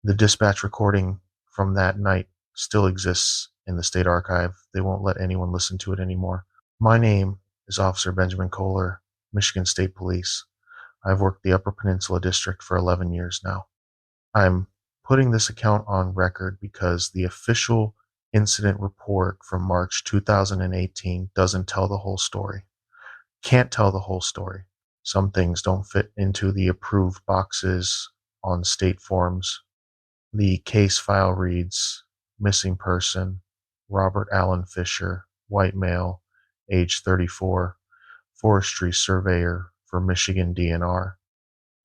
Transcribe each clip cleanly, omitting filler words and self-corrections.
The dispatch recording from that night still exists in the state archive. They won't let anyone listen to it anymore. My name is Officer Benjamin Kohler, Michigan State Police. I've worked the Upper Peninsula District for 11 years now. I'm putting this account on record because the official incident report from March 2018 doesn't tell the whole story. Can't tell the whole story. Some things don't fit into the approved boxes on state forms. The case file reads missing person, Robert Allen Fisher, white male, age 34, forestry surveyor for Michigan DNR.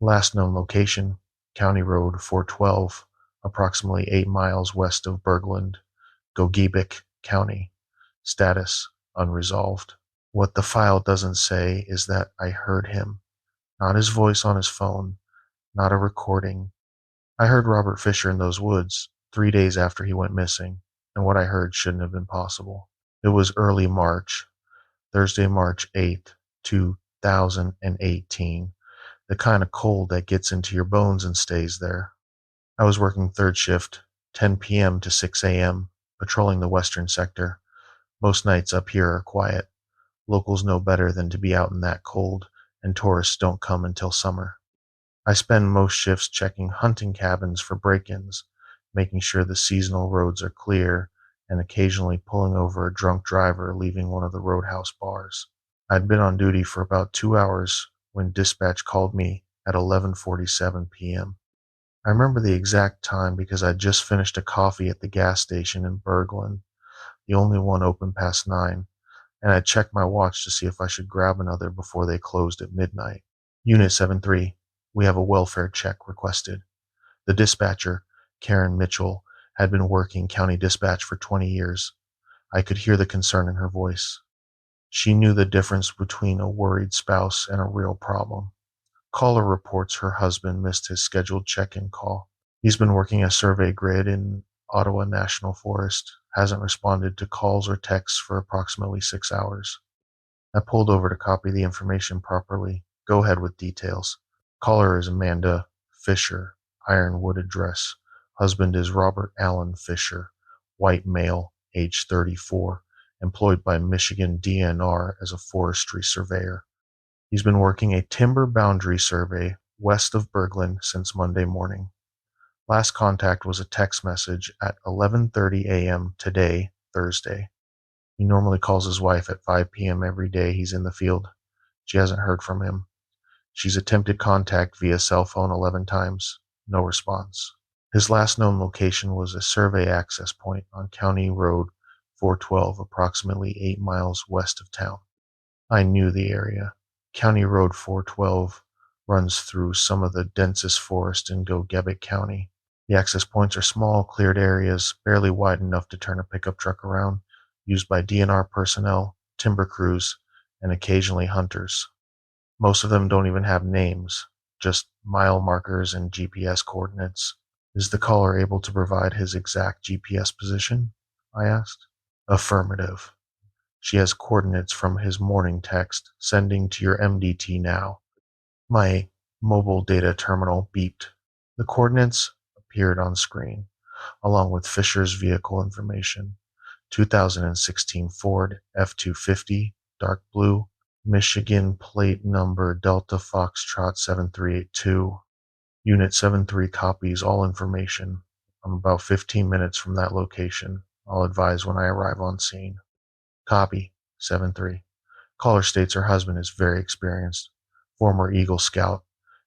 Last known location, County Road 412, approximately 8 miles west of Bergland, Gogebic County. Status unresolved. What the file doesn't say is that I heard him, not his voice on his phone, not a recording. I heard Robert Fisher in those woods 3 days after he went missing, and what I heard shouldn't have been possible. It was early March, Thursday, March 8th, 2018, the kind of cold that gets into your bones and stays there. I was working third shift, 10 p.m. to 6 a.m., patrolling the western sector. Most nights up here are quiet. Locals know better than to be out in that cold, and tourists don't come until summer. I spend most shifts checking hunting cabins for break-ins, making sure the seasonal roads are clear, and occasionally pulling over a drunk driver leaving one of the roadhouse bars. I'd been on duty for about 2 hours when dispatch called me at 11:47 p.m. I remember the exact time because I'd just finished a coffee at the gas station in Berglund, the only one open past 9, and I checked my watch to see if I should grab another before they closed at midnight. Unit 73, we have a welfare check requested. The dispatcher, Karen Mitchell, had been working county dispatch for 20 years. I could hear the concern in her voice. She knew the difference between a worried spouse and a real problem. Caller reports her husband missed his scheduled check-in call. He's been working a survey grid in Ottawa National Forest, hasn't responded to calls or texts for approximately 6 hours. I pulled over to copy the information properly. Go ahead with details. Caller is Amanda Fisher, Ironwood address. Husband is Robert Allen Fisher, white male, age 34, employed by Michigan DNR as a forestry surveyor. He's been working a timber boundary survey west of Berglund since Monday morning. Last contact was a text message at 11:30 a.m. today, Thursday. He normally calls his wife at 5 p.m. every day he's in the field. She hasn't heard from him. She's attempted contact via cell phone 11 times. No response. His last known location was a survey access point on County Road 412, approximately 8 miles west of town. I knew the area. County Road 412 runs through some of the densest forest in Gogebic County. The access points are small, cleared areas, barely wide enough to turn a pickup truck around, used by DNR personnel, timber crews, and occasionally hunters. Most of them don't even have names, just mile markers and GPS coordinates. Is the caller able to provide his exact GPS position? I asked. Affirmative. She has coordinates from his morning text, sending to your MDT now. My mobile data terminal beeped. The coordinates appeared on screen, along with Fisher's vehicle information. 2016 Ford F-250, dark blue, Michigan plate number Delta Foxtrot 7382. Unit 73 copies all information. I'm about 15 minutes from that location. I'll advise when I arrive on scene. Copy. 7-3. Caller states her husband is very experienced. Former Eagle Scout.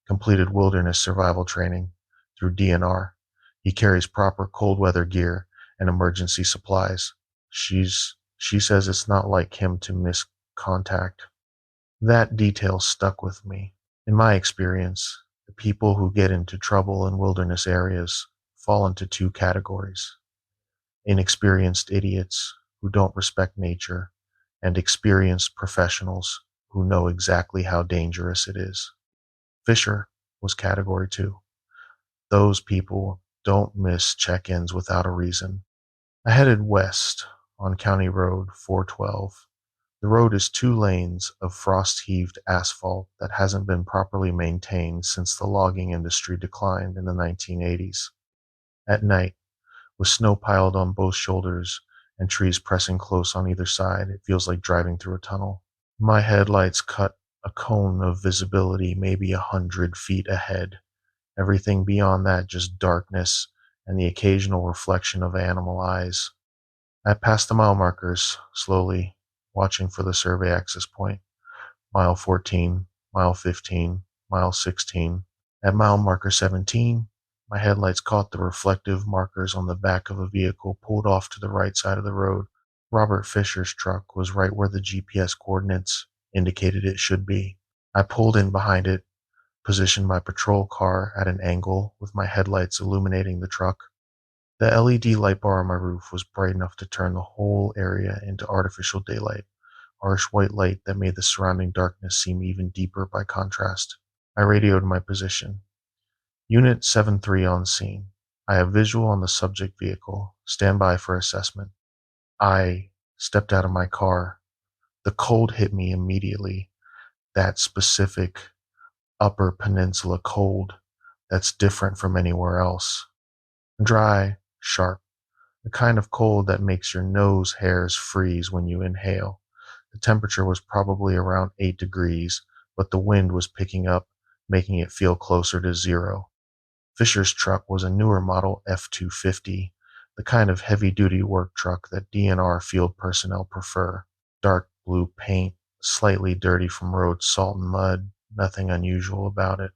Completed wilderness survival training through DNR. He carries proper cold weather gear and emergency supplies. She says it's not like him to miss contact. That detail stuck with me. In my experience, the people who get into trouble in wilderness areas fall into two categories: inexperienced idiots who don't respect nature, and experienced professionals who know exactly how dangerous it is. Fisher was category 2. Those people don't miss check-ins without a reason. I headed west on County Road 412. The road is 2 lanes of frost-heaved asphalt that hasn't been properly maintained since the logging industry declined in the 1980s. At night, with snow piled on both shoulders and trees pressing close on either side, it feels like driving through a tunnel. My headlights cut a cone of visibility maybe 100 feet ahead. Everything beyond that just darkness and the occasional reflection of animal eyes. I passed the mile markers slowly, watching for the survey access point. Mile 14, mile 15, mile 16. At mile marker 17, my headlights caught the reflective markers on the back of a vehicle pulled off to the right side of the road. Robert Fisher's truck was right where the GPS coordinates indicated it should be. I pulled in behind it, positioned my patrol car at an angle with my headlights illuminating the truck. The LED light bar on my roof was bright enough to turn the whole area into artificial daylight, harsh white light that made the surrounding darkness seem even deeper by contrast. I radioed my position. Unit 7-3 on scene. I have visual on the subject vehicle. Stand by for assessment. I stepped out of my car. The cold hit me immediately. That specific Upper Peninsula cold that's different from anywhere else. Dry, sharp, the kind of cold that makes your nose hairs freeze when you inhale. The temperature was probably around 8 degrees, but the wind was picking up, making it feel closer to zero. Fisher's truck was a newer model F-250, the kind of heavy-duty work truck that DNR field personnel prefer. Dark blue paint, slightly dirty from road salt and mud, nothing unusual about it.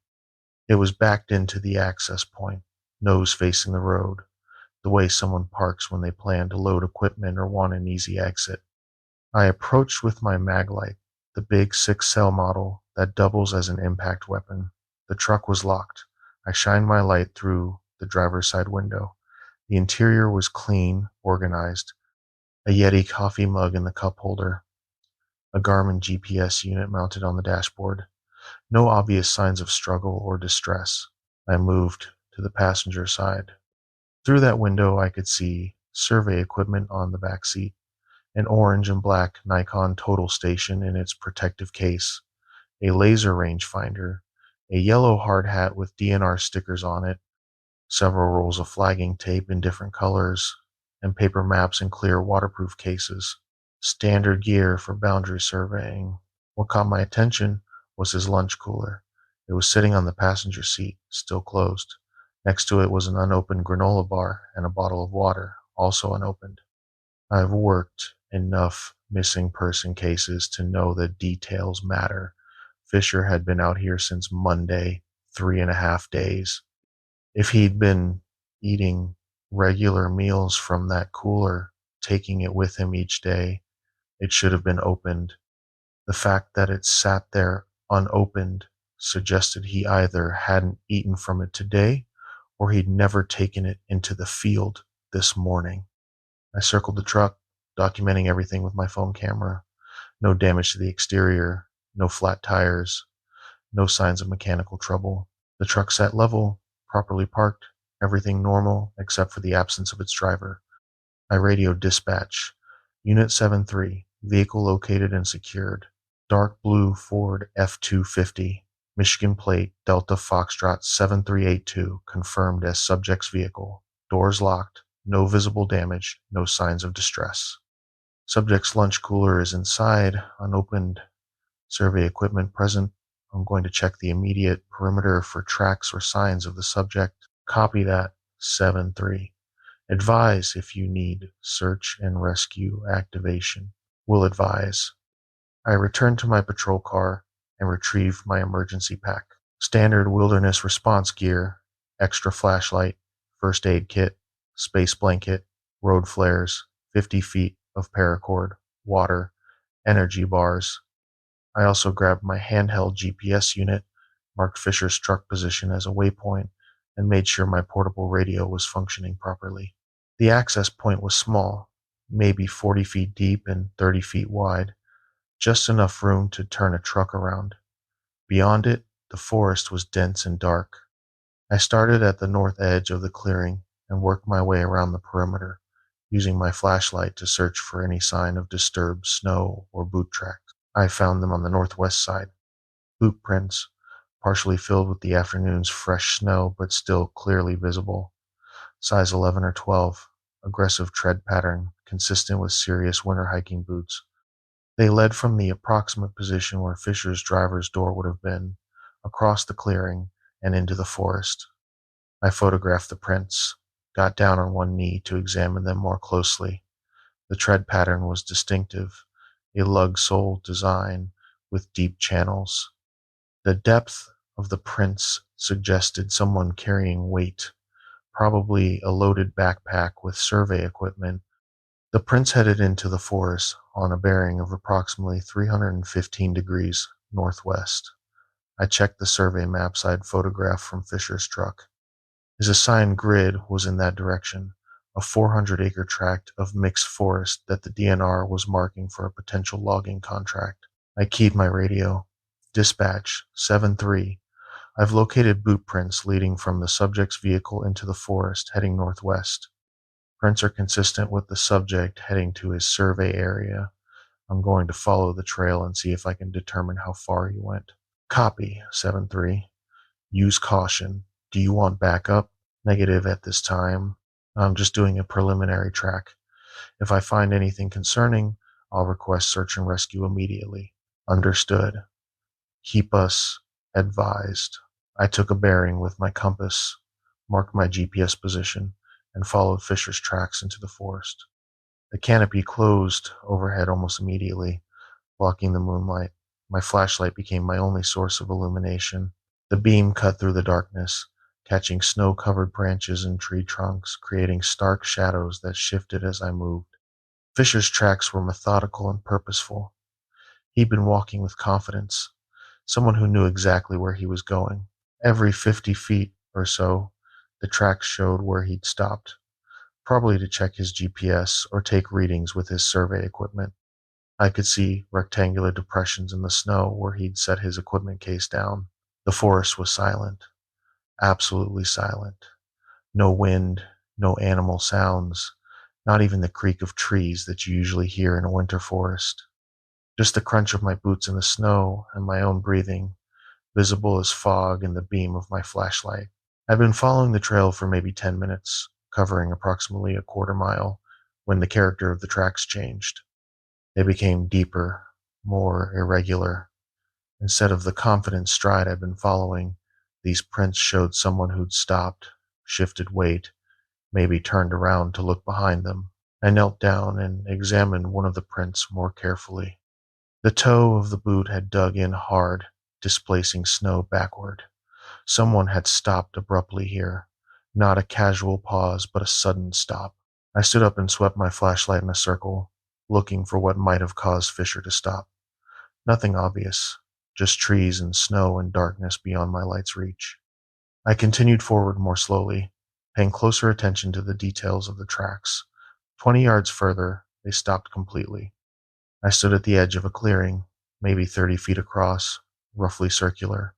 It was backed into the access point, nose facing the road, the way someone parks when they plan to load equipment or want an easy exit. I approached with my maglite, the big 6-cell model that doubles as an impact weapon. The truck was locked. I shined my light through the driver's side window. The interior was clean, organized, a Yeti coffee mug in the cup holder, a Garmin GPS unit mounted on the dashboard. No obvious signs of struggle or distress. I moved to the passenger side. Through that window, I could see survey equipment on the back seat, an orange and black Nikon total station in its protective case, a laser rangefinder, a yellow hard hat with DNR stickers on it, several rolls of flagging tape in different colors, and paper maps in clear waterproof cases. Standard gear for boundary surveying. What caught my attention was his lunch cooler. It was sitting on the passenger seat, still closed. Next to it was an unopened granola bar and a bottle of water, also unopened. I've worked enough missing person cases to know that details matter. Fisher had been out here since Monday, 3.5 days. If he'd been eating regular meals from that cooler, taking it with him each day, it should have been opened. The fact that it sat there unopened suggested he either hadn't eaten from it today or he'd never taken it into the field this morning. I circled the truck, documenting everything with my phone camera. No damage to the exterior, no flat tires, no signs of mechanical trouble. The truck sat level, properly parked, everything normal except for the absence of its driver. I radioed dispatch. Unit 7-3, vehicle located and secured. Dark blue Ford F-250, Michigan plate Delta Foxtrot 7382, confirmed as subject's vehicle. Doors locked, no visible damage, no signs of distress. Subject's lunch cooler is inside, unopened. Survey equipment present. I'm going to check the immediate perimeter for tracks or signs of the subject. Copy that, 7-3. Advise if you need search and rescue activation. Will advise. I return to my patrol car and retrieve my emergency pack. Standard wilderness response gear, extra flashlight, first aid kit, space blanket, road flares, 50 feet of paracord, water, energy bars. I also grabbed my handheld GPS unit, marked Fisher's truck position as a waypoint, and made sure my portable radio was functioning properly. The access point was small, maybe 40 feet deep and 30 feet wide, just enough room to turn a truck around. Beyond it, the forest was dense and dark. I started at the north edge of the clearing and worked my way around the perimeter, using my flashlight to search for any sign of disturbed snow or boot tracks. I found them on the northwest side. Boot prints, partially filled with the afternoon's fresh snow but still clearly visible. size 11 or 12, aggressive tread pattern consistent with serious winter hiking boots. They led from the approximate position where Fisher's driver's door would have been, across the clearing, and into the forest. I photographed the prints, got down on one knee to examine them more closely. The tread pattern was distinctive, a lug sole design with deep channels. The depth of the prints suggested someone carrying weight, probably a loaded backpack with survey equipment. The prints headed into the forest on a bearing of approximately 315 degrees northwest. I checked the survey maps I'd photographed from Fisher's truck. His assigned grid was in that direction, a 400-acre tract of mixed forest that the DNR was marking for a potential logging contract. I keyed my radio. Dispatch 7-3. I've located boot prints leading from the subject's vehicle into the forest heading northwest. Prints are consistent with the subject heading to his survey area. I'm going to follow the trail and see if I can determine how far he went. Copy 7-3. Use caution. Do you want backup? Negative at this time. I'm just doing a preliminary track. If I find anything concerning, I'll request search and rescue immediately. Understood. Keep us advised. I took a bearing with my compass, marked my GPS position, and followed Fisher's tracks into the forest. The canopy closed overhead almost immediately, blocking the moonlight. My flashlight became my only source of illumination. The beam cut through the darkness, catching snow-covered branches and tree trunks, creating stark shadows that shifted as I moved. Fisher's tracks were methodical and purposeful. He'd been walking with confidence, someone who knew exactly where he was going. Every 50 feet or so, the tracks showed where he'd stopped, probably to check his GPS or take readings with his survey equipment. I could see rectangular depressions in the snow where he'd set his equipment case down. The forest was silent, absolutely silent. No wind, no animal sounds, not even the creak of trees that you usually hear in a winter forest. Just the crunch of my boots in the snow and my own breathing, visible as fog in the beam of my flashlight. I'd been following the trail for maybe 10 minutes, covering approximately a quarter mile, when the character of the tracks changed. They became deeper, more irregular. Instead of the confident stride I'd been following, these prints showed someone who'd stopped, shifted weight, maybe turned around to look behind them. I knelt down and examined one of the prints more carefully. The toe of the boot had dug in hard, displacing snow backward. Someone had stopped abruptly here. Not a casual pause, but a sudden stop. I stood up and swept my flashlight in a circle, looking for what might have caused Fisher to stop. Nothing obvious, just trees and snow and darkness beyond my light's reach. I continued forward more slowly, paying closer attention to the details of the tracks. 20 yards further, they stopped completely. I stood at the edge of a clearing, maybe 30 feet across, roughly circular.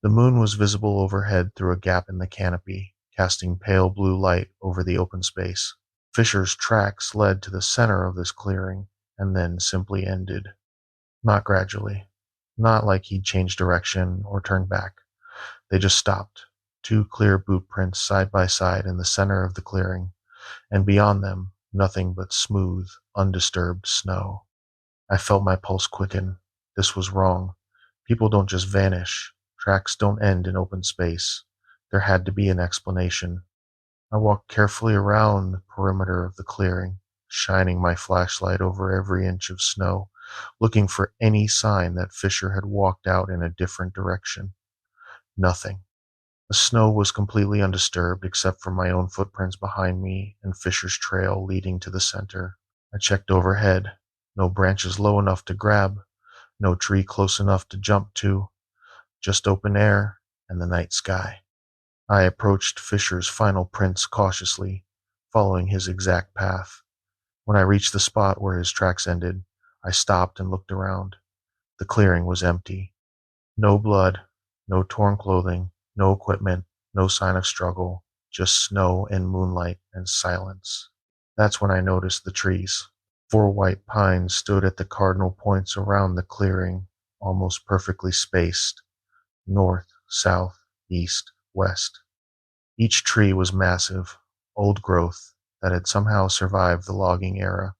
The moon was visible overhead through a gap in the canopy, casting pale blue light over the open space. Fisher's tracks led to the center of this clearing, and then simply ended. Not gradually. Not like he'd changed direction or turned back. They just stopped. Two clear boot prints side by side in the center of the clearing, and beyond them, nothing but smooth, undisturbed snow. I felt my pulse quicken. This was wrong. People don't just vanish. Tracks don't end in open space. There had to be an explanation. I walked carefully around the perimeter of the clearing, shining my flashlight over every inch of snow, looking for any sign that Fisher had walked out in a different direction. Nothing. The snow was completely undisturbed except for my own footprints behind me and Fisher's trail leading to the center. I checked overhead. No branches low enough to grab, no tree close enough to jump to, just open air and the night sky. I approached Fisher's final prints cautiously, following his exact path. When I reached the spot where his tracks ended, I stopped and looked around. The clearing was empty. No blood, no torn clothing, no equipment, no sign of struggle, just snow and moonlight and silence. That's when I noticed the trees. 4 white pines stood at the cardinal points around the clearing, almost perfectly spaced, north, south, east, west. Each tree was massive, old growth that had somehow survived the logging era,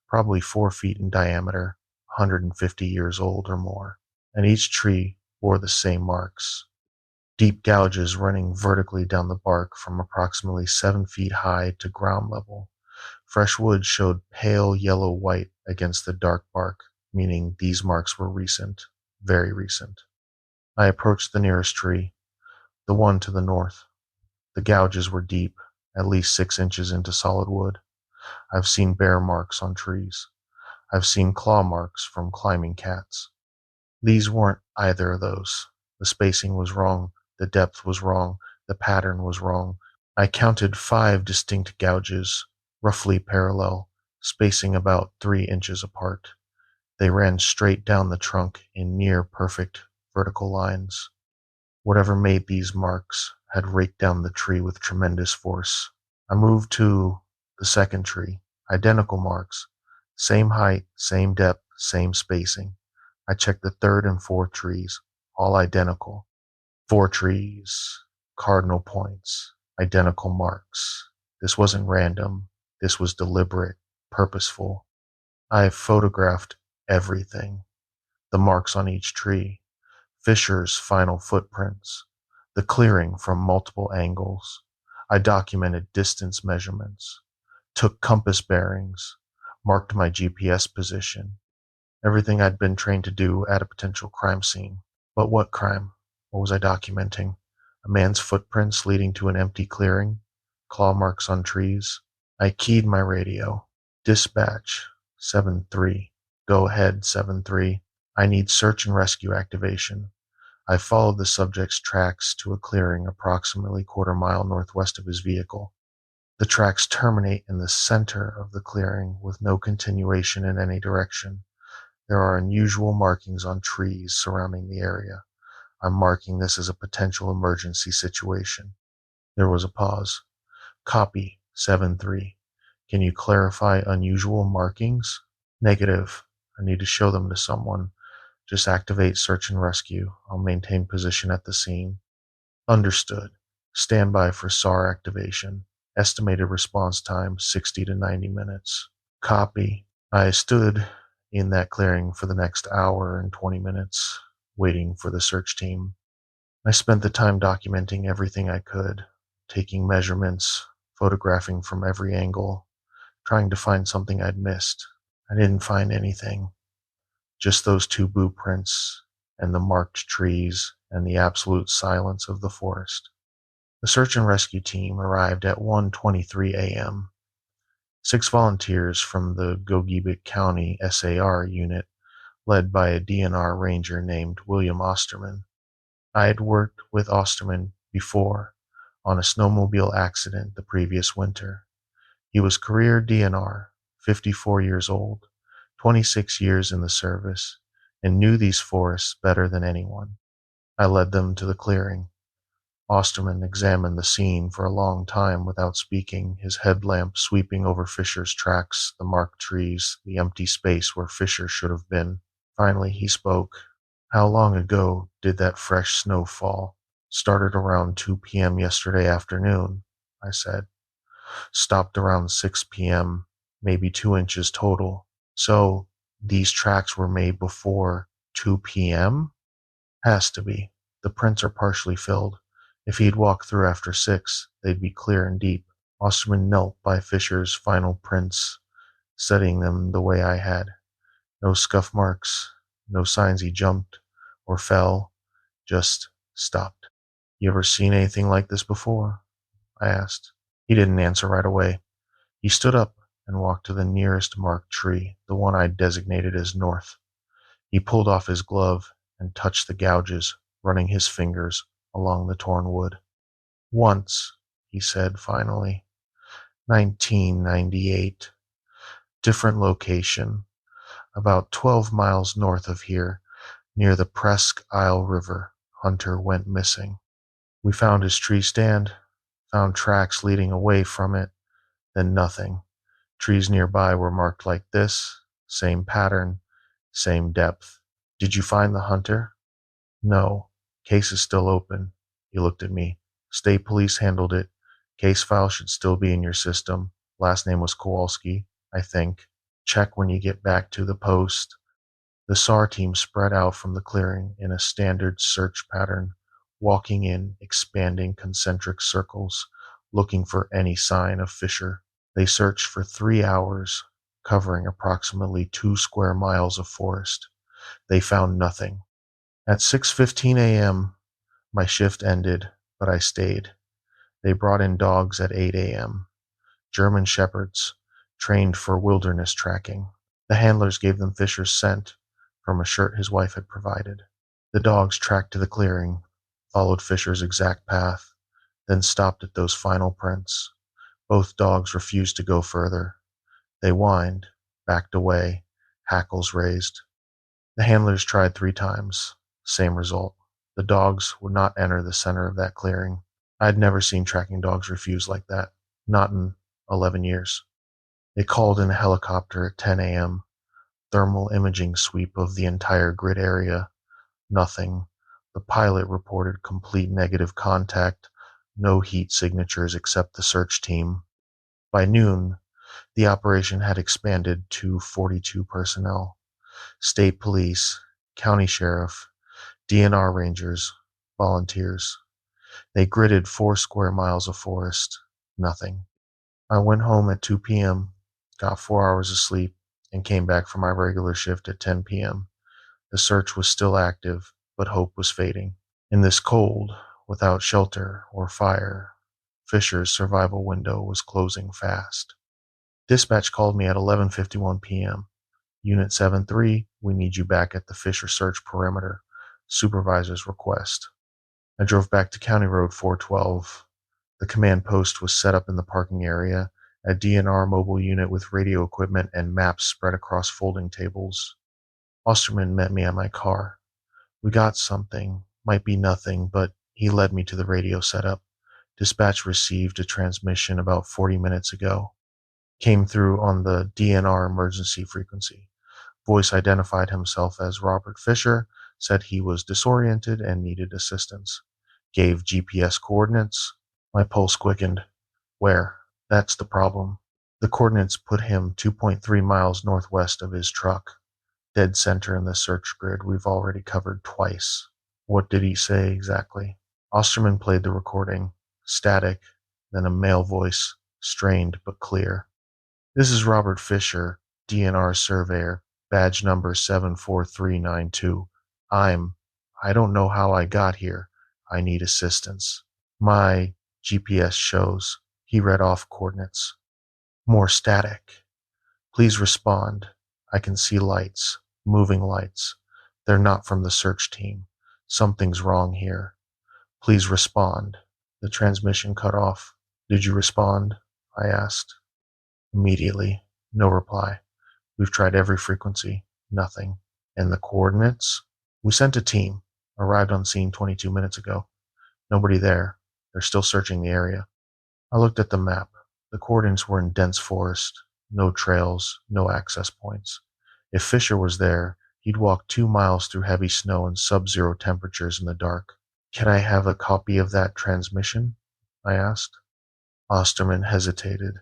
probably 4 feet in diameter, 150 years old or more. And each tree bore the same marks, deep gouges running vertically down the bark from approximately 7 feet high to ground level. Fresh wood showed pale yellow-white against the dark bark, meaning these marks were recent, very recent. I approached the nearest tree, the one to the north. The gouges were deep, at least 6 inches into solid wood. I've seen bear marks on trees. I've seen claw marks from climbing cats. These weren't either of those. The spacing was wrong, the depth was wrong, the pattern was wrong. I counted 5 distinct gouges, roughly parallel, spacing about 3 inches apart. They ran straight down the trunk in near perfect vertical lines. Whatever made these marks had raked down the tree with tremendous force. I moved to the second tree. Identical marks. Same height, same depth, same spacing. I checked the third and fourth trees. All identical. 4 trees. Cardinal points. Identical marks. This wasn't random. This was deliberate, purposeful. I photographed everything. The marks on each tree. Fisher's final footprints, the clearing from multiple angles. I documented distance measurements, took compass bearings, marked my GPS position, everything I'd been trained to do at a potential crime scene. But what crime? What was I documenting? A man's footprints leading to an empty clearing, claw marks on trees. I keyed my radio. Dispatch 7-3. Go ahead 7-3. I need search and rescue activation. I followed the subject's tracks to a clearing approximately quarter-mile northwest of his vehicle. The tracks terminate in the center of the clearing with no continuation in any direction. There are unusual markings on trees surrounding the area. I'm marking this as a potential emergency situation. There was a pause. Copy 7-3. Can you clarify unusual markings? Negative. I need to show them to someone. Just activate search and rescue. I'll maintain position at the scene. Understood. Stand by for SAR activation. Estimated response time 60 to 90 minutes. Copy. I stood in that clearing for the next hour and 20 minutes, waiting for the search team. I spent the time documenting everything I could, taking measurements, photographing from every angle, trying to find something I'd missed. I didn't find anything. Just those 2 blueprints and the marked trees and the absolute silence of the forest. The search and rescue team arrived at 1:23 a.m. 6 volunteers from the Gogebic County SAR unit, led by a DNR ranger named William Osterman. I had worked with Osterman before on a snowmobile accident the previous winter. He was career DNR, 54 years old, 26 years in the service, and knew these forests better than anyone. I led them to the clearing. Osterman examined the scene for a long time without speaking, his headlamp sweeping over Fisher's tracks, the marked trees, the empty space where Fisher should have been. Finally he spoke. How long ago did that fresh snow fall? Started around 2 p.m. yesterday afternoon, I said. Stopped around 6 p.m., maybe 2 inches total. So these tracks were made before 2 p.m.? Has to be. The prints are partially filled. If he'd walked through after 6, they'd be clear and deep. Osterman knelt by Fisher's final prints, studying them the way I had. No scuff marks, no signs he jumped or fell, just stopped. You ever seen anything like this before? I asked. He didn't answer right away. He stood up and walked to the nearest marked tree, the one I'd designated as north. He pulled off his glove and touched the gouges, running his fingers along the torn wood. Once, he said finally. 1998. Different location. About 12 miles north of here, near the Presque Isle River, Hunter went missing. We found his tree stand, found tracks leading away from it, then nothing. Trees nearby were marked like this, same pattern, same depth. Did you find the hunter? No. Case is still open. He looked at me. State police handled it. Case file should still be in your system. Last name was Kowalski, I think. Check when you get back to the post. The SAR team spread out from the clearing in a standard search pattern, walking in expanding concentric circles, looking for any sign of Fisher. They searched for 3 hours, covering approximately 2 square miles of forest. They found nothing. At 6:15 a.m., my shift ended, but I stayed. They brought in dogs at 8 a.m., German shepherds, trained for wilderness tracking. The handlers gave them Fisher's scent from a shirt his wife had provided. The dogs tracked to the clearing, followed Fisher's exact path, then stopped at those final prints. Both dogs refused to go further. They whined, backed away, hackles raised. The handlers tried 3 times. Same result. The dogs would not enter the center of that clearing. I had never seen tracking dogs refuse like that. Not in 11 years. They called in a helicopter at 10 a.m. Thermal imaging sweep of the entire grid area. Nothing. The pilot reported complete negative contact, no heat signatures except the search team. By noon, the operation had expanded to 42 personnel. State police, county sheriff, DNR rangers, volunteers. They gridded 4 square miles of forest. Nothing. I went home at 2 p.m., got 4 hours of sleep, and came back for my regular shift at 10 p.m. The search was still active, but hope was fading. In this cold, without shelter or fire, Fisher's survival window was closing fast. Dispatch called me at 11:51 p.m. Unit 7-3, we need you back at the Fisher search perimeter. Supervisor's request. I drove back to County Road 412. The command post was set up in the parking area, a DNR mobile unit with radio equipment and maps spread across folding tables. Osterman met me at my car. We got something, might be nothing, but he led me to the radio setup. Dispatch received a transmission about 40 minutes ago. Came through on the DNR emergency frequency. Voice identified himself as Robert Fisher, said he was disoriented and needed assistance. Gave GPS coordinates. My pulse quickened. Where? That's the problem. The coordinates put him 2.3 miles northwest of his truck. Dead center in the search grid we've already covered twice. What did he say exactly? Osterman played the recording. Static, then a male voice, strained but clear. This is Robert Fisher, DNR surveyor, badge number 74392. I don't know how I got here. I need assistance. My GPS shows. He read off coordinates. More static. Please respond. I can see lights, moving lights. They're not from the search team. Something's wrong here. Please respond. The transmission cut off. Did you respond? I asked. Immediately. No reply. We've tried every frequency. Nothing. And the coordinates? We sent a team. Arrived on scene 22 minutes ago. Nobody there. They're still searching the area. I looked at the map. The coordinates were in dense forest. No trails, no access points. If Fisher was there, he'd walk 2 miles through heavy snow and sub-zero temperatures in the dark. Can I have a copy of that transmission? I asked. Osterman hesitated.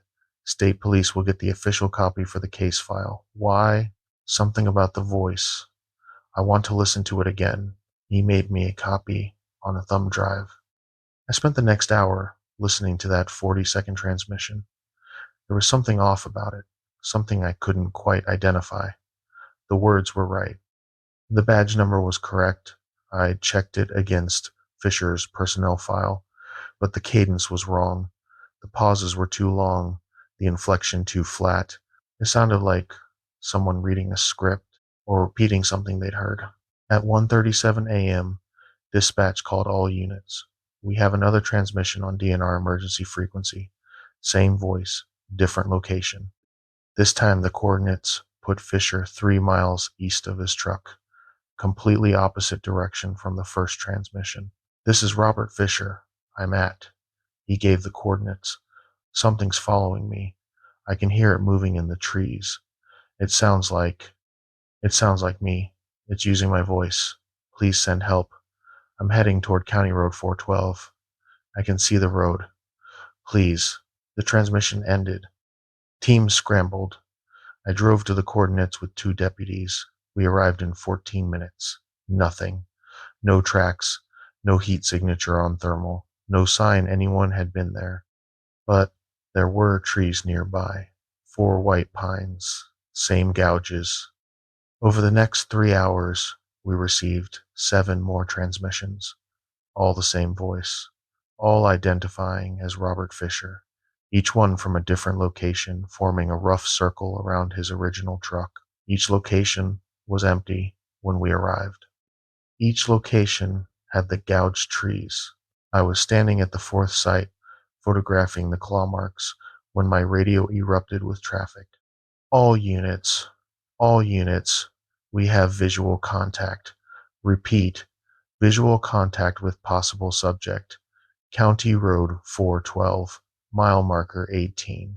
State police will get the official copy for the case file. Why? Something about the voice. I want to listen to it again. He made me a copy on a thumb drive. I spent the next hour listening to that 40-second transmission. There was something off about it, something I couldn't quite identify. The words were right. The badge number was correct. I checked it against Fisher's personnel file, but the cadence was wrong. The pauses were too long, the inflection too flat. It sounded like someone reading a script or repeating something they'd heard. At 1:37 a.m., dispatch called all units. We have another transmission on DNR emergency frequency. Same voice, different location. This time the coordinates put Fisher 3 miles east of his truck, completely opposite direction from the first transmission. This is Robert Fisher. I'm at. He gave the coordinates. Something's following me. I can hear it moving in the trees. It sounds like me. It's using my voice. Please send help. I'm heading toward County Road 412. I can see the road. Please. The transmission ended. Teams scrambled. I drove to the coordinates with 2 deputies. We arrived in 14 minutes. Nothing. No tracks. No heat signature on thermal. No sign anyone had been there. But there were trees nearby. 4 white pines. Same gouges. Over the next 3 hours, we received 7 more transmissions. All the same voice. All identifying as Robert Fisher. Each one from a different location, forming a rough circle around his original truck. Each location was empty when we arrived. Each location had the gouged trees. I was standing at the 4th site, photographing the claw marks, when my radio erupted with traffic. All units, all units, we have visual contact. Repeat, visual contact with possible subject. County Road 412, mile marker 18.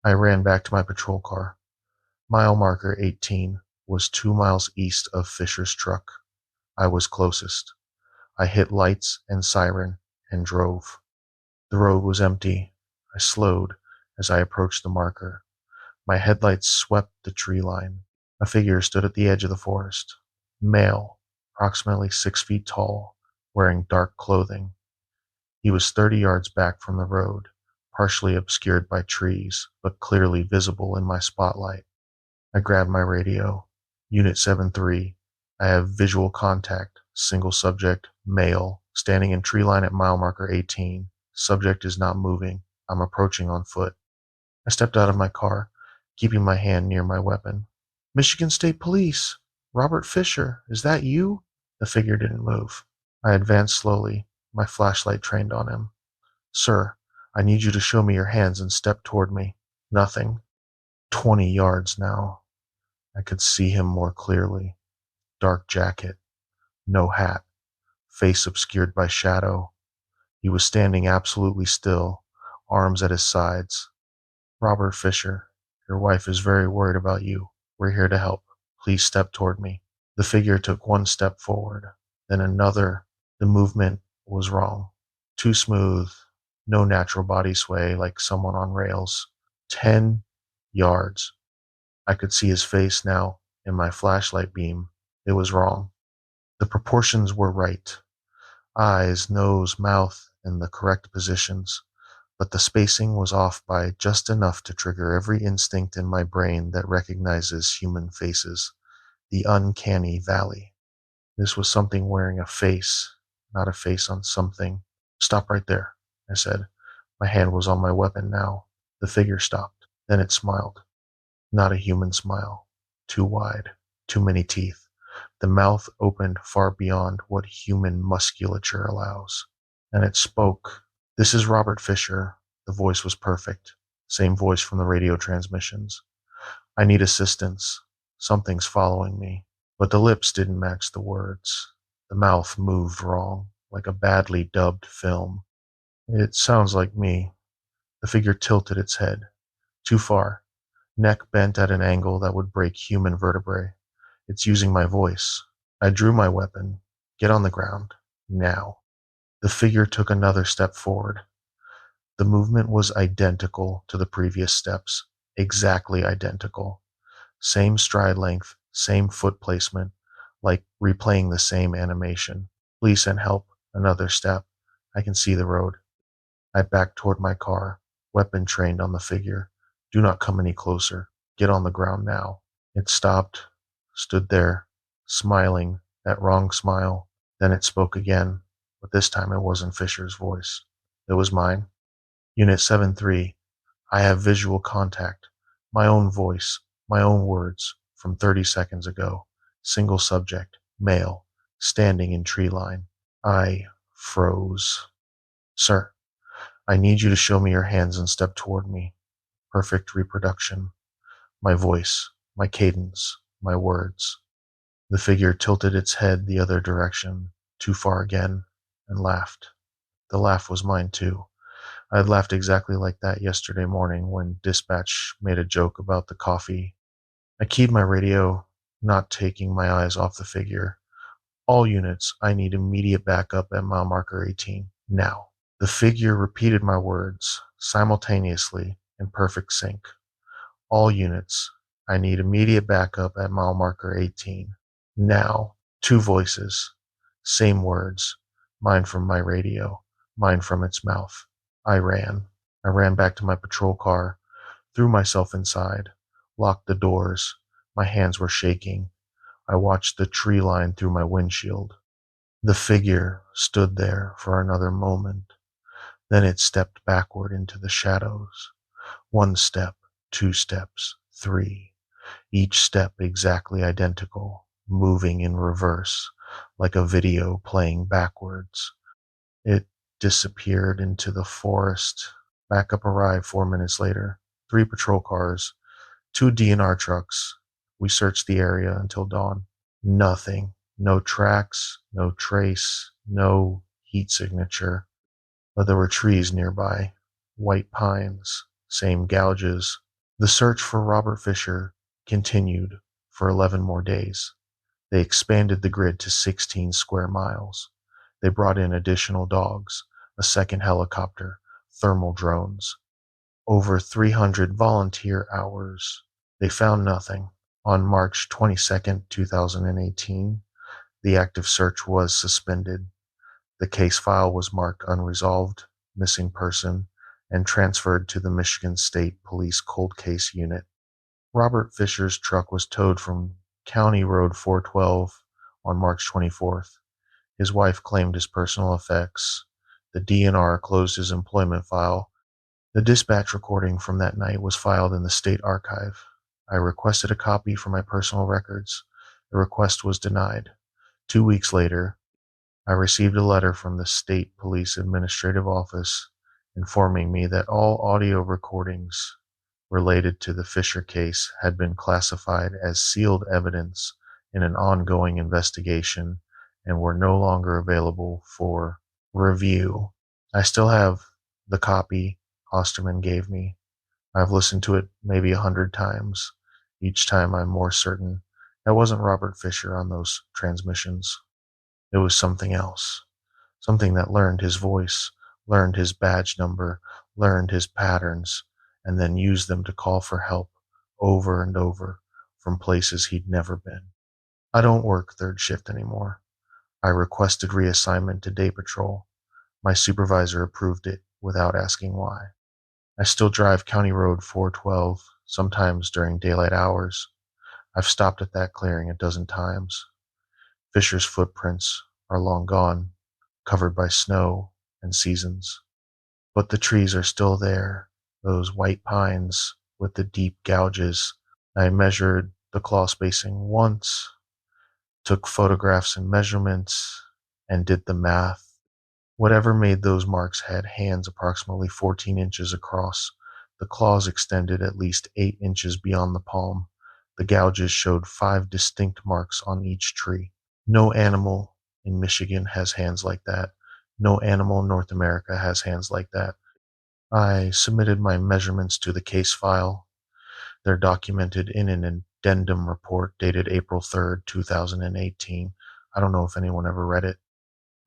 I ran back to my patrol car. Mile marker 18 was 2 miles east of Fisher's truck. I was closest. I hit lights and siren and drove. The road was empty. I slowed as I approached the marker. My headlights swept the tree line. A figure stood at the edge of the forest. Male, approximately 6 feet tall, wearing dark clothing. He was 30 yards back from the road, partially obscured by trees, but clearly visible in my spotlight. I grabbed my radio. Unit 7-3. I have visual contact. Single subject, male, standing in tree line at mile marker 18. Subject is not moving. I'm approaching on foot. I stepped out of my car, keeping my hand near my weapon. Michigan State Police! Robert Fisher, is that you? The figure didn't move. I advanced slowly, my flashlight trained on him. Sir, I need you to show me your hands and step toward me. Nothing. 20 yards now. I could see him more clearly. Dark jacket. No hat. Face obscured by shadow. He was standing absolutely still, arms at his sides. Robert Fisher, your wife is very worried about you. We're here to help. Please step toward me. The figure took 1 step forward, then another. The movement was wrong. Too smooth. No natural body sway like someone on rails. 10 yards. I could see his face now in my flashlight beam. It was wrong. The proportions were right. Eyes, nose, mouth in the correct positions, but the spacing was off by just enough to trigger every instinct in my brain that recognizes human faces. The uncanny valley. This was something wearing a face, not a face on something. Stop right there, I said. My hand was on my weapon now. The figure stopped. Then it smiled. Not a human smile. Too wide. Too many teeth. The mouth opened far beyond what human musculature allows. And it spoke. This is Robert Fisher. The voice was perfect. Same voice from the radio transmissions. I need assistance. Something's following me. But the lips didn't match the words. The mouth moved wrong, like a badly dubbed film. It sounds like me. The figure tilted its head. Too far. Neck bent at an angle that would break human vertebrae. It's using my voice. I drew my weapon. Get on the ground. Now. The figure took another step forward. The movement was identical to the previous steps. Exactly identical. Same stride length, same foot placement, like replaying the same animation. Please send help. Another step. I can see the road. I backed toward my car, weapon trained on the figure. Do not come any closer. Get on the ground now. It stopped, stood there, smiling, that wrong smile. Then it spoke again, but this time it wasn't Fisher's voice. It was mine. Unit 7-3, I have visual contact. My own voice, my own words, from 30 seconds ago. Single subject, male, standing in tree line. I froze. Sir, I need you to show me your hands and step toward me. Perfect reproduction. My voice, my cadence, my words. The figure tilted its head the other direction, too far again, and laughed. The laugh was mine too. I had laughed exactly like that yesterday morning when dispatch made a joke about the coffee. I keyed my radio, not taking my eyes off the figure. All units, I need immediate backup at mile marker 18. Now. The figure repeated my words, simultaneously in perfect sync. All units, I need immediate backup at mile marker 18. Now, two voices, same words, mine from my radio, mine from its mouth. I ran. I ran back to my patrol car, threw myself inside, locked the doors. My hands were shaking. I watched the tree line through my windshield. The figure stood there for another moment. Then it stepped backward into the shadows. One step, two steps, three. Each step exactly identical, moving in reverse, like a video playing backwards. It disappeared into the forest. Backup arrived 4 minutes later. 3 patrol cars, 2 DNR trucks. We searched the area until dawn. Nothing. No tracks, no trace, no heat signature. But there were trees nearby. White pines, same gouges. The search for Robert Fisher continued for 11 more days. They expanded the grid to 16 square miles. They brought in additional dogs, a second helicopter, thermal drones, over 300 volunteer hours. They found nothing. On March 22nd, 2018, the active search was suspended. The case file was marked unresolved, missing person, and transferred to the Michigan State Police Cold Case Unit. Robert Fisher's truck was towed from County Road 412 on March 24th. His wife claimed his personal effects. The DNR closed his employment file. The dispatch recording from that night was filed in the state archive. I requested a copy for my personal records. The request was denied. 2 weeks later, I received a letter from the State Police Administrative Office informing me that all audio recordings related to the Fisher case had been classified as sealed evidence in an ongoing investigation and were no longer available for review. I still have the copy Osterman gave me. I've listened to it maybe 100 times. Each time I'm more certain that wasn't Robert Fisher on those transmissions. It was something else. Something that learned his voice, learned his badge number, learned his patterns, and then used them to call for help over and over from places he'd never been. I don't work third shift anymore. I requested reassignment to day patrol. My supervisor approved it without asking why. I still drive County Road 412, sometimes during daylight hours. I've stopped at that clearing a dozen times. Fisher's footprints are long gone, covered by snow and seasons. But the trees are still there, those white pines with the deep gouges. I measured the claw spacing once, took photographs and measurements, and did the math. Whatever made those marks had hands approximately 14 inches across. The claws extended at least 8 inches beyond the palm. The gouges showed 5 distinct marks on each tree. No animal in Michigan has hands like that. No animal in North America has hands like that. I submitted my measurements to the case file. They're documented in an addendum report dated April 3rd, 2018. I don't know if anyone ever read it.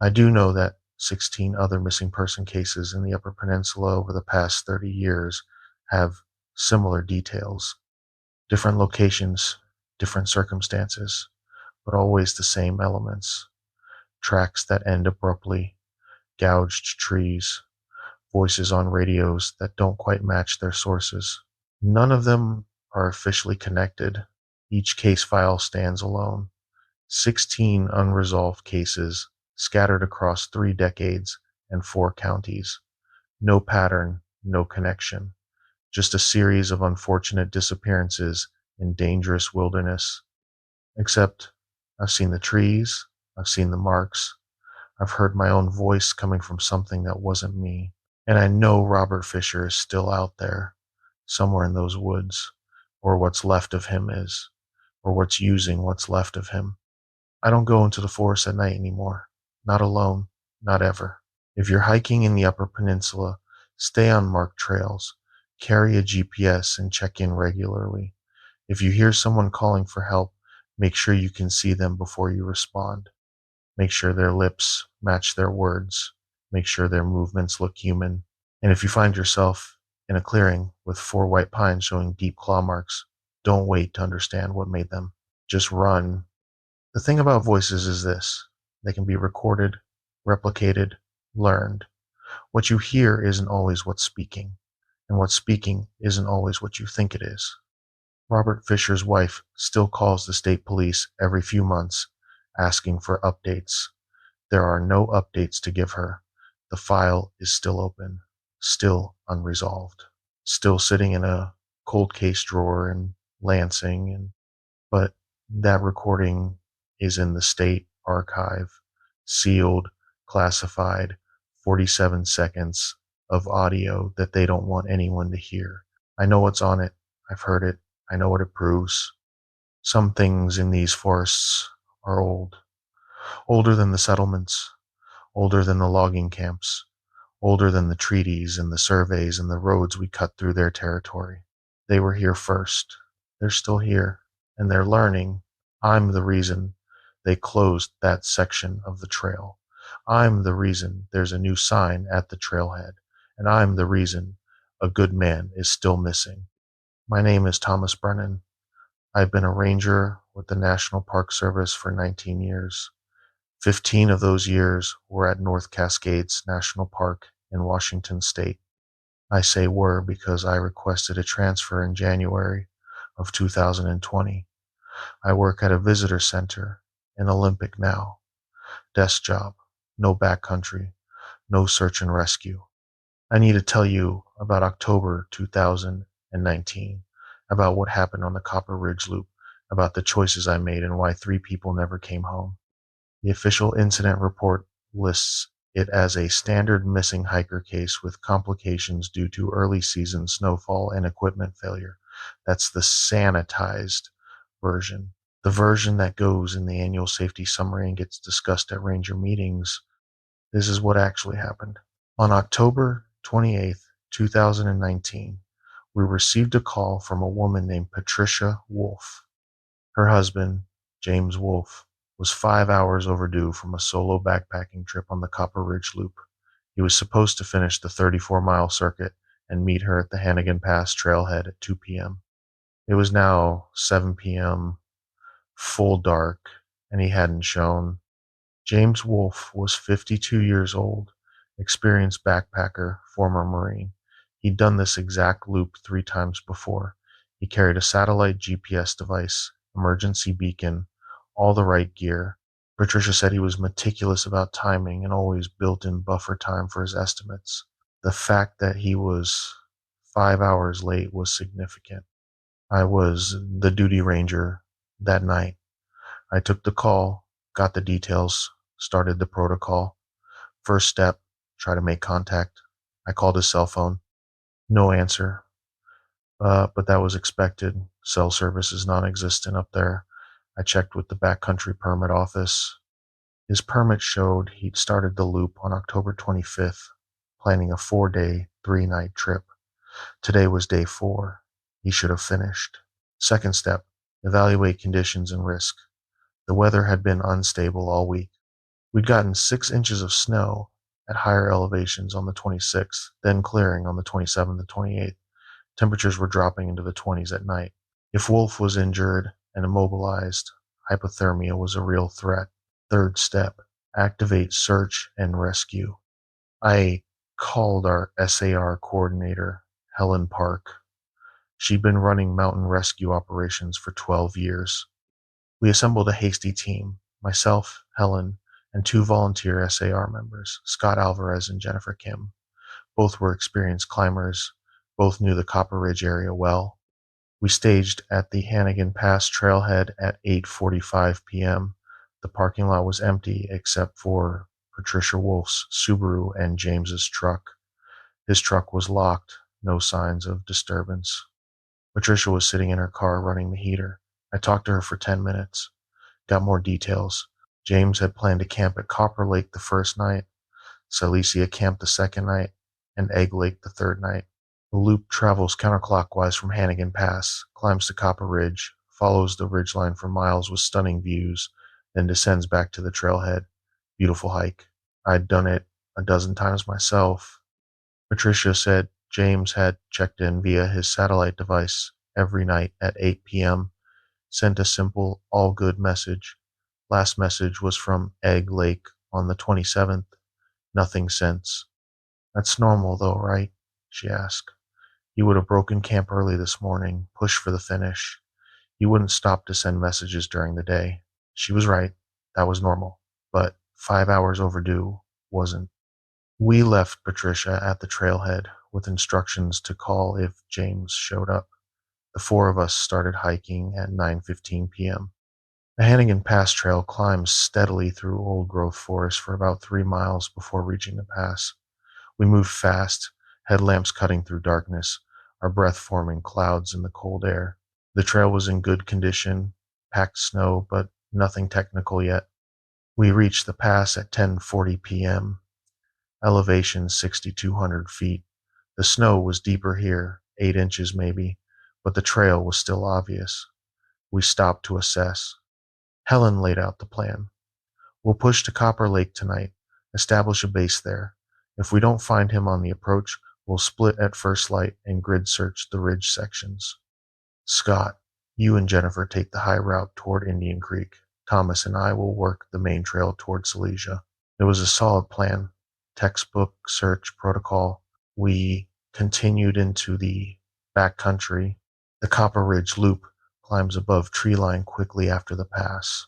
I do know that 16 other missing person cases in the Upper Peninsula over the past 30 years have similar details. Different locations, different circumstances, but always the same elements. Tracks that end abruptly, gouged trees, voices on radios that don't quite match their sources. None of them are officially connected. Each case file stands alone. 16 unresolved cases scattered across 3 decades and 4 counties. No pattern, no connection. Just a series of unfortunate disappearances in dangerous wilderness. Except I've seen the trees, I've seen the marks, I've heard my own voice coming from something that wasn't me. And I know Robert Fisher is still out there, somewhere in those woods, or what's left of him is, or what's using what's left of him. I don't go into the forest at night anymore. Not alone, not ever. If you're hiking in the Upper Peninsula, stay on marked trails, carry a GPS, and check in regularly. If you hear someone calling for help, make sure you can see them before you respond. Make sure their lips match their words. Make sure their movements look human. And if you find yourself in a clearing with 4 white pines showing deep claw marks, don't wait to understand what made them. Just run. The thing about voices is this: they can be recorded, replicated, learned. What you hear isn't always what's speaking, and what's speaking isn't always what you think it is. Robert Fisher's wife still calls the state police every few months asking for updates. There are no updates to give her. The file is still open, still unresolved, still sitting in a cold case drawer in Lansing, but that recording is in the state archive, sealed, classified, 47 seconds of audio that they don't want anyone to hear. I know what's on it. I've heard it. I know what it proves. Some things in these forests are old, older than the settlements, older than the logging camps, older than the treaties and the surveys and the roads we cut through their territory. They were here first. They're still here, and they're learning. I'm the reason they closed that section of the trail. I'm the reason there's a new sign at the trailhead, and I'm the reason a good man is still missing. My name is Thomas Brennan. I've been a ranger with the National Park Service for 19 years. 15 of those years were at North Cascades National Park in Washington State. I say were because I requested a transfer in January of 2020. I work at a visitor center in Olympic now. Desk job, no backcountry, no search and rescue. I need to tell you about October 2019, about what happened on the Copper Ridge Loop, about the choices I made and why 3 people never came home. The official incident report lists it as a standard missing hiker case with complications due to early season snowfall and equipment failure. That's the sanitized version. The version that goes in the annual safety summary and gets discussed at ranger meetings. This is what actually happened. On October 28th, 2019, we received a call from a woman named Patricia Wolf. Her husband, James Wolf, was 5 hours overdue from a solo backpacking trip on the Copper Ridge Loop. He was supposed to finish the 34-mile circuit and meet her at the Hannigan Pass trailhead at 2 p.m. It was now 7 p.m., full dark, and he hadn't shown. James Wolfe was 52 years old, experienced backpacker, former Marine. He'd done this exact loop 3 times before. He carried a satellite GPS device, emergency beacon, all the right gear. Patricia said he was meticulous about timing and always built in buffer time for his estimates. The fact that he was 5 hours late was significant. I was the duty ranger that night. I took the call, got the details, started the protocol. First step, try to make contact. I called his cell phone. No answer. But that was expected. Cell service is non-existent up there. I checked with the backcountry permit office. His permit showed he'd started the loop on October 25th, planning a 4-day, 3-night trip. Today was day 4. He should have finished. Second step, evaluate conditions and risk. The weather had been unstable all week. We'd gotten 6 inches of snow at higher elevations on the 26th, then clearing on the 27th and 28th. Temperatures were dropping into the 20s at night. If Wolf was injured and immobilized, hypothermia was a real threat. Third step, activate search and rescue. I called our SAR coordinator, Helen Park. She'd been running mountain rescue operations for 12 years. We assembled a hasty team, myself, Helen, and 2 volunteer SAR members, Scott Alvarez and Jennifer Kim. Both were experienced climbers. Both knew the Copper Ridge area well. We staged at the Hannigan Pass trailhead at 8:45 p.m. The parking lot was empty except for Patricia Wolf's Subaru and James's truck. His truck was locked, no signs of disturbance. Patricia was sitting in her car running the heater. I talked to her for 10 minutes, got more details. James had planned to camp at Copper Lake the first night, Silesia Camp the second night, and Egg Lake the third night. The loop travels counterclockwise from Hannigan Pass, climbs to Copper Ridge, follows the ridgeline for miles with stunning views, then descends back to the trailhead. Beautiful hike. I'd done it a dozen times myself. Patricia said James had checked in via his satellite device every night at 8 p.m., sent a simple all good message. Last message was from Egg Lake on the 27th. Nothing since. That's normal though, right? She asked. He would have broken camp early this morning, pushed for the finish. He wouldn't stop to send messages during the day. She was right. That was normal. But 5 hours overdue wasn't. We left Patricia at the trailhead with instructions to call if James showed up. The four of us started hiking at 9:15 p.m. The Hannigan Pass Trail climbs steadily through old-growth forest for about 3 miles before reaching the pass. We moved fast, headlamps cutting through darkness, our breath forming clouds in the cold air. The trail was in good condition, packed snow, but nothing technical yet. We reached the pass at 10:40 p.m. Elevation 6,200 feet. The snow was deeper here, 8 inches maybe, but the trail was still obvious. We stopped to assess. Helen laid out the plan. We'll push to Copper Lake tonight, establish a base there. If we don't find him on the approach, we'll split at first light and grid search the ridge sections. Scott, you and Jennifer take the high route toward Indian Creek. Thomas and I will work the main trail toward Silesia. It was a solid plan. Textbook search protocol. We continued into the back country. The Copper Ridge Loop climbs above treeline quickly after the pass.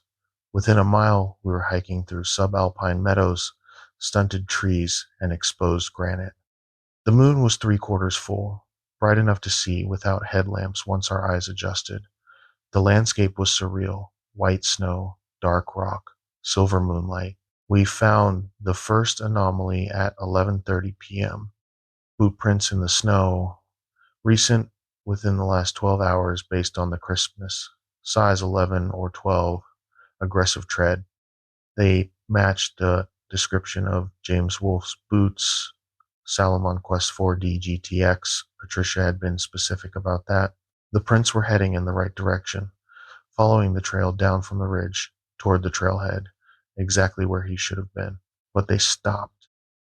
Within a mile, we were hiking through subalpine meadows, stunted trees, and exposed granite. The moon was three-quarters full, bright enough to see without headlamps once our eyes adjusted. The landscape was surreal: white snow, dark rock, silver moonlight. We found the first anomaly at 11:30 p.m. Boot prints in the snow, recent within the last 12 hours based on the crispness. Size 11 or 12, aggressive tread. They matched the description of James Wolfe's boots, Salomon Quest 4D GTX. Patricia had been specific about that. The prints were heading in the right direction, following the trail down from the ridge toward the trailhead, exactly where he should have been. But they stopped.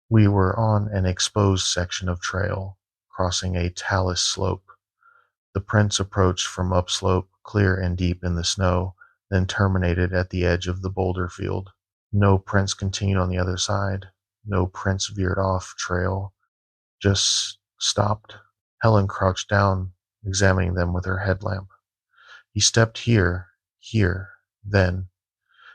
We were on an exposed section of trail, crossing a talus slope. The prints approached from upslope, clear and deep in the snow, then terminated at the edge of the boulder field. No prints continued on the other side. No prints veered off trail, just stopped. Helen crouched down, examining them with her headlamp. He stepped here, then.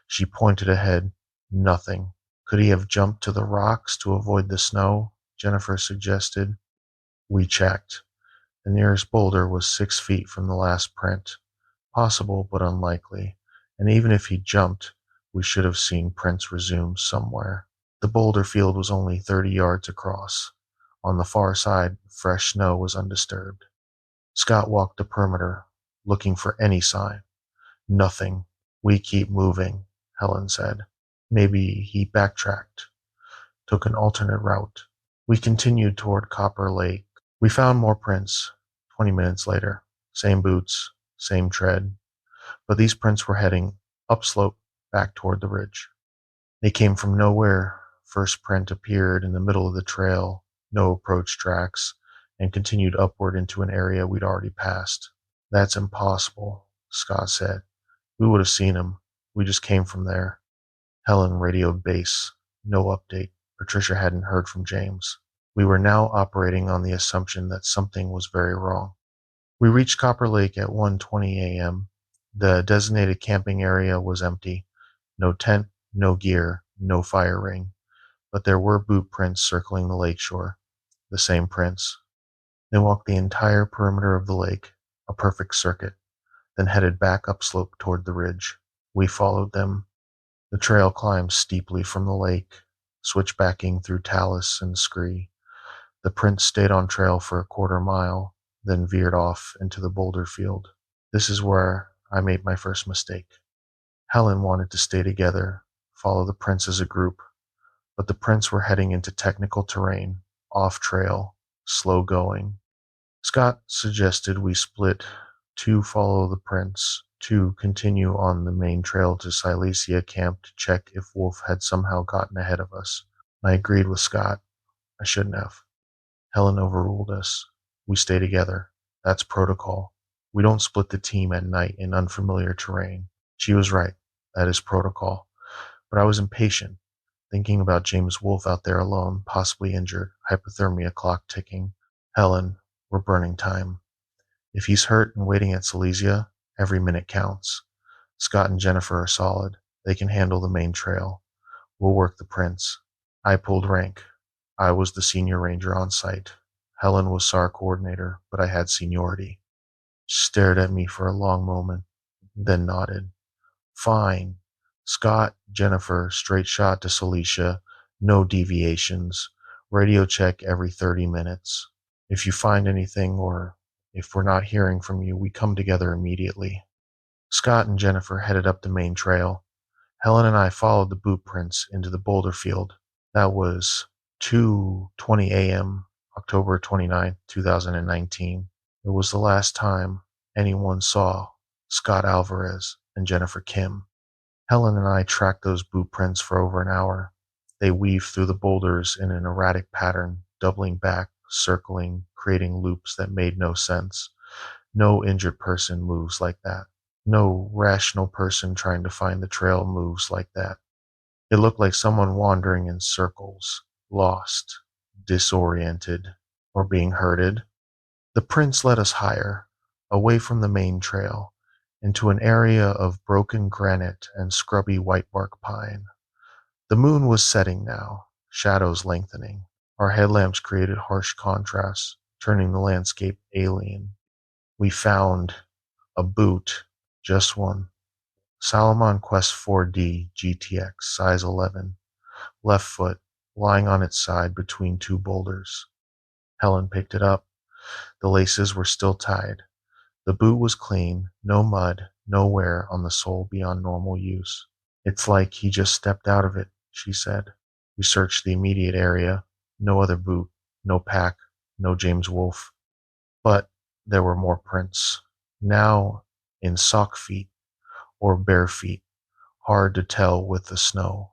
She pointed ahead. Nothing. Could he have jumped to the rocks to avoid the snow? Jennifer suggested. We checked. The nearest boulder was 6 feet from the last print. Possible, but unlikely. And even if he jumped, we should have seen prints resume somewhere. The boulder field was only 30 yards across. On the far side, fresh snow was undisturbed. Scott walked the perimeter, looking for any sign. Nothing. We keep moving, Helen said. Maybe he backtracked, took an alternate route. We continued toward Copper Lake. We found more prints 20 minutes later. Same boots, same tread. But these prints were heading upslope back toward the ridge. They came from nowhere. First print appeared in the middle of the trail, no approach tracks, and continued upward into an area we'd already passed. That's impossible, Scott said. We would have seen him. We just came from there. Helen radioed base. No update. Patricia hadn't heard from James. We were now operating on the assumption that something was very wrong. We reached Copper Lake at 1:20 a.m. The designated camping area was empty. No tent, no gear, no fire ring. But there were boot prints circling the lakeshore. The same prints. They walked the entire perimeter of the lake, a perfect circuit, then headed back upslope toward the ridge. We followed them. The trail climbed steeply from the lake, switchbacking through talus and scree. The prints stayed on trail for a quarter mile, then veered off into the boulder field. This is where I made my first mistake. Helen wanted to stay together, follow the prints as a group, but the prints were heading into technical terrain, off trail, slow going. Scott suggested we split, two follow the prints, two continue on the main trail to Silesia Camp to check if Wolf had somehow gotten ahead of us. I agreed with Scott. I shouldn't have. Helen overruled us. We stay together. That's protocol. We don't split the team at night in unfamiliar terrain. She was right. That is protocol. But I was impatient, thinking about James Wolfe out there alone, possibly injured, hypothermia clock ticking. Helen, we're burning time. If he's hurt and waiting at Silesia, every minute counts. Scott and Jennifer are solid. They can handle the main trail. We'll work the prince. I pulled rank. I was the senior ranger on site. Helen was SAR coordinator, but I had seniority. She stared at me for a long moment, then nodded. Fine. Scott, Jennifer, straight shot to Celicia. No deviations. Radio check every 30 minutes. If you find anything or if we're not hearing from you, we come together immediately. Scott and Jennifer headed up the main trail. Helen and I followed the boot prints into the boulder field. That was 2:20 a.m., October 29th, 2019. It was the last time anyone saw Scott Alvarez and Jennifer Kim. Helen and I tracked those boot prints for over an hour. They weaved through the boulders in an erratic pattern, doubling back, circling, creating loops that made no sense. No injured person moves like that. No rational person trying to find the trail moves like that. It looked like someone wandering in circles, lost, disoriented, or being herded. The prince led us higher, away from the main trail, into an area of broken granite and scrubby whitebark pine. The moon was setting now, shadows lengthening. Our headlamps created harsh contrasts, turning the landscape alien. We found a boot, just one. Salomon Quest 4D GTX, size 11, left foot, lying on its side between two boulders. Helen picked it up. The laces were still tied. The boot was clean, no mud, no wear on the sole beyond normal use. It's like he just stepped out of it, she said. We searched the immediate area. No other boot, no pack, no James Wolfe. But there were more prints. Now in sock feet or bare feet, hard to tell with the snow.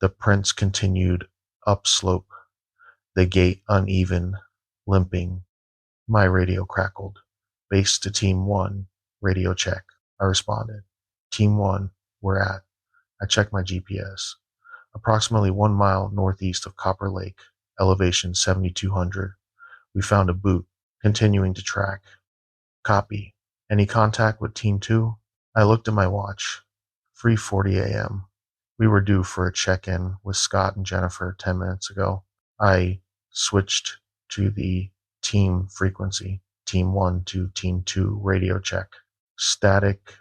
The prints continued upslope, the gait uneven, limping. My radio crackled. Base to Team 1, radio check. I responded. Team 1, we're at. I checked my GPS. Approximately 1 mile northeast of Copper Lake, elevation 7,200. We found a boot, continuing to track. Copy. Any contact with Team 2? I looked at my watch. 3:40 a.m. We were due for a check-in with Scott and Jennifer 10 minutes ago. I switched to the team frequency. Team 1 to Team 2 radio check. Static.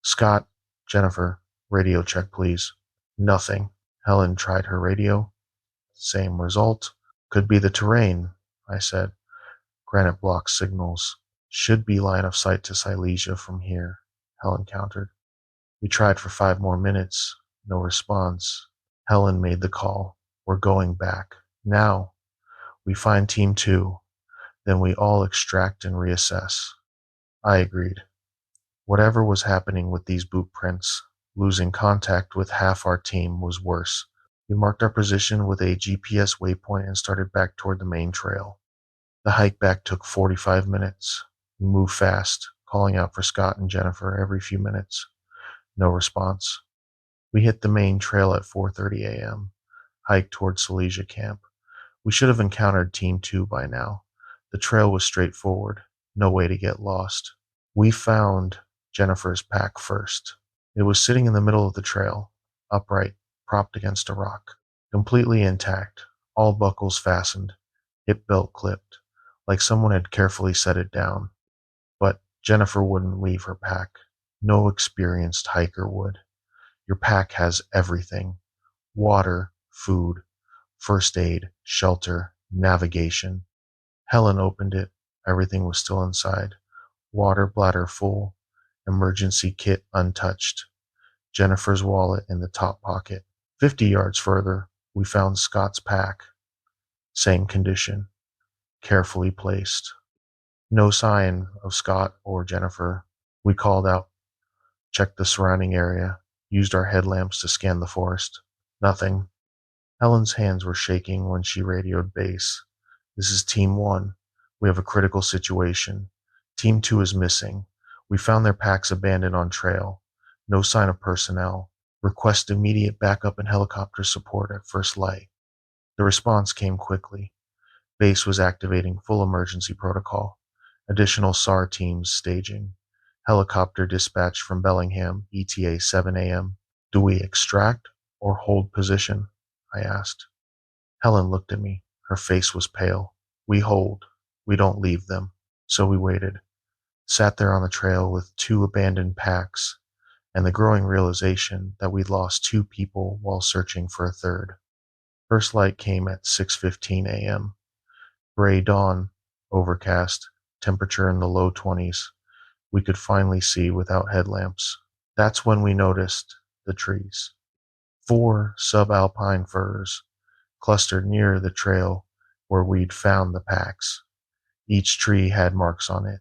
Scott, Jennifer, radio check please. Nothing. Helen tried her radio. Same result. Could be the terrain, I said. Granite block signals. Should be line of sight to Silesia from here, Helen countered. We tried for 5 more minutes. No response. Helen made the call. We're going back. Now. We find Team 2. Then we all extract and reassess. I agreed. Whatever was happening with these boot prints, losing contact with half our team was worse. We marked our position with a GPS waypoint and started back toward the main trail. The hike back took 45 minutes. We moved fast, calling out for Scott and Jennifer every few minutes. No response. We hit the main trail at 4:30 a.m., hiked toward Silesia Camp. We should have encountered Team 2 by now. The trail was straightforward, no way to get lost. We found Jennifer's pack first. It was sitting in the middle of the trail, upright, propped against a rock, completely intact, all buckles fastened, hip belt clipped, like someone had carefully set it down. But Jennifer wouldn't leave her pack. No experienced hiker would. Your pack has everything: water, food, first aid, shelter, navigation. Helen opened it. Everything was still inside. Water bladder full. Emergency kit untouched. Jennifer's wallet in the top pocket. 50 yards further, we found Scott's pack. Same condition. Carefully placed. No sign of Scott or Jennifer. We called out, checked the surrounding area, used our headlamps to scan the forest. Nothing. Helen's hands were shaking when she radioed base. This is Team 1. We have a critical situation. Team 2 is missing. We found their packs abandoned on trail. No sign of personnel. Request immediate backup and helicopter support at first light. The response came quickly. Base was activating full emergency protocol. Additional SAR teams staging. Helicopter dispatched from Bellingham, ETA 7 a.m. Do we extract or hold position? I asked. Helen looked at me. Her face was pale. We hold. We don't leave them. So we waited. Sat there on the trail with two abandoned packs and the growing realization that we'd lost two people while searching for a third. First light came at 6:15 a.m. Gray dawn, overcast, temperature in the low 20s. We could finally see without headlamps. That's when we noticed the trees. Four subalpine firs clustered near the trail where we'd found the packs. Each tree had marks on it,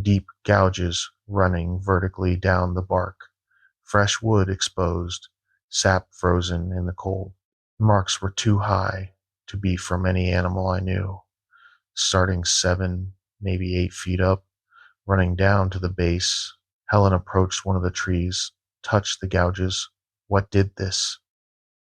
deep gouges running vertically down the bark, fresh wood exposed, sap frozen in the cold. The marks were too high to be from any animal I knew, starting 7, maybe 8 feet up, running down to the base. Helen approached one of the trees, touched the gouges. What did this?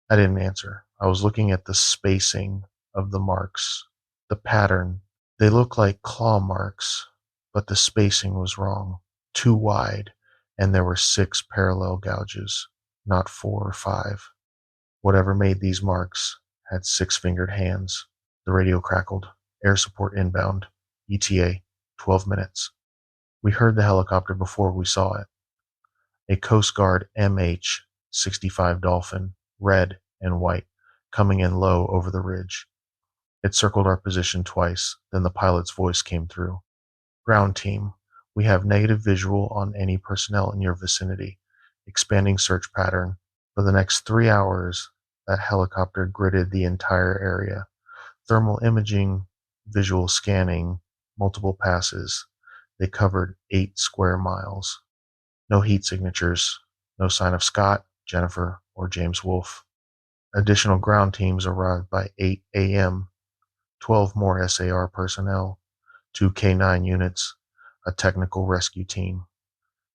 I didn't answer. I was looking at the spacing of the marks, the pattern. They looked like claw marks, but the spacing was wrong, too wide, and there were 6 parallel gouges, not 4 or 5. Whatever made these marks had 6-fingered hands. The radio crackled. Air support inbound. ETA 12 minutes. We heard the helicopter before we saw it. A Coast Guard MH-65 Dolphin, red and white, coming in low over the ridge. It circled our position twice, then the pilot's voice came through. Ground team, we have negative visual on any personnel in your vicinity. Expanding search pattern. For the next 3 hours, that helicopter gridded the entire area. Thermal imaging, visual scanning, multiple passes. They covered 8 square miles. No heat signatures. No sign of Scott, Jennifer, or James Wolfe. Additional ground teams arrived by 8 a.m. 12 more SAR personnel, 2 K9 units, a technical rescue team.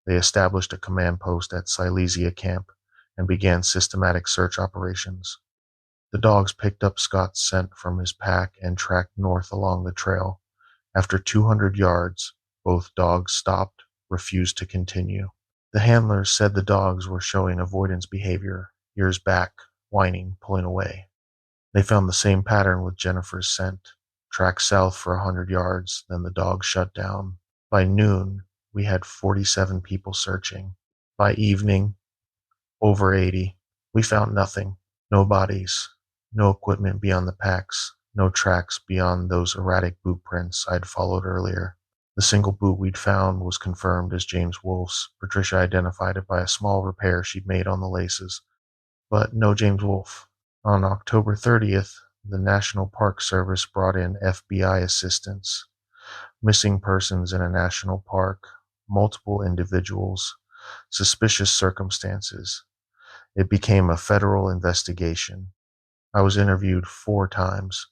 They established a command post at Silesia Camp and began systematic search operations. The dogs picked up Scott's scent from his pack and tracked north along the trail. After 200 yards, both dogs stopped, refused to continue. The handlers said the dogs were showing avoidance behavior, ears back, whining, pulling away. They found the same pattern with Jennifer's scent. Tracked south for 100 yards, then the dogs shut down. By noon, we had 47 people searching. By evening, over 80. We found nothing. No bodies. No equipment beyond the packs. No tracks beyond those erratic boot prints I'd followed earlier. The single boot we'd found was confirmed as James Wolfe's. Patricia identified it by a small repair she'd made on the laces. But no James Wolfe. On October 30th, the National Park Service brought in FBI assistance. Missing persons in a national park, multiple individuals, suspicious circumstances. It became a federal investigation. I was interviewed 4 times.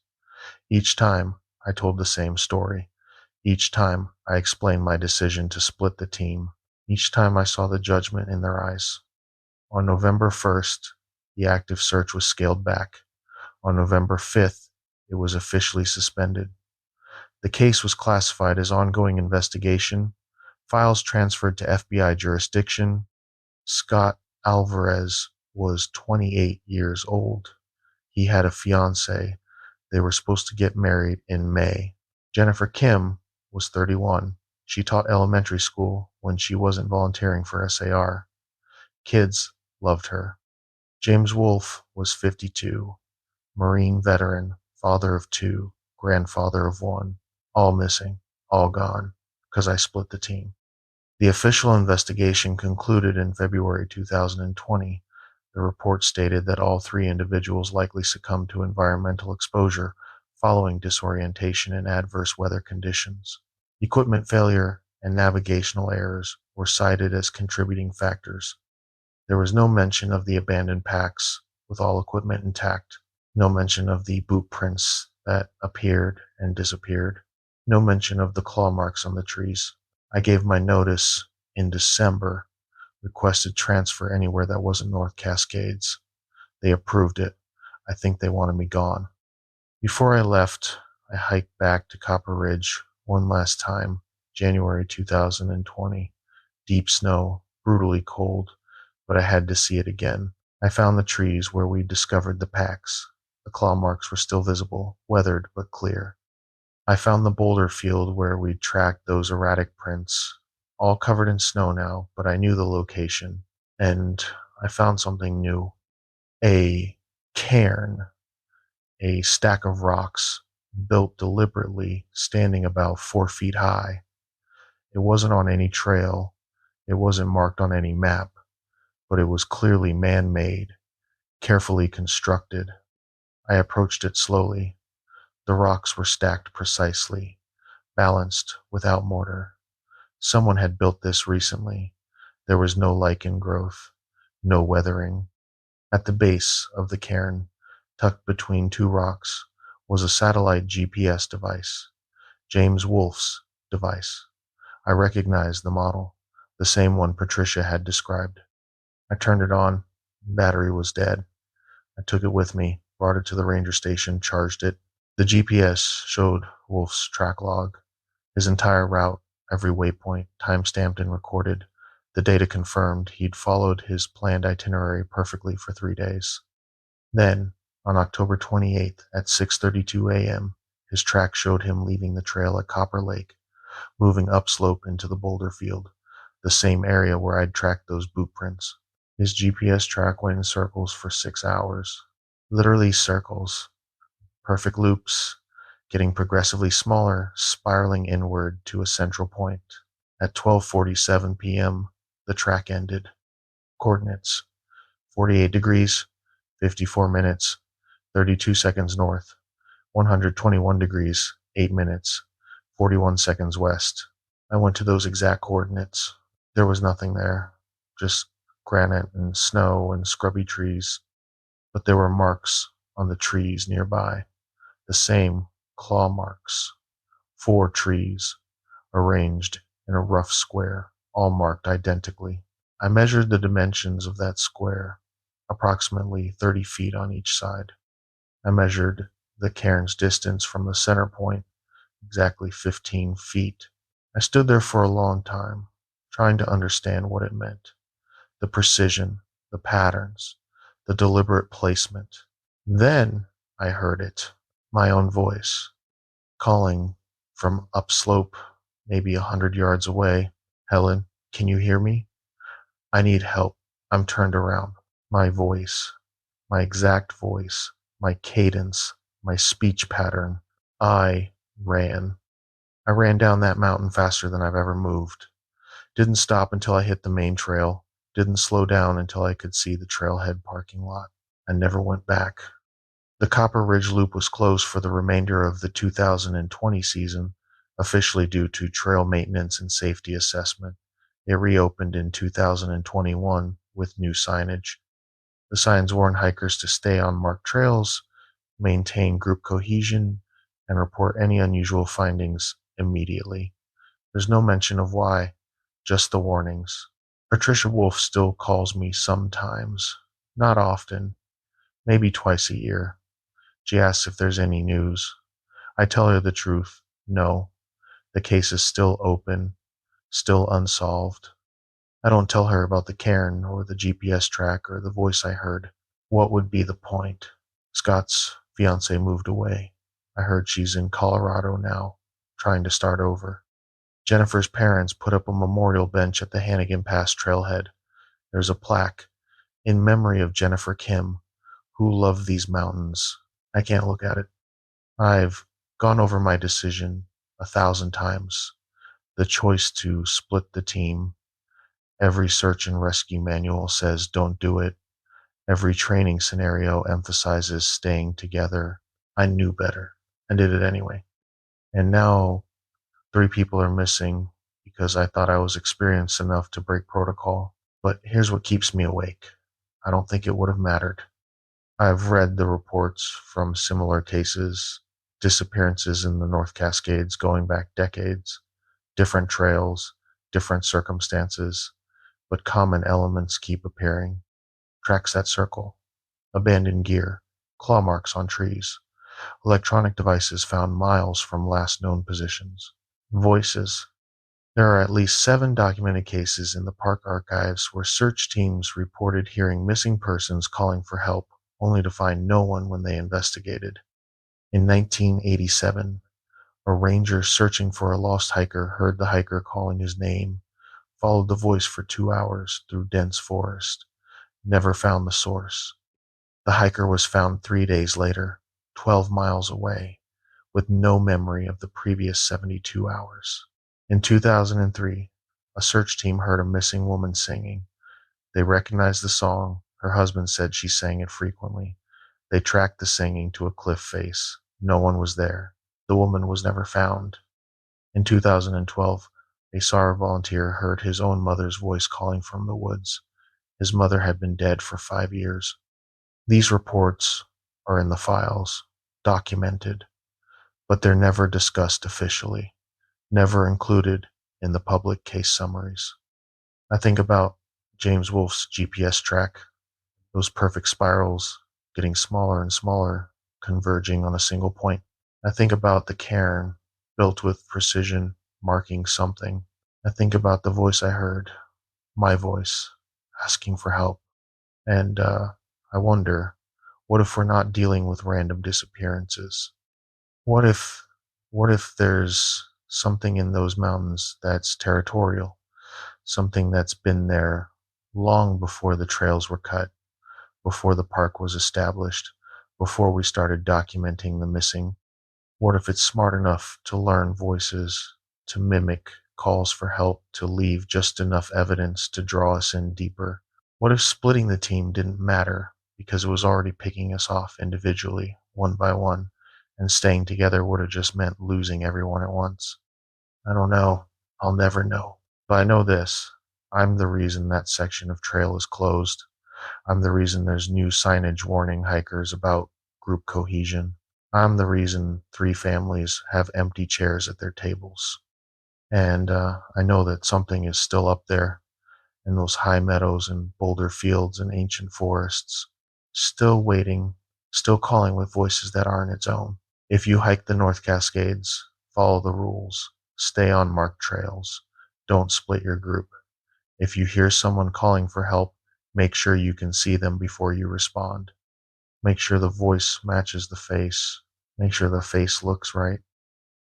Each time, I told the same story. Each time, I explained my decision to split the team. Each time, I saw the judgment in their eyes. On November 1st, the active search was scaled back. On November 5th, it was officially suspended. The case was classified as ongoing investigation, files transferred to FBI jurisdiction. Scott Alvarez was 28 years old. He had a fiancée. They were supposed to get married in May. Jennifer Kim was 31. She taught elementary school when she wasn't volunteering for SAR. Kids loved her. James Wolfe was 52. Marine veteran, father of 2, grandfather of 1. All missing, all gone, because I split the team. The official investigation concluded in February 2020. The report stated that all 3 individuals likely succumbed to environmental exposure following disorientation in adverse weather conditions. Equipment failure and navigational errors were cited as contributing factors. There was no mention of the abandoned packs, with all equipment intact. No mention of the boot prints that appeared and disappeared. No mention of the claw marks on the trees. I gave my notice in December, requested transfer anywhere that wasn't North Cascades. They approved it. I think they wanted me gone. Before I left, I hiked back to Copper Ridge one last time, January 2020. Deep snow, brutally cold, but I had to see it again. I found the trees where we discovered the packs. The claw marks were still visible, weathered but clear. I found the boulder field where we'd tracked those erratic prints, all covered in snow now, but I knew the location. And I found something new. A cairn, a stack of rocks, built deliberately, standing about 4 feet high. It wasn't on any trail, it wasn't marked on any map, but it was clearly man-made, carefully constructed. I approached it slowly. The rocks were stacked precisely, balanced, without mortar. Someone had built this recently. There was no lichen growth, no weathering. At the base of the cairn, tucked between two rocks, was a satellite GPS device, James Wolfe's device. I recognized the model, the same one Patricia had described. I turned it on. Battery was dead. I took it with me, brought it to the ranger station, charged it. The GPS showed Wolf's track log, his entire route, every waypoint, time-stamped and recorded. The data confirmed he'd followed his planned itinerary perfectly for 3 days. Then, on October 28th at 6:32 a.m., his track showed him leaving the trail at Copper Lake, moving upslope into the boulder field, the same area where I'd tracked those boot prints. His GPS track went in circles for 6 hours. Literally circles, perfect loops, getting progressively smaller, spiraling inward to a central point. At 12:47 p.m., the track ended. Coordinates: 48 degrees, 54 minutes, 32 seconds north, 121 degrees, 8 minutes, 41 seconds west. I went to those exact coordinates. There was nothing there, just granite and snow and scrubby trees, but there were marks on the trees nearby, the same claw marks. 4 trees, arranged in a rough square, all marked identically. I measured the dimensions of that square, approximately 30 feet on each side. I measured the cairn's distance from the center point, exactly 15 feet. I stood there for a long time, trying to understand what it meant. The precision, the patterns, the deliberate placement. Then I heard it, my own voice, calling from upslope, maybe 100 yards away. Helen, can you hear me? I need help. I'm turned around. My voice, my exact voice, my cadence, my speech pattern. I ran. I ran down that mountain faster than I've ever moved. Didn't stop until I hit the main trail. Didn't slow down until I could see the trailhead parking lot. I never went back. The Copper Ridge Loop was closed for the remainder of the 2020 season, officially due to trail maintenance and safety assessment. It reopened in 2021 with new signage. The signs warn hikers to stay on marked trails, maintain group cohesion, and report any unusual findings immediately. There's no mention of why, just the warnings. Patricia Wolfe still calls me sometimes, not often, maybe twice a year. She asks if there's any news. I tell her the truth. No, the case is still open, still unsolved. I don't tell her about the cairn or the GPS track or the voice I heard. What would be the point? Scott's fiance moved away. I heard she's in Colorado now, trying to start over. Jennifer's parents put up a memorial bench at the Hannigan Pass trailhead. There's a plaque in memory of Jennifer Kim, who loved these mountains. I can't look at it. I've gone over my decision 1,000 times. The choice to split the team. Every search and rescue manual says don't do it. Every training scenario emphasizes staying together. I knew better and did it anyway. And now 3 people are missing because I thought I was experienced enough to break protocol. But here's what keeps me awake. I don't think it would have mattered. I've read the reports from similar cases, disappearances in the North Cascades going back decades, different trails, different circumstances, but common elements keep appearing. Tracks that circle, abandoned gear, claw marks on trees, electronic devices found miles from last known positions. Voices. There are at least 7 documented cases in the park archives where search teams reported hearing missing persons calling for help, only to find no one when they investigated. In 1987, a ranger searching for a lost hiker heard the hiker calling his name, followed the voice for 2 hours through dense forest, never found the source. The hiker was found 3 days later, 12 miles away, with no memory of the previous 72 hours. In 2003, a search team heard a missing woman singing. They recognized the song. Her husband said she sang it frequently. They tracked the singing to a cliff face. No one was there. The woman was never found. In 2012, a SAR volunteer heard his own mother's voice calling from the woods. His mother had been dead for 5 years. These reports are in the files, documented, but they're never discussed officially, never included in the public case summaries. I think about James Wolfe's GPS track, those perfect spirals getting smaller and smaller, converging on a single point. I think about the cairn built with precision, marking something. I think about the voice I heard, my voice, asking for help. And I wonder, what if we're not dealing with random disappearances? What if, what if there's something in those mountains that's territorial, something that's been there long before the trails were cut, before the park was established, before we started documenting the missing? What if it's smart enough to learn voices, to mimic calls for help, to leave just enough evidence to draw us in deeper? What if splitting the team didn't matter because it was already picking us off individually, one by one, and staying together would have just meant losing everyone at once? I don't know. I'll never know. But I know this. I'm the reason that section of trail is closed. I'm the reason there's new signage warning hikers about group cohesion. I'm the reason 3 families have empty chairs at their tables. And I know that something is still up there in those high meadows and boulder fields and ancient forests, still waiting, still calling with voices that aren't its own. If you hike the North Cascades, follow the rules, stay on marked trails, don't split your group. If you hear someone calling for help, make sure you can see them before you respond. Make sure the voice matches the face. Make sure the face looks right.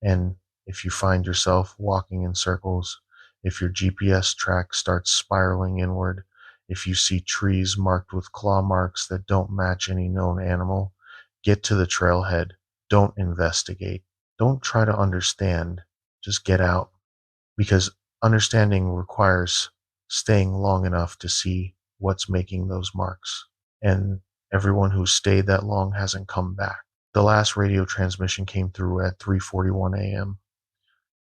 And if you find yourself walking in circles, if your GPS track starts spiraling inward, if you see trees marked with claw marks that don't match any known animal, get to the trailhead. Don't investigate. Don't try to understand. Just get out. Because understanding requires staying long enough to see what's making those marks. And everyone who stayed that long hasn't come back. The last radio transmission came through at 3:41 a.m.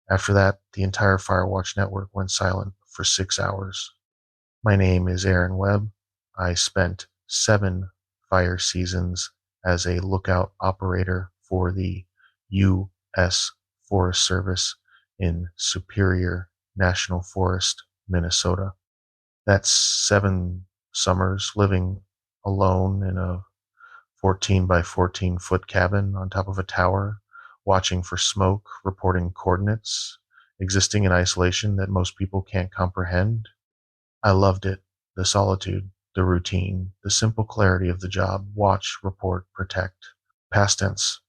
After that, the entire Firewatch network went silent for 6 hours. My name is Aaron Webb. I spent 7 fire seasons as a lookout operator for the U.S. Forest Service in Superior National Forest, Minnesota. That's 7 summers living alone in a 14 by 14-foot cabin on top of a tower, watching for smoke, reporting coordinates, existing in isolation that most people can't comprehend. I loved it. The solitude, the routine, the simple clarity of the job. Watch, report, protect. Past tense.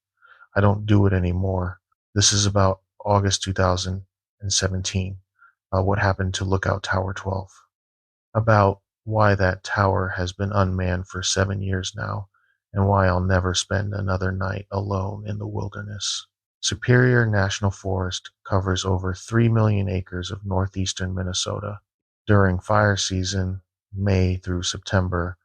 I don't do it anymore. This is about August 2017. What happened to Lookout Tower 12. About why that tower has been unmanned for 7 years now, and why I'll never spend another night alone in the wilderness. Superior National Forest covers over 3 million acres of northeastern Minnesota. During fire season, May through September,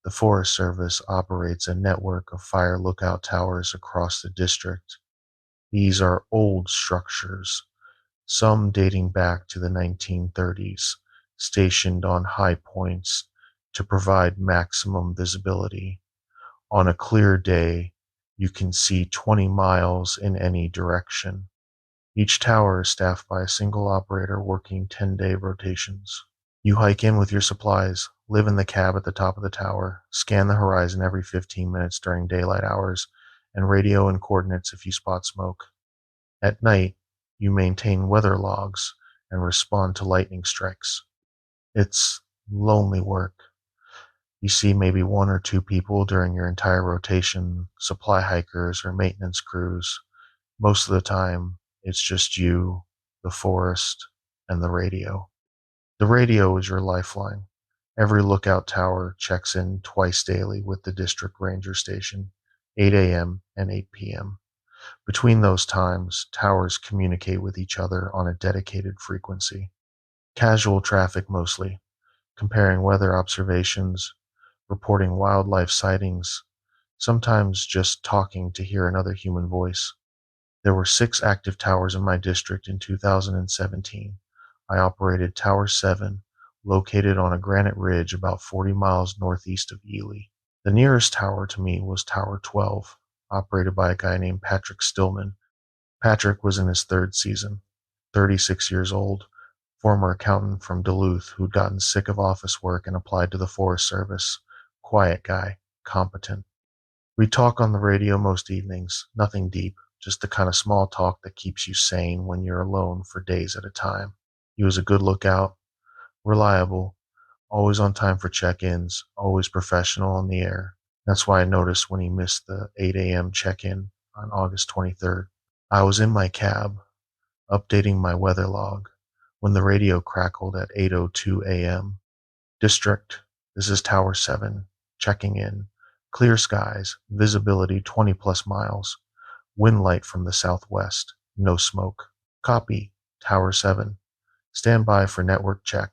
the Forest Service operates a network of fire lookout towers across the district. These are old structures, some dating back to the 1930s, stationed on high points to provide maximum visibility. On a clear day, you can see 20 miles in any direction. Each tower is staffed by a single operator working 10-day rotations. You hike in with your supplies, live in the cab at the top of the tower, scan the horizon every 15 minutes during daylight hours, and radio in coordinates if you spot smoke. At night, you maintain weather logs and respond to lightning strikes. It's lonely work. You see maybe one or two people during your entire rotation, supply hikers or maintenance crews. Most of the time, it's just you, the forest, and the radio. The radio is your lifeline. Every lookout tower checks in twice daily with the district ranger station, 8 a.m. and 8 p.m. Between those times, towers communicate with each other on a dedicated frequency. Casual traffic mostly, comparing weather observations, reporting wildlife sightings, sometimes just talking to hear another human voice. There were 6 active towers in my district in 2017. I operated Tower 7, located on a granite ridge about 40 miles northeast of Ely. The nearest tower to me was Tower 12, operated by a guy named Patrick Stillman. Patrick was in his 3rd season, 36 years old, former accountant from Duluth who'd gotten sick of office work and applied to the Forest Service. Quiet guy, competent. We talk on the radio most evenings, nothing deep, just the kind of small talk that keeps you sane when you're alone for days at a time. He was a good lookout, reliable, always on time for check-ins, always professional on the air. That's why I noticed when he missed the 8 a.m. check-in on August 23rd. I was in my cab, updating my weather log, when the radio crackled at 8:02 a.m. District, this is Tower 7, checking in. Clear skies, visibility 20 plus miles. Wind light from the southwest, no smoke. Copy, Tower 7. Stand by for network check.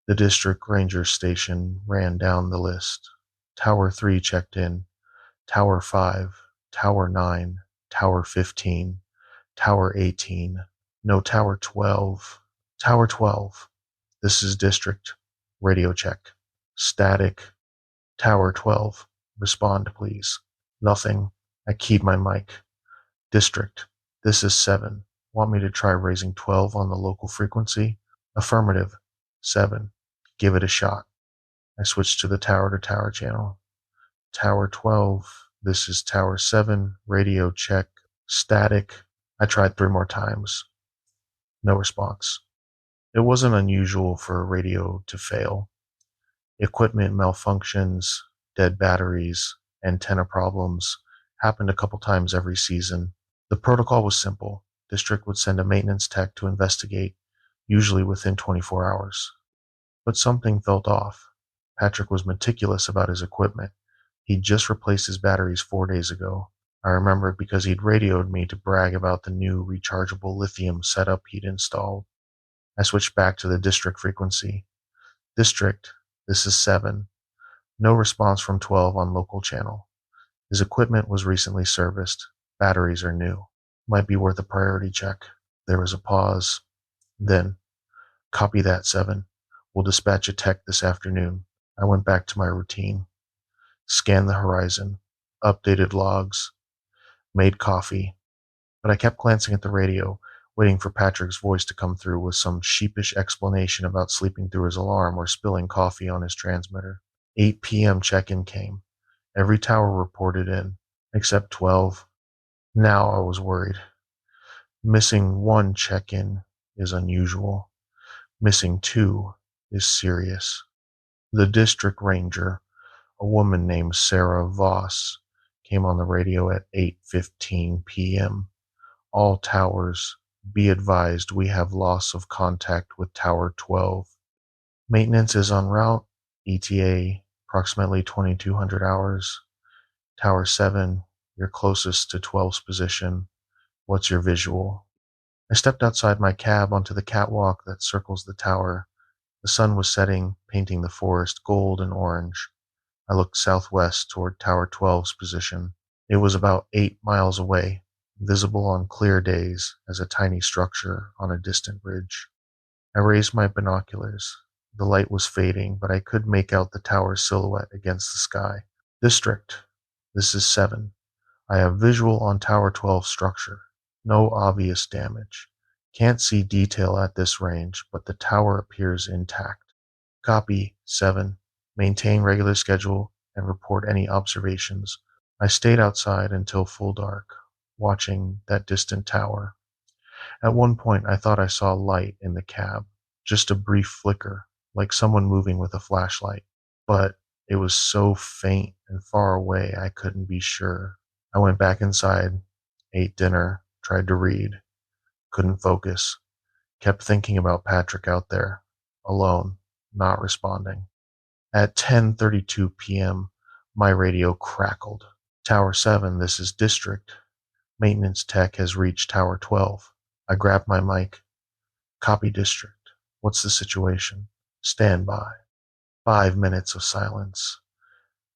The district ranger station ran down the list. Tower 3 checked in. Tower 5, Tower 9, Tower 15, Tower 18. No, Tower 12. Tower 12. This is district. Radio check. Static. Tower 12. Respond, please. Nothing. I keyed my mic. District. This is 7. Want me to try raising 12 on the local frequency? Affirmative. 7. Give it a shot. I switched to the tower-to-tower channel. Tower 12. This is Tower 7. Radio check. Static. I tried 3 more times. No response. It wasn't unusual for a radio to fail. Equipment malfunctions, dead batteries, antenna problems happened a couple times every season. The protocol was simple. District would send a maintenance tech to investigate, usually within 24 hours. But something felt off. Patrick was meticulous about his equipment. He'd just replaced his batteries 4 days ago. I remembered because he'd radioed me to brag about the new rechargeable lithium setup he'd installed. I switched back to the district frequency. District, this is 7. No response from 12 on local channel. His equipment was recently serviced. Batteries are new. Might be worth a priority check. There was a pause. Then, copy that, 7. We'll dispatch a tech this afternoon. I went back to my routine. Scanned the horizon. Updated logs. Made coffee. But I kept glancing at the radio, waiting for Patrick's voice to come through with some sheepish explanation about sleeping through his alarm or spilling coffee on his transmitter. 8 p.m. check-in came. Every tower reported in, except 12. Now I was worried. Missing 1 check-in is unusual. Missing 2 is serious. The district ranger, a woman named Sarah Voss, came on the radio at 8:15 p.m. All towers, be advised we have loss of contact with Tower 12. Maintenance is en route, ETA approximately 2200 hours. Tower 7, you're closest to 12's position. What's your visual? I stepped outside my cab onto the catwalk that circles the tower. The sun was setting, painting the forest gold and orange. I looked southwest toward Tower 12's position. It was about 8 miles away, visible on clear days as a tiny structure on a distant ridge. I raised my binoculars. The light was fading, but I could make out the tower's silhouette against the sky. District, This is 7. I have visual on Tower 12 structure. No obvious damage. Can't see detail at this range, but the tower appears intact. Copy 7. Maintain regular schedule and report any observations. I stayed outside until full dark, watching that distant tower. At one point, I thought I saw light in the cab, just a brief flicker, like someone moving with a flashlight. But it was so faint and far away I couldn't be sure. I went back inside, ate dinner, tried to read, couldn't focus, kept thinking about Patrick out there, alone, not responding. At 10:32 p.m., my radio crackled. Tower 7, this is District. Maintenance tech has reached Tower 12. I grabbed my mic. Copy District. What's the situation? Stand by. 5 minutes of silence.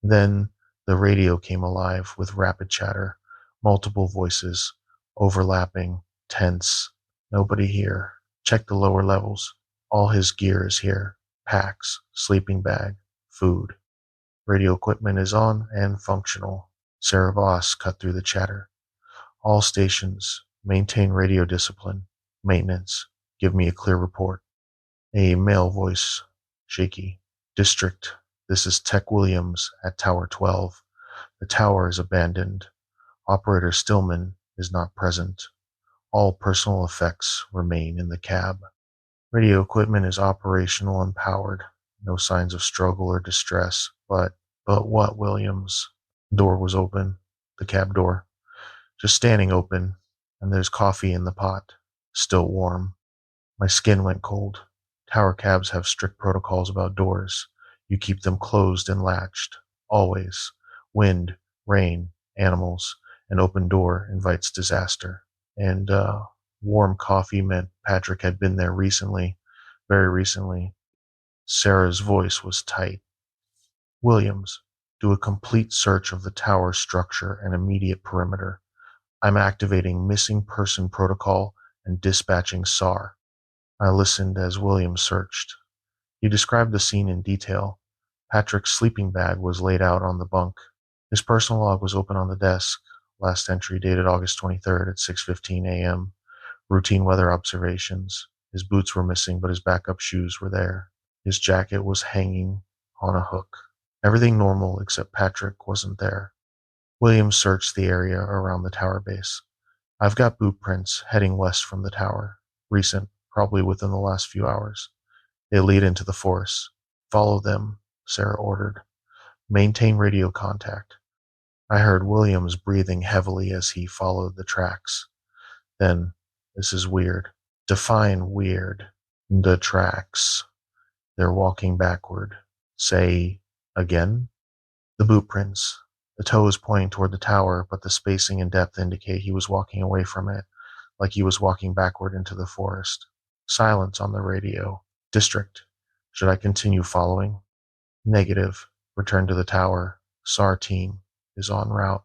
Then the radio came alive with rapid chatter, multiple voices, overlapping, tense. Nobody here. Check the lower levels. All his gear is here. Packs, sleeping bag, food. Radio equipment is on and functional. Sarah Voss cut through the chatter. All stations, maintain radio discipline. Maintenance, give me a clear report. A male voice, shaky. District, this is Tech Williams at Tower 12. The tower is abandoned. Operator Stillman is not present. All personal effects remain in the cab. Radio equipment is operational and powered. No signs of struggle or distress. But what, Williams? Door was open. The cab door. Just standing open, and there's coffee in the pot. Still warm. My skin went cold. Tower cabs have strict protocols about doors. You keep them closed and latched. Always. Wind, rain, animals. An open door invites disaster. And warm coffee meant Patrick had been there recently, very recently. Sarah's voice was tight. Williams, do a complete search of the tower structure and immediate perimeter. I'm activating missing person protocol and dispatching SAR. I listened as Williams searched. He described the scene in detail. Patrick's sleeping bag was laid out on the bunk. His personal log was open on the desk. Last entry dated August 23rd at 6:15 a.m. Routine weather observations. His boots were missing, but his backup shoes were there. His jacket was hanging on a hook. Everything normal except Patrick wasn't there. Williams searched the area around the tower base. I've got boot prints heading west from the tower. Recent, probably within the last few hours. They lead into the forest. Follow them, Sarah ordered. Maintain radio contact. I heard Williams breathing heavily as he followed the tracks. Then, this is weird. Define weird. The tracks. They're walking backward. Say, again? The boot prints. The toe is pointing toward the tower, but the spacing and depth indicate he was walking away from it, like he was walking backward into the forest. Silence on the radio. District. Should I continue following? Negative. Return to the tower. SAR team is en route.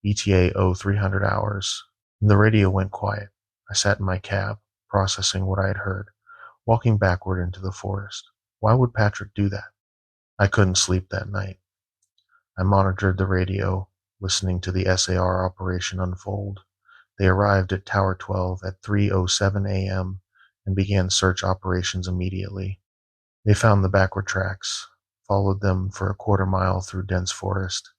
ETA 0300 hours. The radio went quiet. I sat in my cab, processing what I had heard, walking backward into the forest. Why would Patrick do that? I couldn't sleep that night. I monitored the radio, listening to the SAR operation unfold. They arrived at Tower 12 at 3:07 a.m. and began search operations immediately. They found the backward tracks, followed them for a quarter mile through dense forest.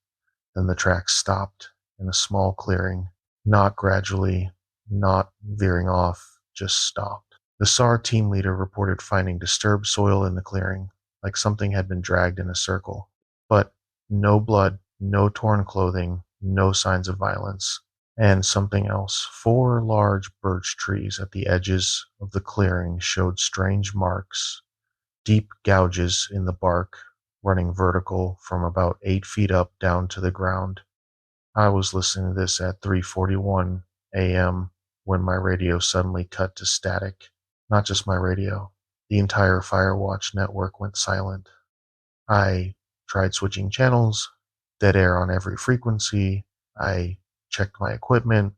Then the tracks stopped in a small clearing, not gradually, not veering off, just stopped. The SAR team leader reported finding disturbed soil in the clearing, like something had been dragged in a circle. But no blood, no torn clothing, no signs of violence. And something else. 4 large birch trees at the edges of the clearing showed strange marks, deep gouges in the bark, running vertical from about 8 feet up down to the ground. I was listening to this at 3:41 a.m. when my radio suddenly cut to static. Not just my radio. The entire Firewatch network went silent. I tried switching channels, dead air on every frequency. I checked my equipment.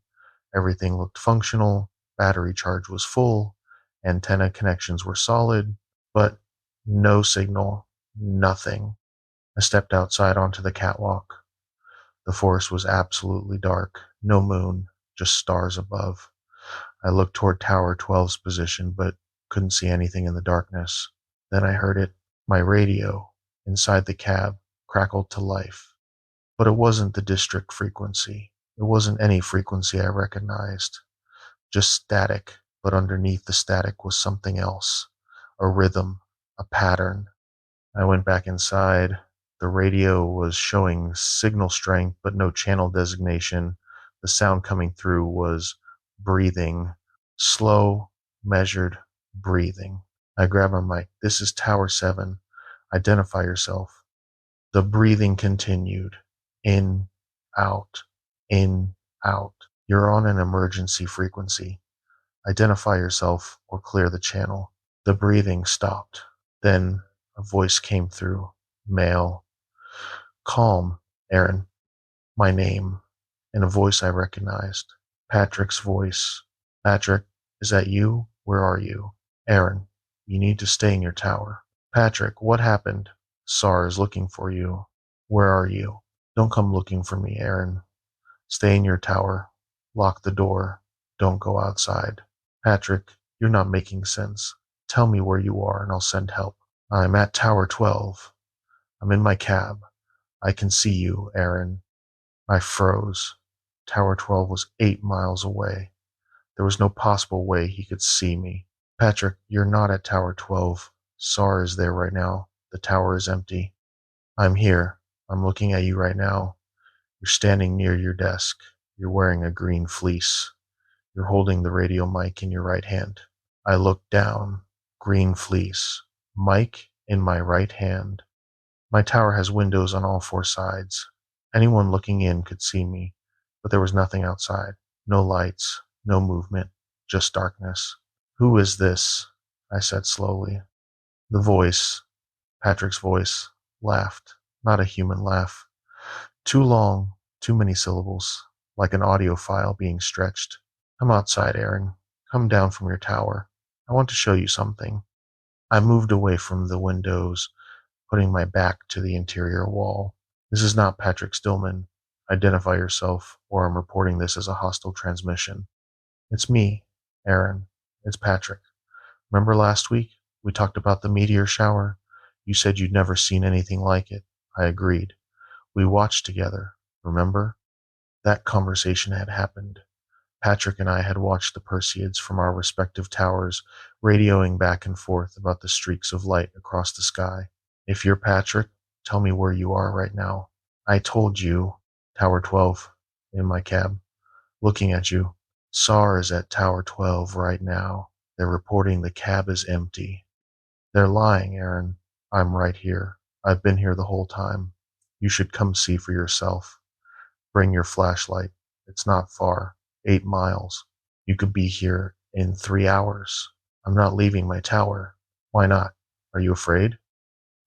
Everything looked functional. Battery charge was full. Antenna connections were solid, but no signal, nothing. I stepped outside onto the catwalk. The forest was absolutely dark, no moon, just stars above. I looked toward Tower 12's position, but couldn't see anything in the darkness. Then I heard it. My radio, inside the cab, crackled to life. But it wasn't the district frequency. It wasn't any frequency I recognized. Just static, but underneath the static was something else. A rhythm, a pattern. I went back inside. The radio was showing signal strength, but no channel designation. The sound coming through was breathing. Slow, measured breathing. I grabbed my mic. This is Tower 7. Identify yourself. The breathing continued. In, out, in, out. You're on an emergency frequency. Identify yourself or clear the channel. The breathing stopped. Then a voice came through. Male. Calm, Aaron. My name. In a voice I recognized. Patrick's voice. Patrick, is that you? Where are you? Aaron, you need to stay in your tower. Patrick, what happened? SAR is looking for you. Where are you? Don't come looking for me, Aaron. Stay in your tower. Lock the door. Don't go outside. Patrick, you're not making sense. Tell me where you are and I'll send help. I'm at Tower 12. I'm in my cab. I can see you, Aaron. I froze. Tower 12 was 8 miles away. There was no possible way he could see me. Patrick, you're not at Tower 12. SAR is there right now. The tower is empty. I'm here. I'm looking at you right now. You're standing near your desk. You're wearing a green fleece. You're holding the radio mic in your right hand. I looked down. Green fleece. Mic in my right hand. My tower has windows on all 4 sides. Anyone looking in could see me, but there was nothing outside. No lights, no movement, just darkness. Who is this? I said slowly. The voice, Patrick's voice, laughed. Not a human laugh. Too long, too many syllables, like an audio file being stretched. Come outside, Aaron. Come down from your tower. I want to show you something. I moved away from the windows, putting my back to the interior wall. This is not Patrick Stillman. Identify yourself, or I'm reporting this as a hostile transmission. It's me, Aaron. It's Patrick. Remember last week? We talked about the meteor shower. You said you'd never seen anything like it. I agreed. We watched together. Remember? That conversation had happened. Patrick and I had watched the Perseids from our respective towers, radioing back and forth about the streaks of light across the sky. If you're Patrick, tell me where you are right now. I told you, Tower 12, in my cab, looking at you. SAR is at Tower 12 right now. They're reporting the cab is empty. They're lying, Aaron. I'm right here. I've been here the whole time. You should come see for yourself. Bring your flashlight. It's not far. 8 miles. You could be here in 3 hours. I'm not leaving my tower. Why not? Are you afraid?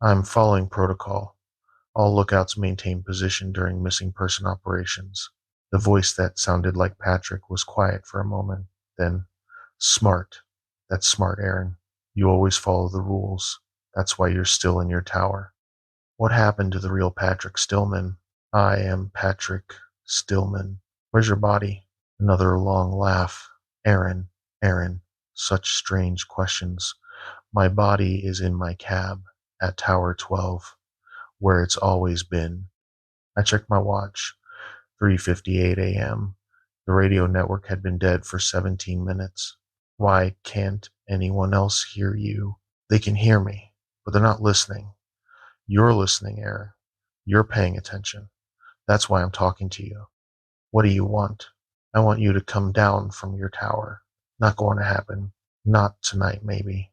I'm following protocol. All lookouts maintain position during missing person operations. The voice that sounded like Patrick was quiet for a moment. Then, smart. That's smart, Aaron. You always follow the rules. That's why you're still in your tower. What happened to the real Patrick Stillman? I am Patrick Stillman. Where's your body? Another long laugh. Aaron, Aaron. Such strange questions. My body is in my cab at Tower 12, where it's always been. I checked my watch. 3:58 a.m. The radio network had been dead for 17 minutes. Why can't anyone else hear you? They can hear me, but they're not listening. You're listening, Aaron. You're paying attention. That's why I'm talking to you. What do you want? I want you to come down from your tower. Not going to happen. Not tonight, maybe.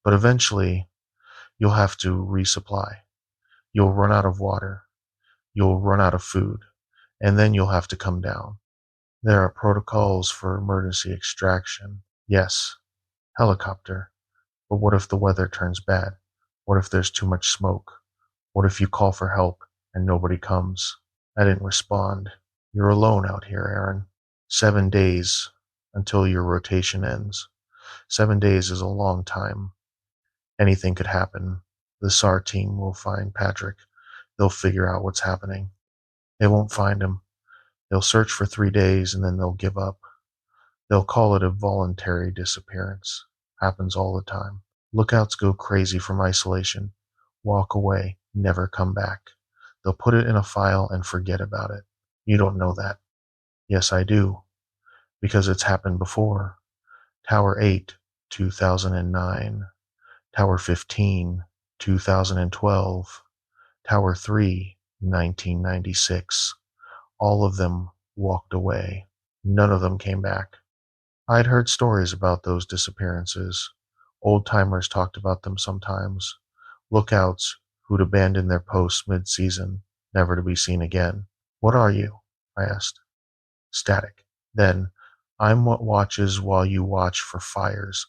But eventually, you'll have to resupply. You'll run out of water. You'll run out of food. And then you'll have to come down. There are protocols for emergency extraction. Yes, helicopter. But what if the weather turns bad? What if there's too much smoke? What if you call for help and nobody comes? I didn't respond. You're alone out here, Aaron. 7 days until your rotation ends. 7 days is a long time. Anything could happen. The SAR team will find Patrick. They'll figure out what's happening. They won't find him. They'll search for 3 days and then they'll give up. They'll call it a voluntary disappearance. Happens all the time. Lookouts go crazy from isolation. Walk away, never come back. They'll put it in a file and forget about it. You don't know that. Yes, I do, because it's happened before. Tower 8, 2009. Tower 15, 2012. Tower 3, 1996. All of them walked away. None of them came back. I'd heard stories about those disappearances. Old-timers talked about them sometimes. Lookouts who'd abandon their posts mid-season, never to be seen again. What are you? I asked. Static. Then, I'm what watches while you watch for fires.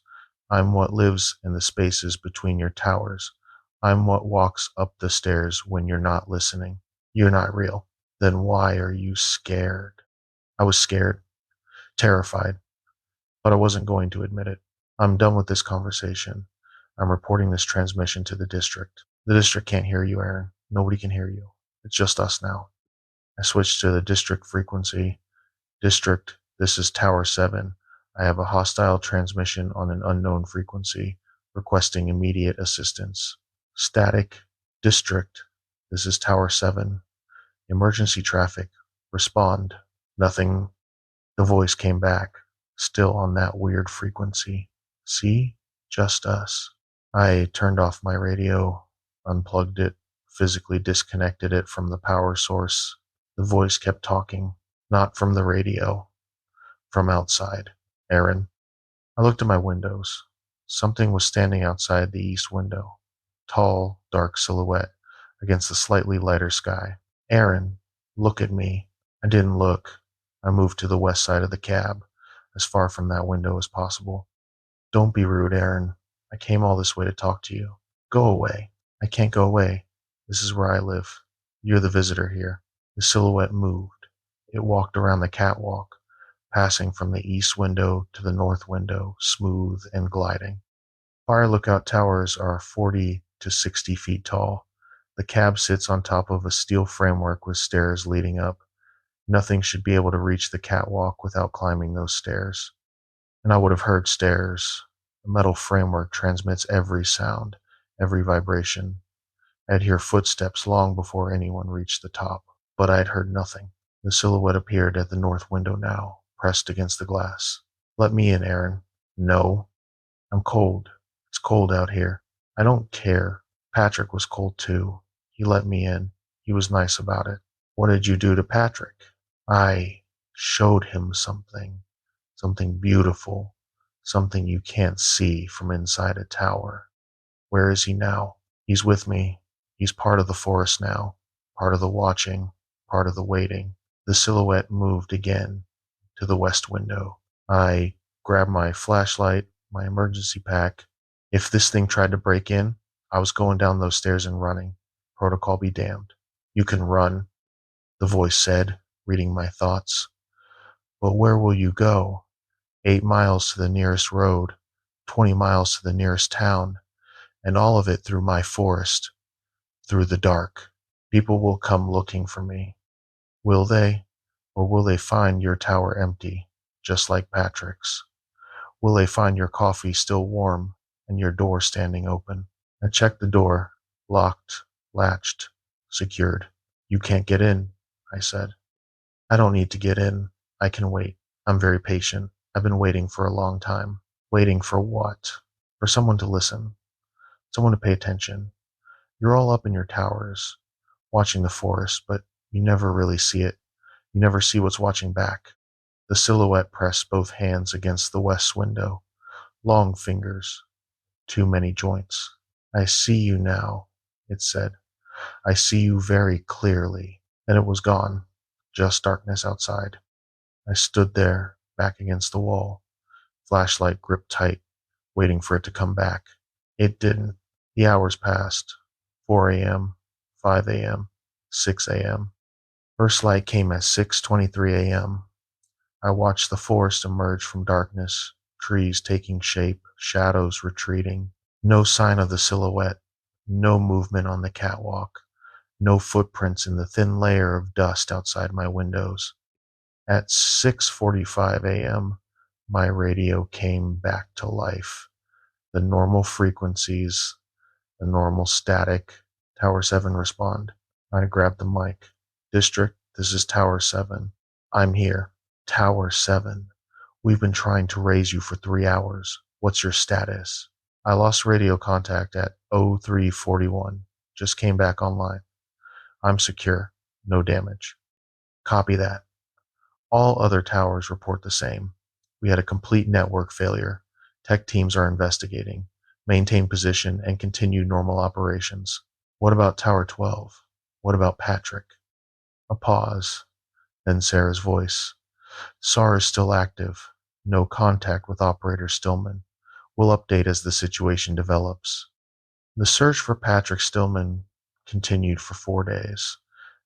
I'm what lives in the spaces between your towers. I'm what walks up the stairs when you're not listening. You're not real. Then why are you scared? I was scared, terrified, but I wasn't going to admit it. I'm done with this conversation. I'm reporting this transmission to the district. The district can't hear you, Aaron. Nobody can hear you. It's just us now. I switched to the district frequency. District, this is Tower 7. I have a hostile transmission on an unknown frequency, requesting immediate assistance. Static, District, this is Tower 7. Emergency traffic, respond. Nothing. The voice came back, still on that weird frequency. See? Just us. I turned off my radio, unplugged it, physically disconnected it from the power source. The voice kept talking, not from the radio, from outside. Aaron. I looked at my windows. Something was standing outside the east window. Tall, dark silhouette against the slightly lighter sky. Aaron, look at me. I didn't look. I moved to the west side of the cab, as far from that window as possible. Don't be rude, Aaron. I came all this way to talk to you. Go away. I can't go away. This is where I live. You're the visitor here. The silhouette moved. It walked around the catwalk, passing from the east window to the north window, smooth and gliding. Fire lookout towers are 40 to 60 feet tall. The cab sits on top of a steel framework with stairs leading up. Nothing should be able to reach the catwalk without climbing those stairs. And I would have heard stairs. The metal framework transmits every sound, every vibration. I'd hear footsteps long before anyone reached the top, but I'd heard nothing. The silhouette appeared at the north window now, pressed against the glass. Let me in, Aaron. No. I'm cold. It's cold out here. I don't care. Patrick was cold too. He let me in. He was nice about it. What did you do to Patrick? I showed him something. Something beautiful. Something you can't see from inside a tower. Where is he now? He's with me. He's part of the forest now. Part of the watching. Part of the waiting. The silhouette moved again to the west window. I grabbed my flashlight, my emergency pack. If this thing tried to break in, I was going down those stairs and running. Protocol be damned. You can run, the voice said, reading my thoughts. But where will you go? 8 miles to the nearest road, 20 miles to the nearest town, and all of it through my forest, through the dark. People will come looking for me. Will they? Or will they find your tower empty, just like Patrick's? Will they find your coffee still warm and your door standing open? I checked the door, locked, latched, secured. You can't get in, I said. I don't need to get in. I can wait. I'm very patient. I've been waiting for a long time. Waiting for what? For someone to listen. Someone to pay attention. You're all up in your towers, watching the forest, but you never really see it. You never see what's watching back. The silhouette pressed both hands against the west window. Long fingers. Too many joints. I see you now, it said. I see you very clearly. Then it was gone. Just darkness outside. I stood there, back against the wall, flashlight gripped tight, waiting for it to come back. It didn't. The hours passed. 4 a.m., 5 a.m., 6 a.m. First light came at 6:23 a.m. I watched the forest emerge from darkness, trees taking shape, shadows retreating. No sign of the silhouette, no movement on the catwalk, No footprints in the thin layer of dust outside my windows. At 6:45 a.m., my radio came back to life. The normal frequencies, the normal static. Tower 7 respond. I grabbed the mic. District, this is Tower 7. I'm here. Tower 7. We've been trying to raise you for 3 hours. What's your status? I lost radio contact at 0341. Just came back online. I'm secure. No damage. Copy that. All other towers report the same. We had a complete network failure. Tech teams are investigating. Maintain position and continue normal operations. What about Tower 12? What about Patrick? A pause. Then Sarah's voice. SAR is still active. No contact with Operator Stillman. We'll update as the situation develops. The search for Patrick Stillman continued for 4 days.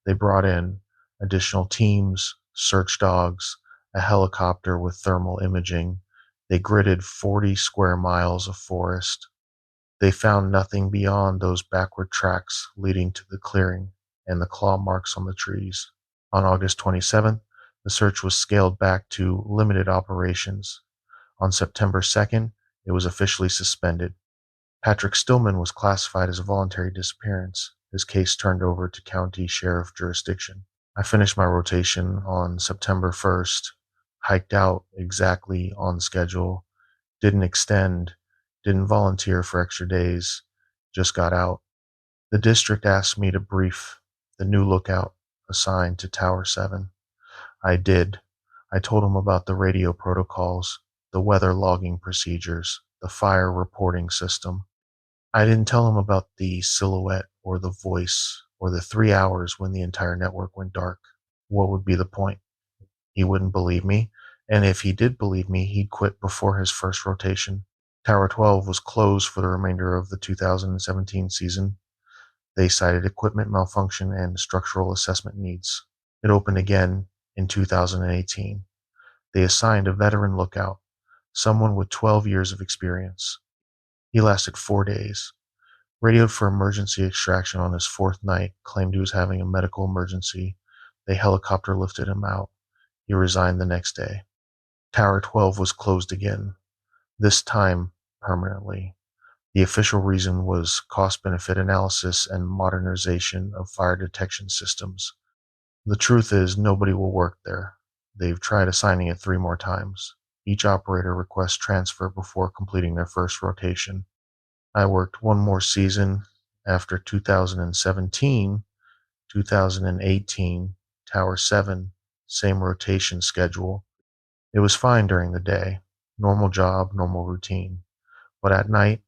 They brought in additional teams, search dogs, a helicopter with thermal imaging. They gridded 40 square miles of forest. They found nothing beyond those backward tracks leading to the clearing and the claw marks on the trees. On August 27th, the search was scaled back to limited operations. On September 2nd, it was officially suspended. Patrick Stillman was classified as a voluntary disappearance. His case turned over to county sheriff jurisdiction. I finished my rotation on September 1st, hiked out exactly on schedule, didn't extend, didn't volunteer for extra days, just got out. The district asked me to brief the new lookout assigned to Tower 7. I did. I told him about the radio protocols, the weather logging procedures, the fire reporting system. I didn't tell him about the silhouette or the voice or the 3 hours when the entire network went dark. What would be the point? He wouldn't believe me, and if he did believe me, he'd quit before his first rotation. Tower 12 was closed for the remainder of the 2017 season. They cited equipment malfunction and structural assessment needs. It opened again in 2018. They assigned a veteran lookout, someone with 12 years of experience. He lasted 4 days. Radioed for emergency extraction on his fourth night, claimed he was having a medical emergency. The helicopter lifted him out. He resigned the next day. Tower 12 was closed again, this time permanently. The official reason was cost-benefit analysis and modernization of fire detection systems. The truth is, nobody will work there. They've tried assigning it 3 more times. Each operator requests transfer before completing their first rotation. I worked 1 more season after 2017, 2018, Tower 7, same rotation schedule. It was fine during the day, normal job, normal routine. But at night,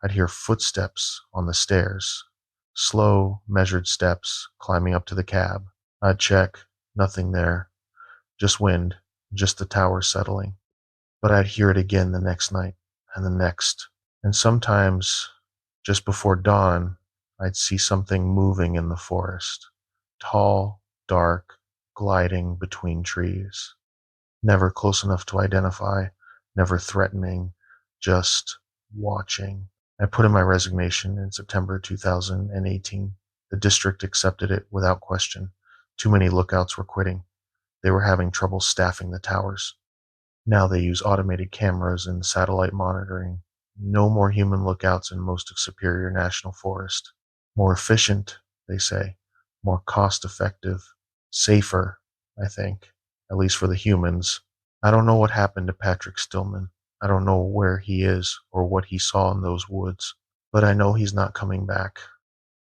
I'd hear footsteps on the stairs, slow, measured steps climbing up to the cab. I'd check, nothing there, just wind, just the tower settling. But I'd hear it again the next night, and the next. And sometimes, just before dawn, I'd see something moving in the forest, tall, dark, gliding between trees. Never close enough to identify, never threatening, just watching. I put in my resignation in September 2018. The district accepted it without question. Too many lookouts were quitting. They were having trouble staffing the towers. Now they use automated cameras and satellite monitoring. No more human lookouts in most of Superior National Forest. More efficient, they say. More cost-effective. Safer, I think. At least for the humans. I don't know what happened to Patrick Stillman. I don't know where he is or what he saw in those woods. But I know he's not coming back.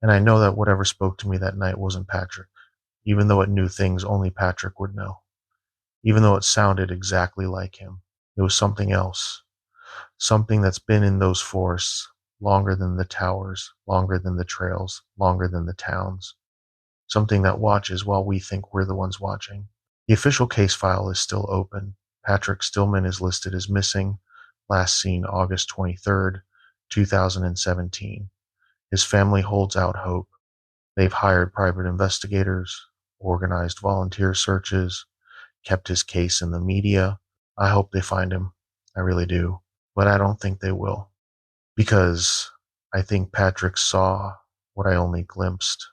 And I know that whatever spoke to me that night wasn't Patrick, even though it knew things only Patrick would know. Even though it sounded exactly like him. It was something else. Something that's been in those forests longer than the towers, longer than the trails, longer than the towns. Something that watches while we think we're the ones watching. The official case file is still open. Patrick Stillman is listed as missing, last seen August 23rd, 2017. His family holds out hope. They've hired private investigators, organized volunteer searches, kept his case in the media. I hope they find him. I really do. But I don't think they will. Because I think Patrick saw what I only glimpsed.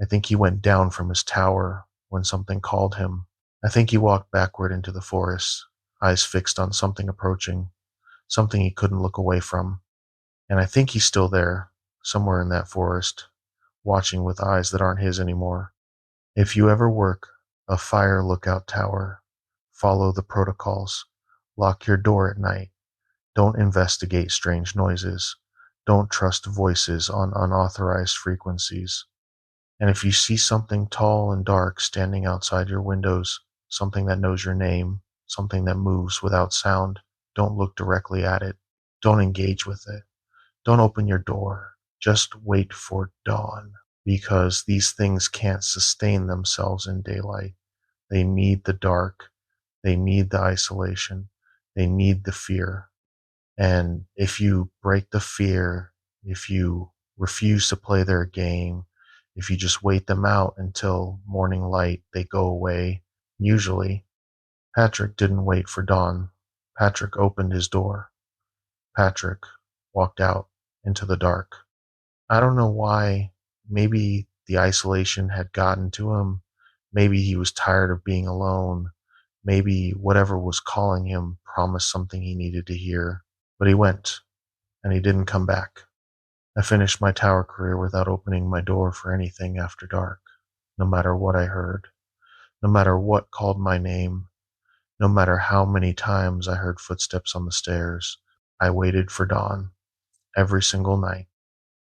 I think he went down from his tower when something called him. I think he walked backward into the forest, eyes fixed on something approaching, something he couldn't look away from. And I think he's still there, somewhere in that forest, watching with eyes that aren't his anymore. If you ever work a fire lookout tower, follow the protocols. Lock your door at night. Don't investigate strange noises. Don't trust voices on unauthorized frequencies. And if you see something tall and dark standing outside your windows, something that knows your name, something that moves without sound, don't look directly at it. Don't engage with it. Don't open your door. Just wait for dawn, because these things can't sustain themselves in daylight. They need the dark. They need the isolation. They need the fear. And if you break the fear, if you refuse to play their game, if you just wait them out until morning light, they go away. Usually, Patrick didn't wait for dawn. Patrick opened his door. Patrick walked out into the dark. I don't know why. Maybe the isolation had gotten to him. Maybe he was tired of being alone. Maybe whatever was calling him promised something he needed to hear. But he went, and he didn't come back. I finished my tower career without opening my door for anything after dark, no matter what I heard, no matter what called my name, no matter how many times I heard footsteps on the stairs. I waited for dawn every single night,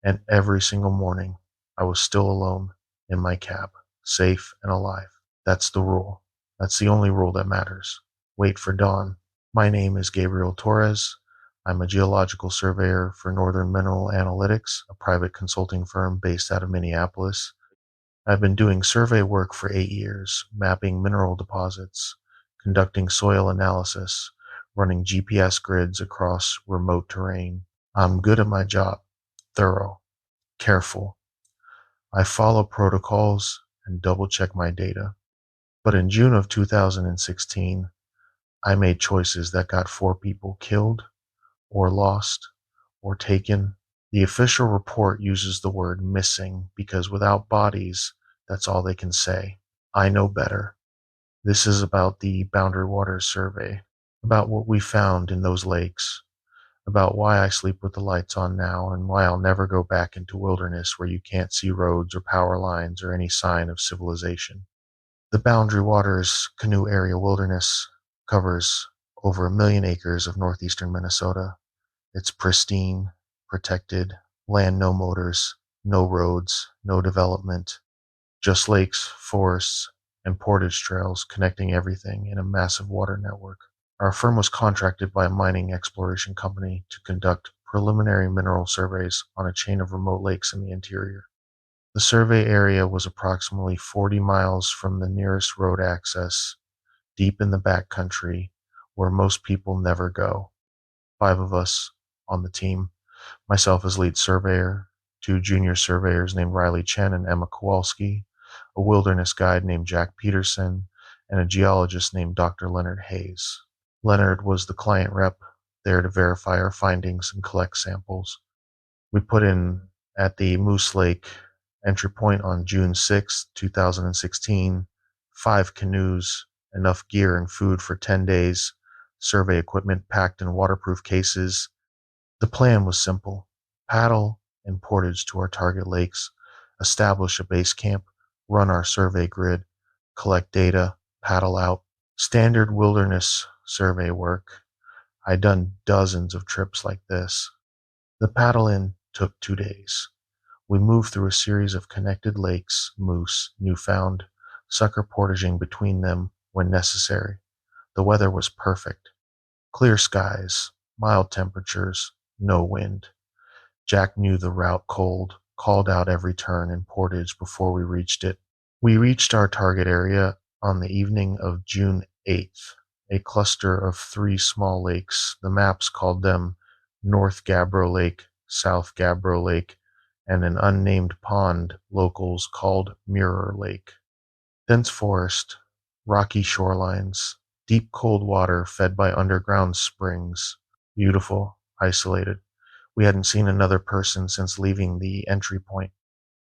and every single morning I was still alone in my cab, safe and alive. That's the rule. That's the only rule that matters. Wait for dawn. My name is Gabriel Torres. I'm a geological surveyor for Northern Mineral Analytics, a private consulting firm based out of Minneapolis. I've been doing survey work for 8 years, mapping mineral deposits, conducting soil analysis, running GPS grids across remote terrain. I'm good at my job, thorough, careful. I follow protocols and double check my data. But in June of 2016, I made choices that got 4 people killed, or lost, or taken. The official report uses the word missing because without bodies, that's all they can say. I know better. This is about the Boundary Waters survey, about what we found in those lakes, about why I sleep with the lights on now and why I'll never go back into wilderness where you can't see roads or power lines or any sign of civilization. The Boundary Waters Canoe Area Wilderness covers over 1 million acres of northeastern Minnesota. It's pristine, protected, land no motors, no roads, no development, just lakes, forests, and portage trails connecting everything in a massive water network. Our firm was contracted by a mining exploration company to conduct preliminary mineral surveys on a chain of remote lakes in the interior. The survey area was approximately 40 miles from the nearest road access, deep in the back country, where most people never go. 5 of us on the team, myself as lead surveyor, 2 junior surveyors named Riley Chen and Emma Kowalski, a wilderness guide named Jack Peterson, and a geologist named Dr. Leonard Hayes. Leonard was the client rep, there to verify our findings and collect samples. We put in at the Moose Lake entry point on June 6, 2016, 5 canoes, enough gear and food for 10 days, survey equipment packed in waterproof cases. The plan was simple: paddle and portage to our target lakes, establish a base camp, run our survey grid, collect data, paddle out. Standard wilderness survey work. I'd done dozens of trips like this. The paddle in took 2 days. We moved through a series of connected lakes, moose, newfound, sucker portaging between them when necessary. The weather was perfect. Clear skies, mild temperatures, no wind. Jack knew the route cold, called out every turn and portage before we reached it. We reached our target area on the evening of June 8th, a cluster of 3 small lakes. The maps called them North Gabbro Lake, South Gabbro Lake, and an unnamed pond locals called Mirror Lake. Dense forest, rocky shorelines, deep cold water fed by underground springs. Beautiful, isolated. We hadn't seen another person since leaving the entry point.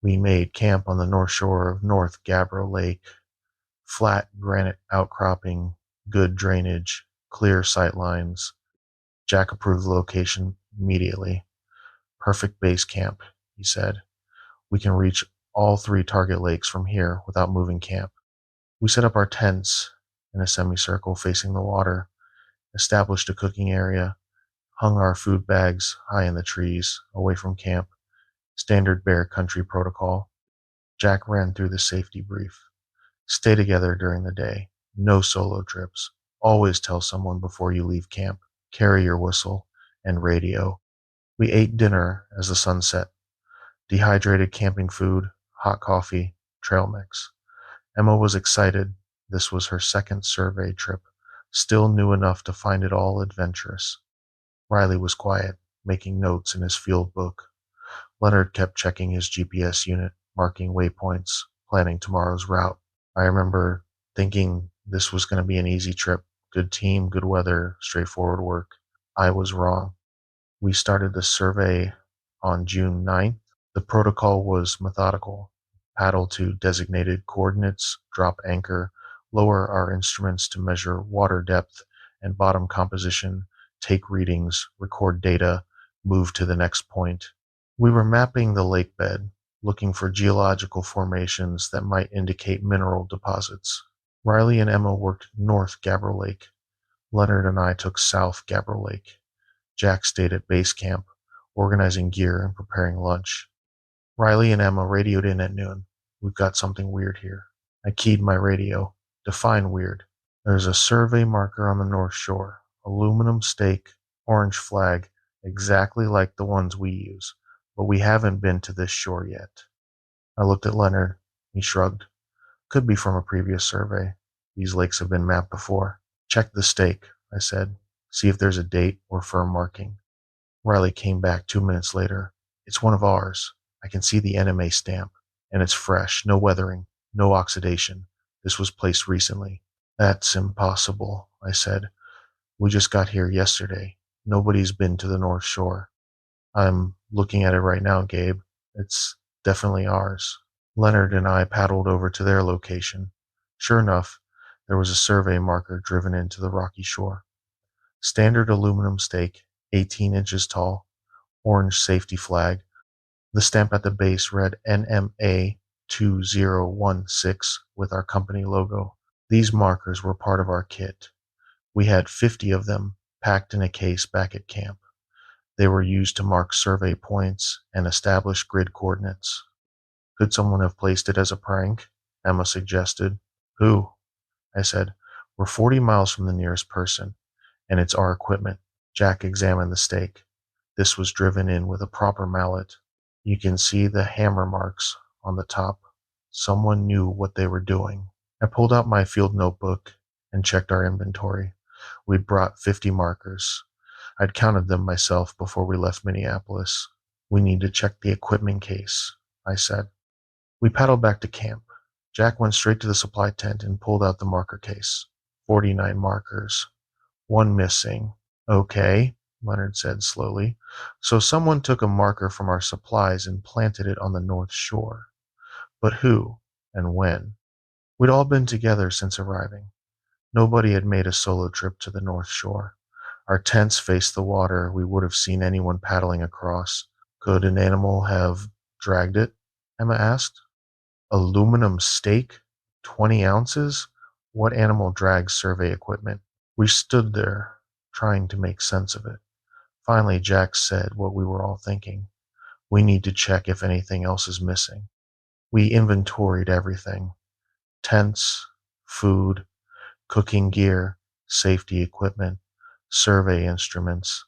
We made camp on the north shore of North Gabbro Lake. Flat granite outcropping, good drainage, clear sight lines. Jack approved the location immediately. Perfect base camp, he said. We can reach all three target lakes from here without moving camp. We set up our tents in a semicircle facing the water, established a cooking area, hung our food bags high in the trees, away from camp. Standard bear country protocol. Jack ran through the safety brief. Stay together during the day. No solo trips. Always tell someone before you leave camp. Carry your whistle and radio. We ate dinner as the sun set. Dehydrated camping food, hot coffee, trail mix. Emma was excited. This was her second survey trip. Still new enough to find it all adventurous. Riley was quiet, making notes in his field book. Leonard kept checking his GPS unit, marking waypoints, planning tomorrow's route. I remember thinking this was going to be an easy trip. Good team, good weather, straightforward work. I was wrong. We started the survey on June 9th. The protocol was methodical. Paddle to designated coordinates, drop anchor, lower our instruments to measure water depth and bottom composition, take readings, record data, move to the next point. We were mapping the lake bed, looking for geological formations that might indicate mineral deposits. Riley and Emma worked north Gabbro Lake. Leonard and I took south Gabbro Lake. Jack stayed at base camp, organizing gear and preparing lunch. Riley and Emma radioed in at noon. We've got something weird here. I keyed my radio. Define weird. There's a survey marker on the north shore. Aluminum stake, orange flag, exactly like the ones we use. But we haven't been to this shore yet. I looked at Leonard. He shrugged. Could be from a previous survey. These lakes have been mapped before. Check the stake, I said. See if there's a date or firm marking. Riley came back 2 minutes later. It's one of ours. I can see the NMA stamp. And it's fresh. No weathering. No oxidation. This was placed recently. That's impossible, I said. We just got here yesterday. Nobody's been to the North Shore. I'm looking at it right now, Gabe. It's definitely ours. Leonard and I paddled over to their location. Sure enough, there was a survey marker driven into the rocky shore. Standard aluminum stake, 18 inches tall, orange safety flag. The stamp at the base read NMA 2016 with our company logo. These markers were part of our kit. We had 50 of them packed in a case back at camp. They were used to mark survey points and establish grid coordinates. Could someone have placed it as a prank? Emma suggested. Who? I said. We're 40 miles from the nearest person, and it's our equipment. Jack examined the stake. This was driven in with a proper mallet. You can see the hammer marks on the top. Someone knew what they were doing. I pulled out my field notebook and checked our inventory. We'd brought 50 markers. I'd counted them myself before we left Minneapolis. We need to check the equipment case, I said. We paddled back to camp. Jack went straight to the supply tent and pulled out the marker case. 49 markers. One missing. Okay, Leonard said slowly. So someone took a marker from our supplies and planted it on the North Shore. But who and when? We'd all been together since arriving. Nobody had made a solo trip to the North Shore. Our tents faced the water. We would have seen anyone paddling across. Could an animal have dragged it? Emma asked. Aluminum stake? 20 ounces? What animal drags survey equipment? We stood there, trying to make sense of it. Finally, Jack said what we were all thinking. We need to check if anything else is missing. We inventoried everything. Tents, food, cooking gear, safety equipment, survey instruments.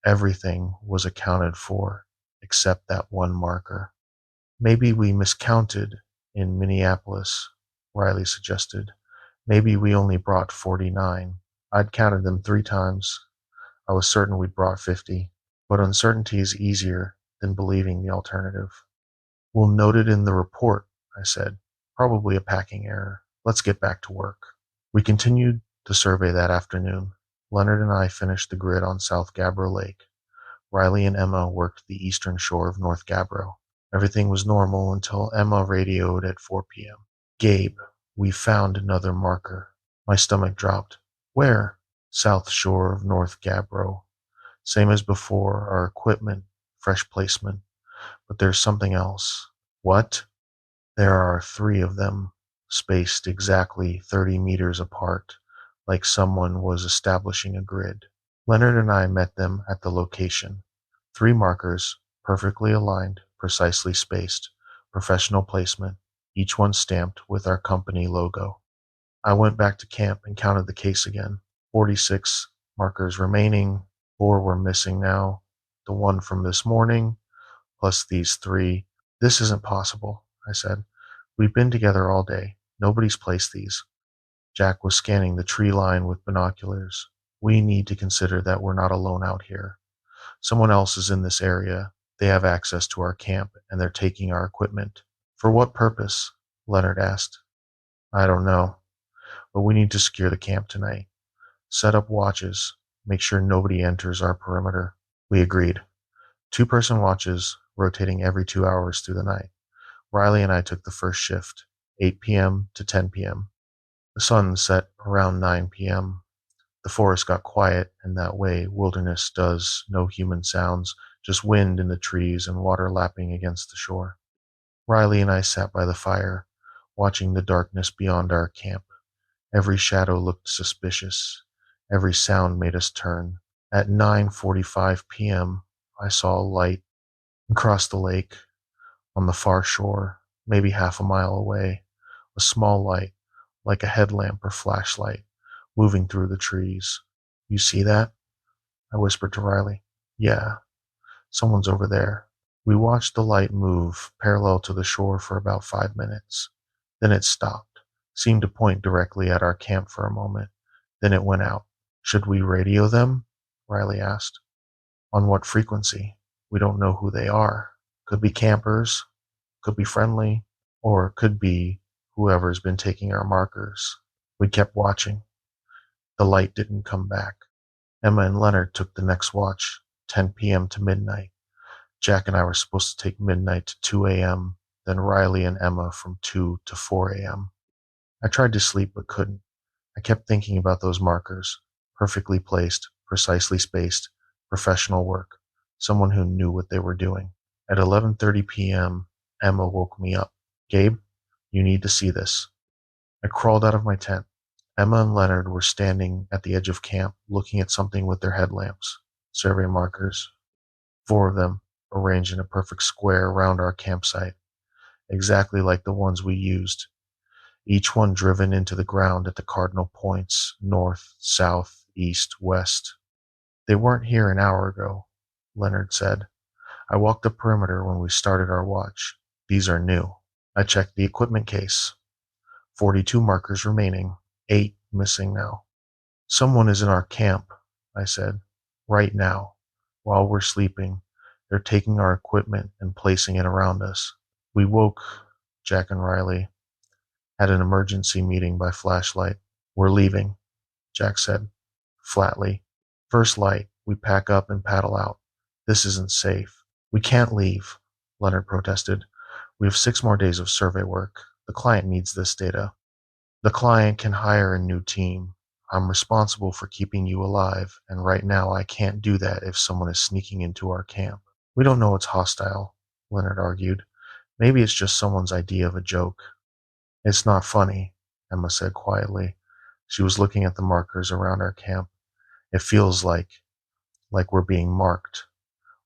Everything was accounted for, except that one marker. Maybe we miscounted in Minneapolis, Riley suggested. Maybe we only brought 49. I'd counted them 3 times. I was certain we'd brought 50, but uncertainty is easier than believing the alternative. We'll note it in the report, I said. Probably a packing error. Let's get back to work. We continued the survey that afternoon. Leonard and I finished the grid on South Gabbro Lake. Riley and Emma worked the eastern shore of North Gabbro. Everything was normal until Emma radioed at 4 p.m. Gabe, we found another marker. My stomach dropped. Where? South shore of North Gabbro. Same as before, our equipment, fresh placement. But there's something else. What? There are three of them, spaced exactly 30 meters apart, like someone was establishing a grid. Leonard and I met them at the location. Three markers, perfectly aligned, precisely spaced, professional placement, each one stamped with our company logo. I went back to camp and counted the case again. 46 markers remaining, four were missing now. The one from this morning, plus these three. This isn't possible, I said. We've been together all day. Nobody's placed these. Jack was scanning the tree line with binoculars. We need to consider that we're not alone out here. Someone else is in this area. They have access to our camp, and they're taking our equipment. For what purpose? Leonard asked. I don't know, but we need to secure the camp tonight. Set up watches. Make sure nobody enters our perimeter. We agreed. Two-person watches, rotating every 2 hours through the night. Riley and I took the first shift, 8 p.m. to 10 p.m. The sun set around 9 p.m. The forest got quiet, and that way wilderness does, no human sounds, just wind in the trees and water lapping against the shore. Riley and I sat by the fire, watching the darkness beyond our camp. Every shadow looked suspicious. Every sound made us turn. At 9:45 p.m., I saw a light across the lake on the far shore, maybe half a mile away. A small light, like a headlamp or flashlight, moving through the trees. You see that? I whispered to Riley. Yeah, someone's over there. We watched the light move parallel to the shore for about 5 minutes. Then it stopped, seemed to point directly at our camp for a moment. Then it went out. Should we radio them? Riley asked. On what frequency? We don't know who they are. Could be campers, could be friendly, or could be whoever's been taking our markers. We kept watching. The light didn't come back. Emma and Leonard took the next watch, 10 p.m. to midnight. Jack and I were supposed to take midnight to 2 a.m., then Riley and Emma from 2 to 4 a.m. I tried to sleep but couldn't. I kept thinking about those markers, perfectly placed, precisely spaced, professional work, someone who knew what they were doing. At 11:30 p.m., Emma woke me up. Gabe, you need to see this. I crawled out of my tent. Emma and Leonard were standing at the edge of camp, looking at something with their headlamps. Survey markers. Four of them, arranged in a perfect square around our campsite, exactly like the ones we used, each one driven into the ground at the cardinal points, north, south, east, west. They weren't here an hour ago, Leonard said. I walked the perimeter when we started our watch. These are new. I checked the equipment case. 42 markers remaining, 8 missing now. Someone is in our camp, I said. Right now, while we're sleeping, they're taking our equipment and placing it around us. We woke Jack and Riley, had an emergency meeting by flashlight. We're leaving, Jack said, flatly. First light, we pack up and paddle out. This isn't safe. We can't leave, Leonard protested. We have 6 more days of survey work. The client needs this data. The client can hire a new team. I'm responsible for keeping you alive, and right now I can't do that if someone is sneaking into our camp. We don't know it's hostile, Leonard argued. Maybe it's just someone's idea of a joke. It's not funny, Emma said quietly. She was looking at the markers around our camp. It feels like we're being marked,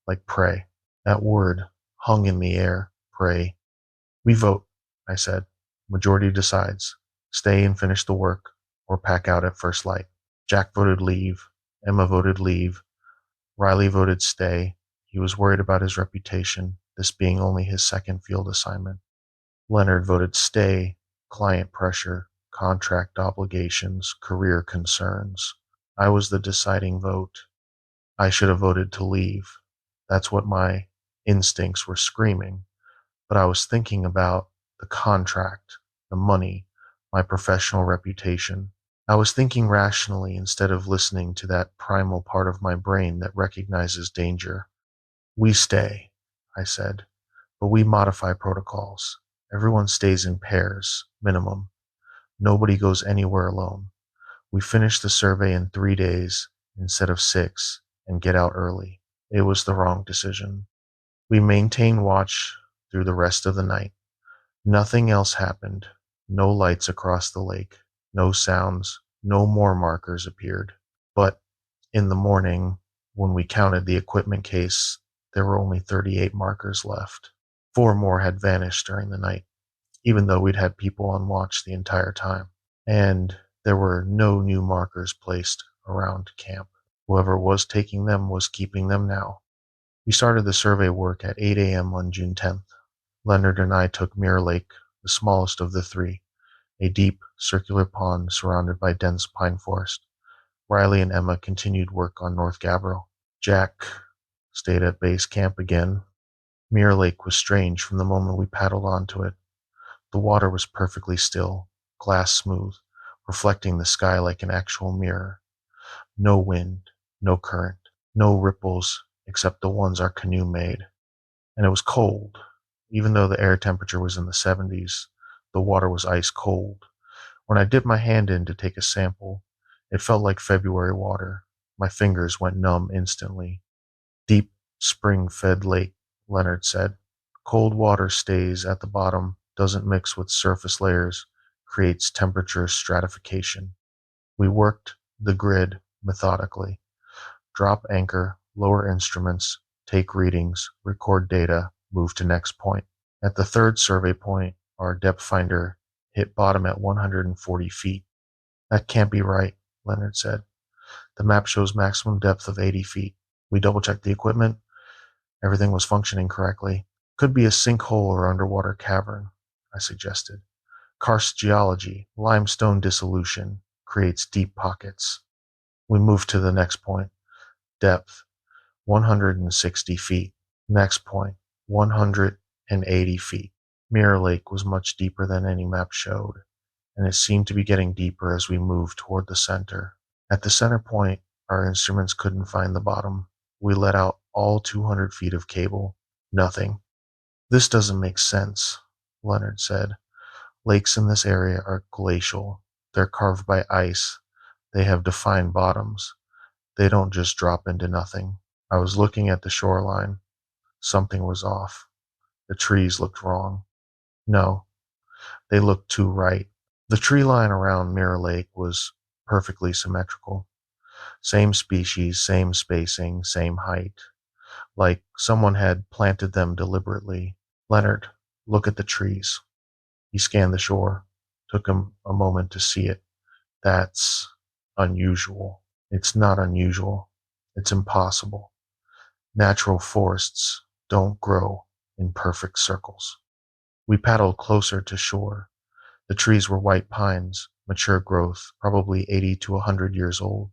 like prey. That word hung in the air, prey. We vote, I said. Majority decides. Stay and finish the work, or pack out at first light. Jack voted leave. Emma voted leave. Riley voted stay. He was worried about his reputation, this being only his second field assignment. Leonard voted stay, client pressure, contract obligations, career concerns. I was the deciding vote. I should have voted to leave. That's what my instincts were screaming. But I was thinking about the contract, the money, my professional reputation. I was thinking rationally instead of listening to that primal part of my brain that recognizes danger. We stay, I said. but we modify protocols. Everyone stays in pairs, minimum. Nobody goes anywhere alone. We finish the survey in 3 days instead of 6 and get out early. It was the wrong decision. We maintain watch through the rest of the night. Nothing else happened. No lights across the lake. No sounds. No more markers appeared. But in the morning, when we counted the equipment case, there were only 38 markers left. 4 more had vanished during the night, even though we'd had people on watch the entire time. And there were no new markers placed around camp. Whoever was taking them was keeping them now. We started the survey work at 8 a.m. on June 10th. Leonard and I took Mirror Lake, the smallest of the three, a deep, circular pond surrounded by dense pine forest. Riley and Emma continued work on North Gabbro. Jack stayed at base camp again. Mirror Lake was strange from the moment we paddled onto it. The water was perfectly still, glass smooth, reflecting the sky like an actual mirror. No wind, no current, no ripples except the ones our canoe made. And it was cold. Even though the air temperature was in the 70s, the water was ice cold. When I dipped my hand in to take a sample, it felt like February water. My fingers went numb instantly. Deep, spring-fed lake, Leonard said. Cold water stays at the bottom, doesn't mix with surface layers, creates temperature stratification. We worked the grid methodically. Drop anchor, lower instruments, take readings, record data, move to next point. At the third survey point, our depth finder hit bottom at 140 feet. That can't be right, Leonard said. The map shows maximum depth of 80 feet. We double-checked the equipment. Everything was functioning correctly. Could be a sinkhole or underwater cavern, I suggested. Karst geology, limestone dissolution, creates deep pockets. We moved to the next point. Depth, 160 feet. Next point, 180 feet. Mirror Lake was much deeper than any map showed, and it seemed to be getting deeper as we moved toward the center. At the center point, our instruments couldn't find the bottom. We let out all 200 feet of cable. Nothing. This doesn't make sense, Leonard said. Lakes in this area are glacial. They're carved by ice. They have defined bottoms. They don't just drop into nothing. I was looking at the shoreline. Something was off. The trees looked wrong. No, they looked too right. The tree line around Mirror Lake was perfectly symmetrical. Same species, same spacing, same height. Like someone had planted them deliberately. Leonard, look at the trees. He scanned the shore. Took him a moment to see it. That's unusual. It's not unusual. It's impossible. Natural forests don't grow in perfect circles. We paddled closer to shore. The trees were white pines, mature growth, probably 80 to 100 years old,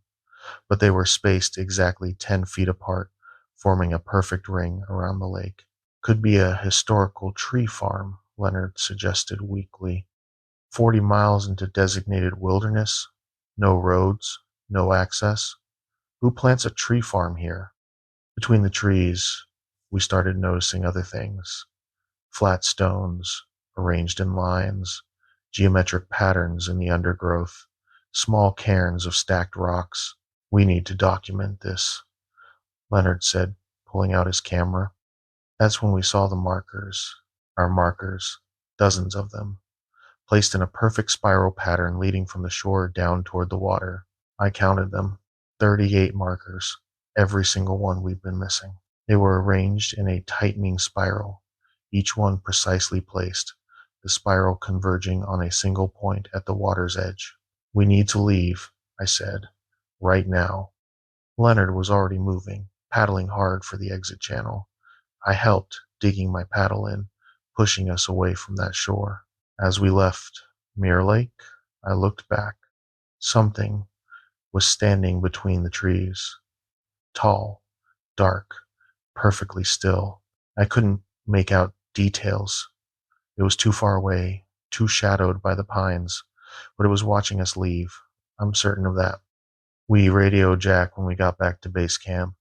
but they were spaced exactly 10 feet apart, forming a perfect ring around the lake. Could be a historical tree farm, Leonard suggested weakly. 40 miles into designated wilderness, no roads, no access. Who plants a tree farm here? Between the trees, we started noticing other things. Flat stones, arranged in lines, geometric patterns in the undergrowth, small cairns of stacked rocks. We need to document this, Leonard said, pulling out his camera. That's when we saw the markers, our markers, dozens of them, placed in a perfect spiral pattern leading from the shore down toward the water. I counted them, 38 markers, every single one we've been missing. They were arranged in a tightening spiral, each one precisely placed, the spiral converging on a single point at the water's edge. We need to leave, I said, right now. Leonard was already moving, paddling hard for the exit channel. I helped, digging my paddle in, pushing us away from that shore. As we left Mirror Lake, I looked back. Something was standing between the trees. Tall, dark, perfectly still. I couldn't make out details. It was too far away, too shadowed by the pines, but it was watching us leave. I'm certain of that. We radioed Jack when we got back to base camp,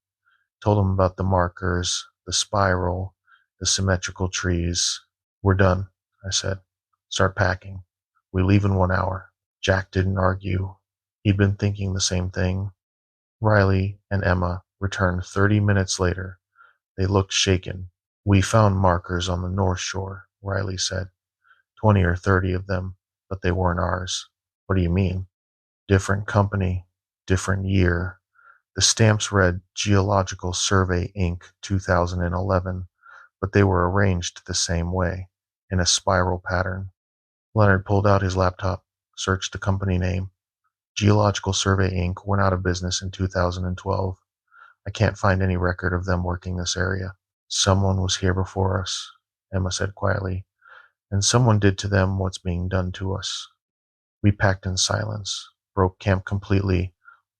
told him about the markers, the spiral, the symmetrical trees. We're done, I said. Start packing. We leave in 1 hour. Jack didn't argue. He'd been thinking the same thing. Riley and Emma returned 30 minutes later. They looked shaken. We found markers on the North Shore, Riley said. 20 or 30 of them, but they weren't ours. What do you mean? Different company, different year. The stamps read Geological Survey Inc. 2011, but they were arranged the same way, in a spiral pattern. Leonard pulled out his laptop, searched the company name. Geological Survey Inc. went out of business in 2012. I can't find any record of them working this area. Someone was here before us, Emma said quietly, and someone did to them what's being done to us. We packed in silence, broke camp completely,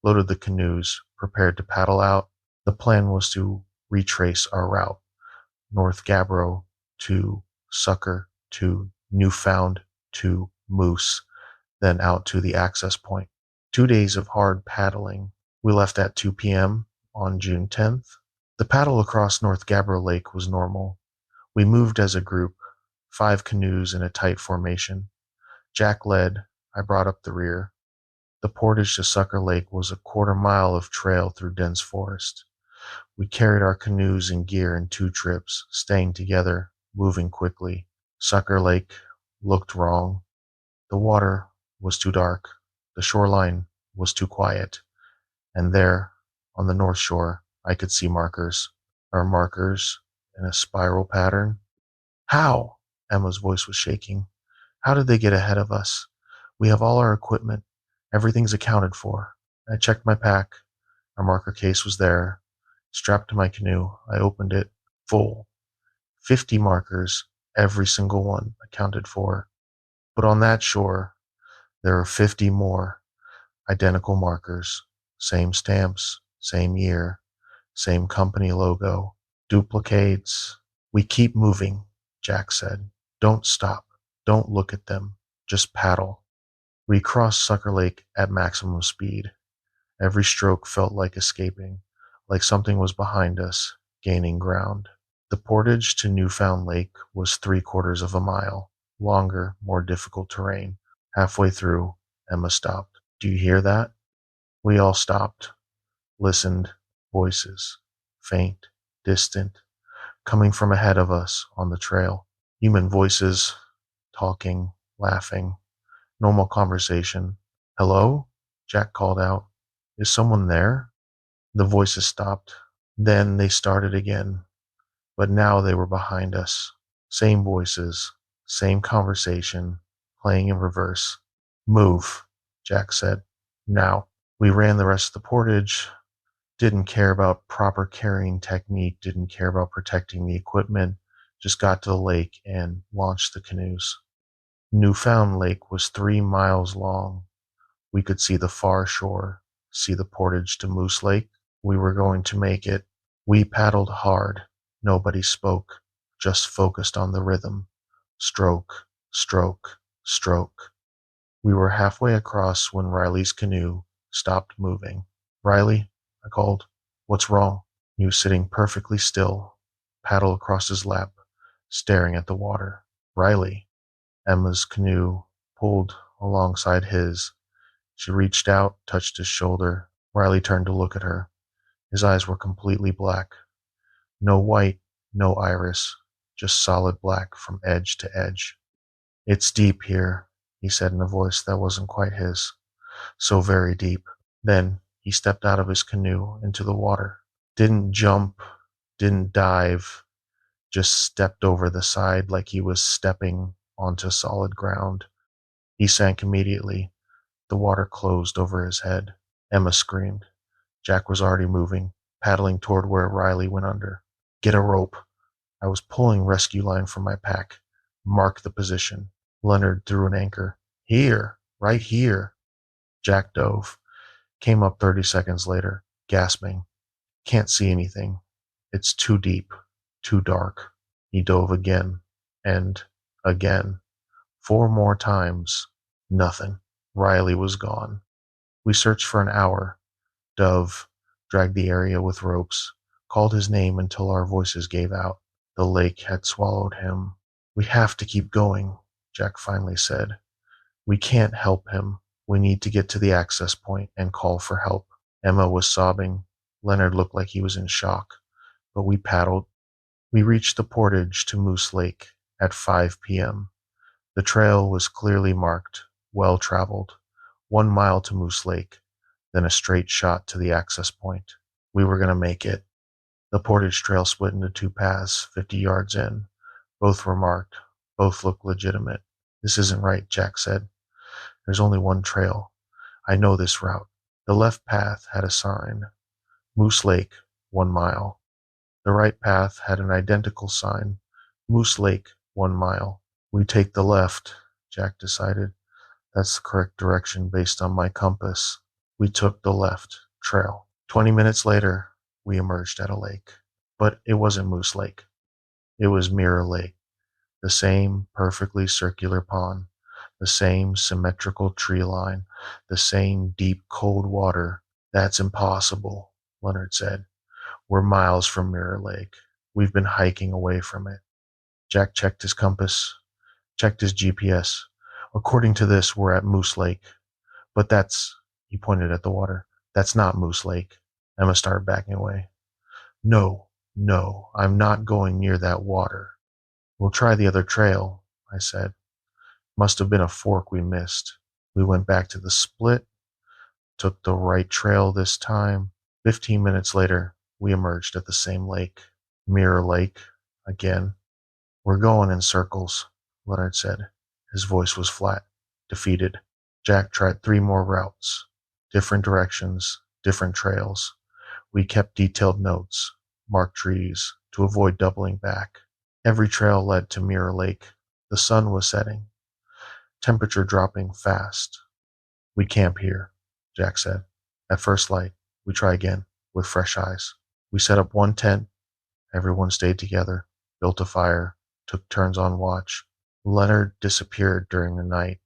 loaded the canoes, prepared to paddle out. The plan was to retrace our route, North Gabbro to Sucker to Newfound to Moose, then out to the access point. 2 days of hard paddling. We left at 2 p.m. on June 10th. The paddle across North Gabbro Lake was normal. We moved as a group, 5 canoes in a tight formation. Jack led, I brought up the rear. The portage to Sucker Lake was a quarter-mile of trail through dense forest. We carried our canoes and gear in 2 trips, staying together, moving quickly. Sucker Lake looked wrong. The water was too dark. The shoreline was too quiet. And there, on the north shore, I could see markers. Our markers in a spiral pattern. How? Emma's voice was shaking. How did they get ahead of us? We have all our equipment. Everything's accounted for. I checked my pack. Our marker case was there. Strapped to my canoe, I opened it. Full. 50 markers, every single one accounted for. But on that shore, there are 50 more identical markers. Same stamps, same year, same company logo. Duplicates. We keep moving, Jack said. Don't stop. Don't look at them. Just paddle. We crossed Sucker Lake at maximum speed. Every stroke felt like escaping, like something was behind us, gaining ground. The portage to Newfound Lake was 3/4 of a mile, longer, more difficult terrain. Halfway through, Emma stopped. Do you hear that? We all stopped, listened. Voices, faint, distant, coming from ahead of us on the trail. Human voices, talking, laughing, normal conversation. Hello? Jack called out. Is someone there? The voices stopped. Then they started again, but now they were behind us. Same voices, same conversation, playing in reverse. Move, Jack said. Now. We ran the rest of the portage, didn't care about proper carrying technique, didn't care about protecting the equipment, just got to the lake and launched the canoes. Newfound Lake was 3 miles long. We could see the far shore, see the portage to Moose Lake. We were going to make it. We paddled hard. Nobody spoke, just focused on the rhythm. Stroke, stroke, stroke. We were halfway across when Riley's canoe stopped moving. Riley, I called. What's wrong? He was sitting perfectly still, paddle across his lap, staring at the water. Riley. Emma's canoe pulled alongside his. She reached out, touched his shoulder. Riley turned to look at her. His eyes were completely black. No white, no iris, just solid black from edge to edge. It's deep here, he said in a voice that wasn't quite his. So very deep. Then he stepped out of his canoe into the water. Didn't jump, didn't dive, just stepped over the side like he was stepping onto solid ground. He sank immediately. The water closed over his head. Emma screamed. Jack was already moving, paddling toward where Riley went under. Get a rope. I was pulling rescue line from my pack. Mark the position. Leonard threw an anchor. Here, right here. Jack dove. Came up 30 seconds later, gasping. Can't see anything. It's too deep, too dark. He dove again, and again. 4 more times. Nothing. Riley was gone. We searched for an hour. Dove dragged the area with ropes, called his name until our voices gave out. The lake had swallowed him. "We have to keep going," Jack finally said. "We can't help him. We need to get to the access point and call for help." Emma was sobbing. Leonard looked like he was in shock, but we paddled. We reached the portage to Moose Lake at 5 p.m. The trail was clearly marked, well traveled. 1 mile to Moose Lake, then a straight shot to the access point. We were going to make it. The portage trail split into two paths 50 yards in. Both were marked. Both looked legitimate. "This isn't right," Jack said. "There's only one trail. I know this route." The left path had a sign, Moose Lake, 1 mile. The right path had an identical sign, Moose Lake, 1 mile. "We take the left," Jack decided. "That's the correct direction based on my compass." We took the left trail. 20 minutes later, we emerged at a lake. But it wasn't Moose Lake. It was Mirror Lake, the same perfectly circular pond, the same symmetrical tree line, the same deep cold water. "That's impossible," Leonard said. "We're miles from Mirror Lake. We've been hiking away from it." Jack checked his compass, checked his GPS. "According to this, we're at Moose Lake. But that's," he pointed at the water, "that's not Moose Lake." Emma started backing away. "No, no, I'm not going near that water." "We'll try the other trail," I said. "Must have been a fork we missed." We went back to the split, took the right trail this time. 15 minutes later, we emerged at the same lake. Mirror Lake, again. "We're going in circles," Leonard said. His voice was flat, defeated. Jack tried 3 more routes, different directions, different trails. We kept detailed notes, marked trees, to avoid doubling back. Every trail led to Mirror Lake. The sun was setting, temperature dropping fast. "We camp here," Jack said. "At first light, we try again, with fresh eyes." We set up one tent. Everyone stayed together, built a fire, took turns on watch. Leonard disappeared during the night.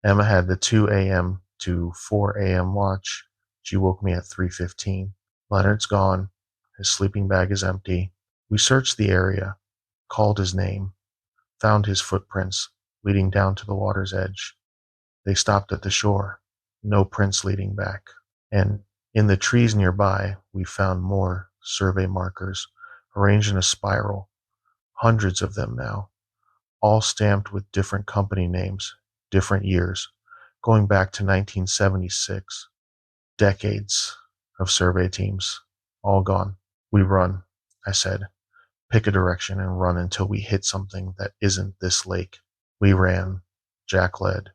Emma had the 2 a.m. to 4 a.m. watch. She woke me at 3:15. Leonard's gone. His sleeping bag is empty. We searched the area, called his name, found his footprints leading down to the water's edge. They stopped at the shore. No prints leading back. And in the trees nearby, we found more survey markers arranged in a spiral. Hundreds of them now, all stamped with different company names, different years, going back to 1976. Decades of survey teams, all gone. "We run," I said. "Pick a direction and run until we hit something that isn't this lake." We ran. Jack led.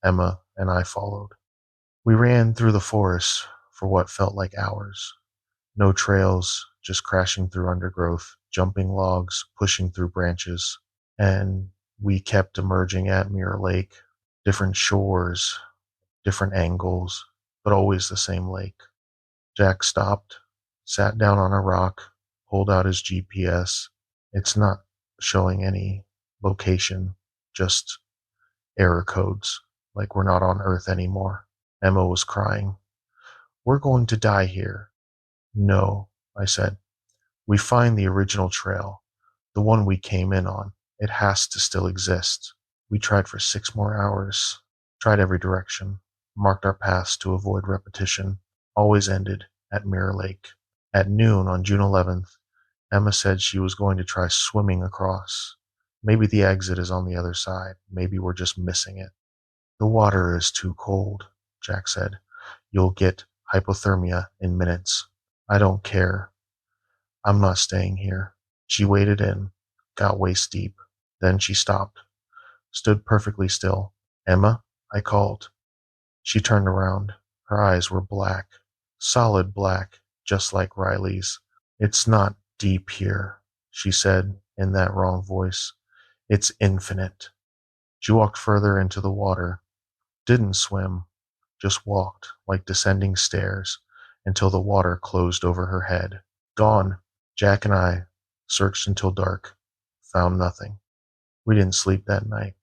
Emma and I followed. We ran through the forest for what felt like hours. No trails, just crashing through undergrowth, jumping logs, pushing through branches. And we kept emerging at Mirror Lake, different shores, different angles, but always the same lake. Jack stopped, sat down on a rock, pulled out his GPS. It's not showing any location, just error codes, like we're not on Earth anymore. Emma was crying. "We're going to die here." "No," I said. "We find the original trail, the one we came in on. It has to still exist." We tried for 6 more hours, tried every direction, marked our paths to avoid repetition, always ended at Mirror Lake. At noon on June 11th, Emma said she was going to try swimming across. "Maybe the exit is on the other side. Maybe we're just missing it." "The water is too cold," Jack said. "You'll get hypothermia in minutes." "I don't care. I'm not staying here." She waded in, got waist deep. Then she stopped, stood perfectly still. "Emma," I called. She turned around. Her eyes were black, solid black, just like Riley's. "It's not deep here," she said in that wrong voice. "It's infinite." She walked further into the water, didn't swim, just walked like descending stairs until the water closed over her head. Gone. Jack and I searched until dark, found nothing. We didn't sleep that night,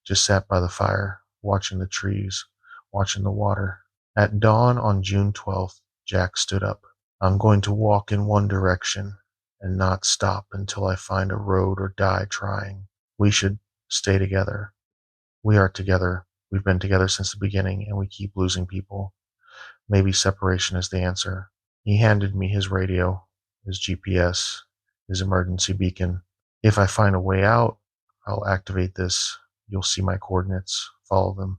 just sat by the fire, watching the trees, watching the water. At dawn on June 12th, Jack stood up. "I'm going to walk in one direction and not stop until I find a road or die trying. We should stay together. We are together. We've been together since the beginning, and we keep losing people. Maybe separation is the answer. He handed me his radio, his GPS, his emergency beacon. If I find a way out, I'll activate this. You'll see my coordinates. Follow them.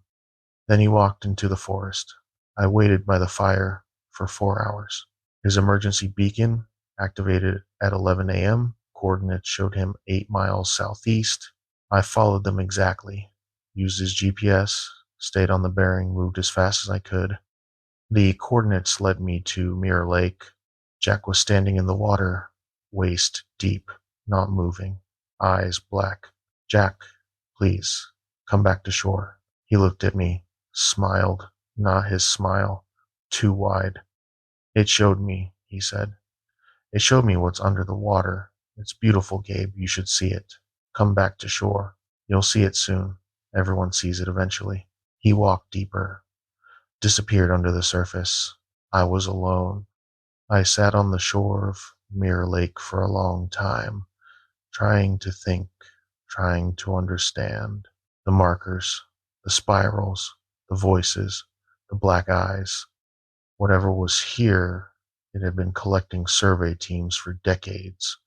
Then he walked into the forest. I waited by the fire for 4 hours. His emergency beacon activated at 11 a.m. Coordinates showed him 8 miles southeast. I followed them exactly, used his GPS, stayed on the bearing, moved as fast as I could. The coordinates led me to Mirror Lake. Jack was standing in the water, waist deep, not moving, eyes black. Jack, please, come back to shore. He looked at me, smiled, not his smile, too wide. It showed me, he said. It showed me what's under the water. It's beautiful, Gabe. You should see it. Come back to shore. You'll see it soon. Everyone sees it eventually. He walked deeper, disappeared under the surface. I was alone. I sat on the shore of Mirror Lake for a long time, trying to think, trying to understand. The markers, the spirals, the voices, the black eyes. Whatever was here, it had been collecting survey teams for decades,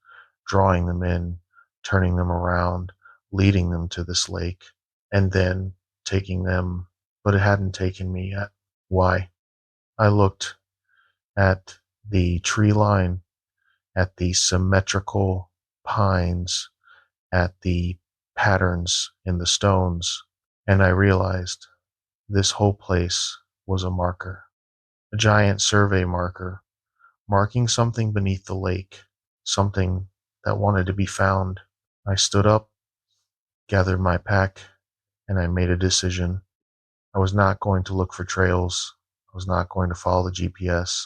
drawing them in, turning them around, leading them to this lake, and then taking them, but it hadn't taken me yet. Why? I looked at the tree line, at the symmetrical pines, at the patterns in the stones, and I realized this whole place was a marker, a giant survey marker, marking something beneath the lake, something that wanted to be found. I stood up, gathered my pack, and I made a decision. I was not going to look for trails. I was not going to follow the GPS.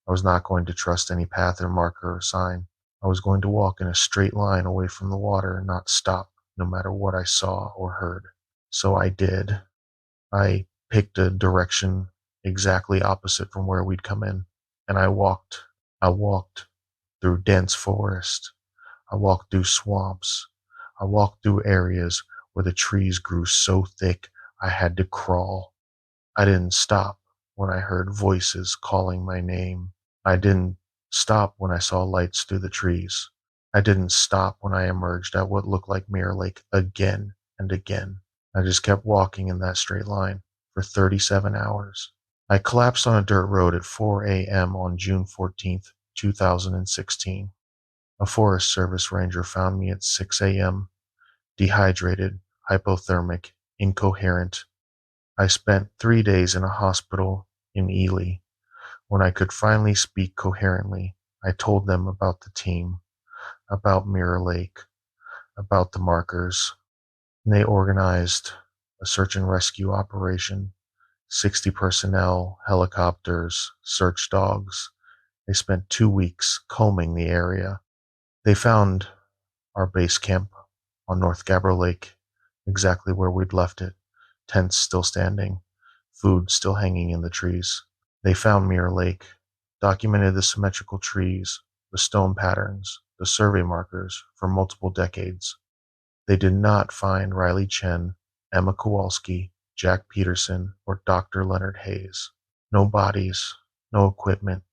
I was not going to trust any path or marker or sign. I was going to walk in a straight line away from the water and not stop, no matter what I saw or heard. So I did. I picked a direction exactly opposite from where we'd come in, and I walked. I walked through dense forest. I walked through swamps. I walked through areas where the trees grew so thick I had to crawl. I didn't stop when I heard voices calling my name. I didn't stop when I saw lights through the trees. I didn't stop when I emerged at what looked like Mirror Lake again and again. I just kept walking in that straight line for 37 hours. I collapsed on a dirt road at 4 a.m. on June 14th, 2016. A Forest Service ranger found me at 6 a.m., dehydrated, hypothermic, incoherent. I spent 3 days in a hospital in Ely. When I could finally speak coherently, I told them about the team, about Mirror Lake, about the markers. And they organized a search and rescue operation, 60 personnel, helicopters, search dogs. They spent 2 weeks combing the area. They found our base camp on North Gabbro Lake, exactly where we'd left it, tents still standing, food still hanging in the trees. They found Mirror Lake, documented the symmetrical trees, the stone patterns, the survey markers for multiple decades. They did not find Riley Chen, Emma Kowalski, Jack Peterson, or Dr. Leonard Hayes. No bodies, no equipment,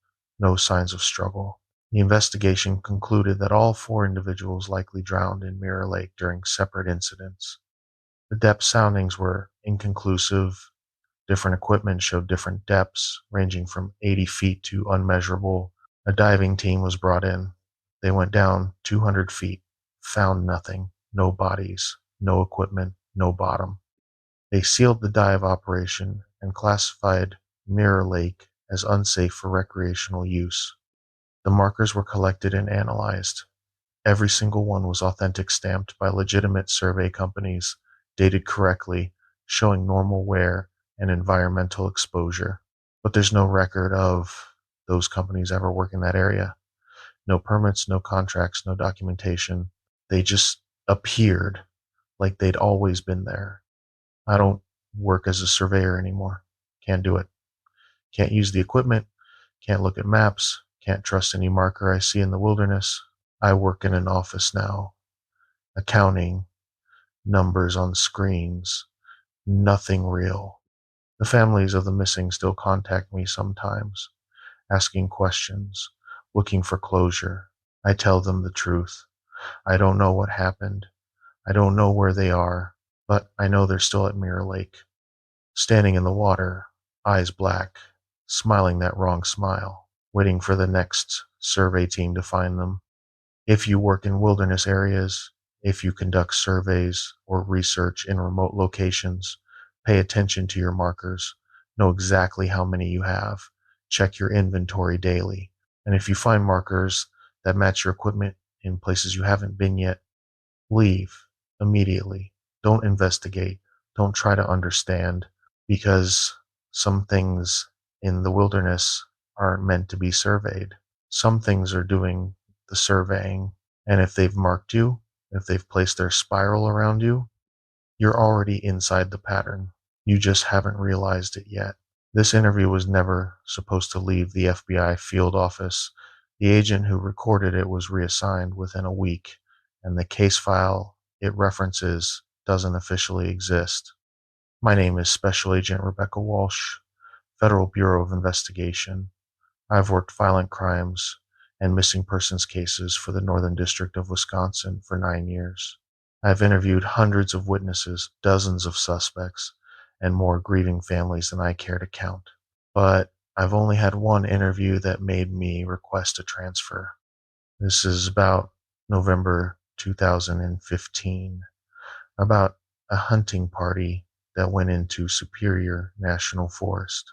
no signs of struggle. The investigation concluded that all 4 individuals likely drowned in Mirror Lake during separate incidents. The depth soundings were inconclusive. Different equipment showed different depths, ranging from 80 feet to unmeasurable. A diving team was brought in. They went down 200 feet, found nothing, no bodies, no equipment, no bottom. They sealed the dive operation and classified Mirror Lake as unsafe for recreational use. The markers were collected and analyzed. Every single one was authentic stamped by legitimate survey companies, dated correctly, showing normal wear and environmental exposure. But there's no record of those companies ever working that area. No permits, no contracts, no documentation. They just appeared like they'd always been there. I don't work as a surveyor anymore. Can't do it. Can't use the equipment. Can't look at maps. Can't trust any marker I see in the wilderness. I work in an office now, accounting, numbers on screens, nothing real. The families of the missing still contact me sometimes, asking questions, looking for closure. I tell them the truth. I don't know what happened. I don't know where they are, but I know they're still at Mirror Lake, standing in the water, eyes black, smiling that wrong smile, waiting for the next survey team to find them. If you work in wilderness areas, if you conduct surveys or research in remote locations, pay attention to your markers. Know exactly how many you have. Check your inventory daily. And if you find markers that match your equipment in places you haven't been yet, leave immediately. Don't investigate. Don't try to understand, because some things in the wilderness aren't meant to be surveyed. Some things are doing the surveying, and if they've marked you, if they've placed their spiral around you, you're already inside the pattern. You just haven't realized it yet. This interview was never supposed to leave the FBI field office. The agent who recorded it was reassigned within a week, and the case file it references doesn't officially exist. My name is Special Agent Rebecca Walsh, Federal Bureau of Investigation. I've worked violent crimes and missing persons cases for the Northern District of Wisconsin for 9 years. I've interviewed hundreds of witnesses, dozens of suspects, and more grieving families than I care to count. But I've only had one interview that made me request a transfer. This is about November 2015, about a hunting party that went into Superior National Forest,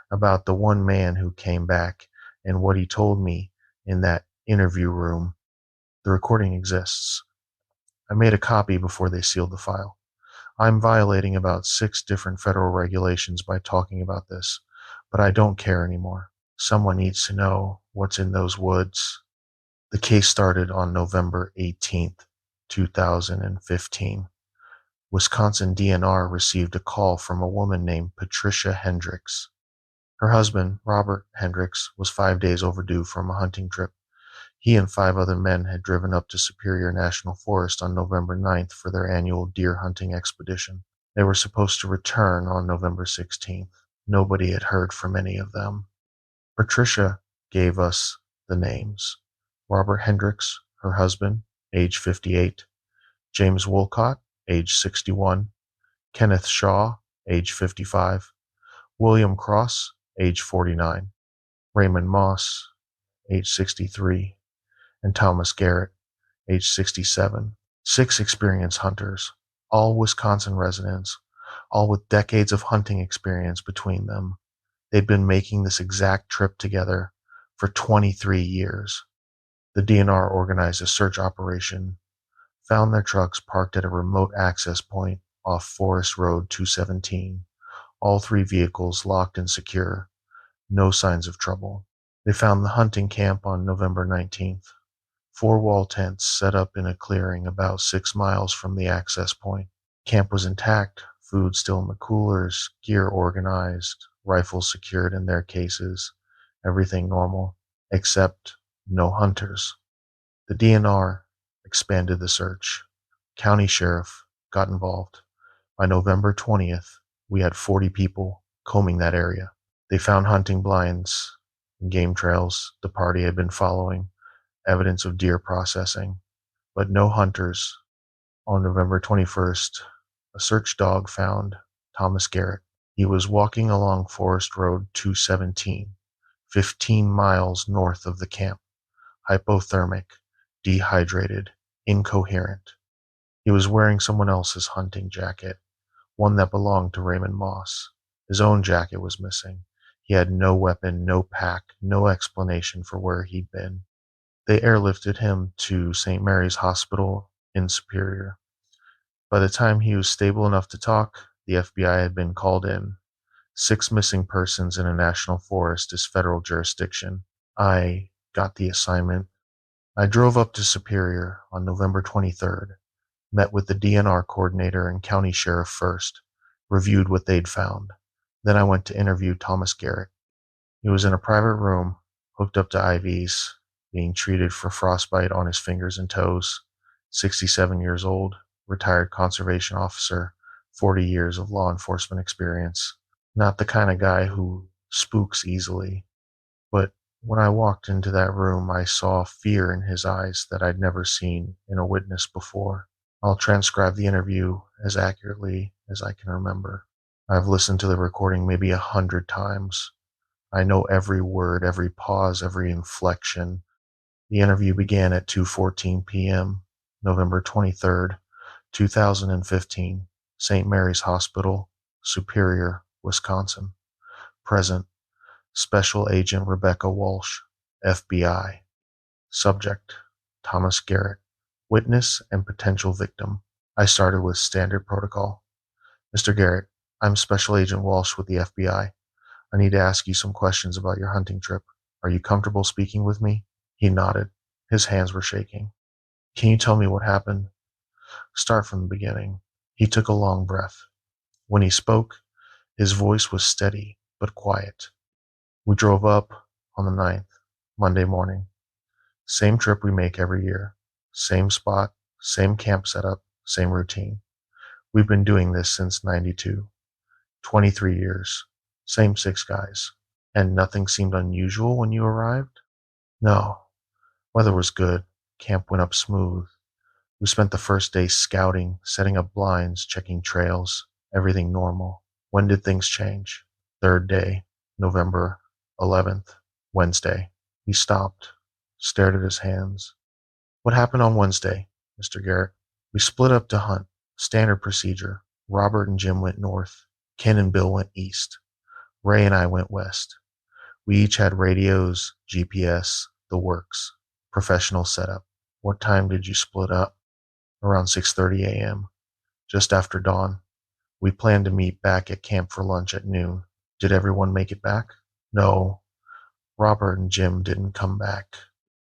about the one man who came back and what he told me in that interview room. The recording exists. I made a copy before they sealed the file. I'm violating about 6 different federal regulations by talking about this, but I don't care anymore. Someone needs to know what's in those woods. The case started on November 18th, 2015. Wisconsin DNR received a call from a woman named Patricia Hendricks. Her husband, Robert Hendricks, was 5 days overdue from a hunting trip. He and 5 other men had driven up to Superior National Forest on November 9th for their annual deer hunting expedition. They were supposed to return on November 16th. Nobody had heard from any of them. Patricia gave us the names: Robert Hendricks, her husband, age 58, James Wolcott, age 61, Kenneth Shaw, age 55, William Cross, age 49, Raymond Moss, age 63, and Thomas Garrett, age 67. 6 experienced hunters, all Wisconsin residents, all with decades of hunting experience between them. They'd been making this exact trip together for 23 years. The DNR organized a search operation, found their trucks parked at a remote access point off Forest Road 217. All 3 vehicles locked and secure. No signs of trouble. They found the hunting camp on November 19th. 4 wall tents set up in a clearing about 6 miles from the access point. Camp was intact, food still in the coolers, gear organized, rifles secured in their cases, everything normal, except no hunters. The DNR expanded the search. County sheriff got involved. By November 20th, we had 40 people combing that area. They found hunting blinds and game trails the party had been following, evidence of deer processing, but no hunters. On November 21st, a search dog found Thomas Garrett. He was walking along Forest Road 217, 15 miles north of the camp, hypothermic, dehydrated, incoherent. He was wearing someone else's hunting jacket, one that belonged to Raymond Moss. His own jacket was missing. He had no weapon, no pack, no explanation for where he'd been. They airlifted him to St. Mary's Hospital in Superior. By the time he was stable enough to talk, the FBI had been called in. 6 missing persons in a national forest is federal jurisdiction. I got the assignment. I drove up to Superior on November 23rd, met with the DNR coordinator and county sheriff first, reviewed what they'd found. Then I went to interview Thomas Garrett. He was in a private room, hooked up to IVs, being treated for frostbite on his fingers and toes. 67 years old, retired conservation officer, 40 years of law enforcement experience. Not the kind of guy who spooks easily, but when I walked into that room, I saw fear in his eyes that I'd never seen in a witness before. I'll transcribe the interview as accurately as I can remember. I've listened to the recording maybe 100 times. I know every word, every pause, every inflection. The interview began at 2:14 p.m., November 23rd, 2015, St. Mary's Hospital, Superior, Wisconsin. Present, Special Agent Rebecca Walsh, FBI. Subject, Thomas Garrett. Witness and potential victim. I started with standard protocol. Mr. Garrett, I'm Special Agent Walsh with the FBI. I need to ask you some questions about your hunting trip. Are you comfortable speaking with me? He nodded. His hands were shaking. Can you tell me what happened? Start from the beginning. He took a long breath. When he spoke, his voice was steady but quiet. We drove up on the 9th, Monday morning. Same trip we make every year. Same spot, same camp setup, same routine. We've been doing this since '92. 23 years. Same 6 guys. And nothing seemed unusual when you arrived? No. Weather was good. Camp went up smooth. We spent the first day scouting, setting up blinds, checking trails. Everything normal. When did things change? Third day, November 11th, Wednesday. He stopped, stared at his hands. What happened on Wednesday, Mr. Garrett? We split up to hunt. Standard procedure. Robert and Jim went north. Ken and Bill went east. Ray and I went west. We each had radios, GPS, the works. Professional setup. What time did you split up? Around 6:30 a.m. Just after dawn. We planned to meet back at camp for lunch at noon. Did everyone make it back? No. Robert and Jim didn't come back.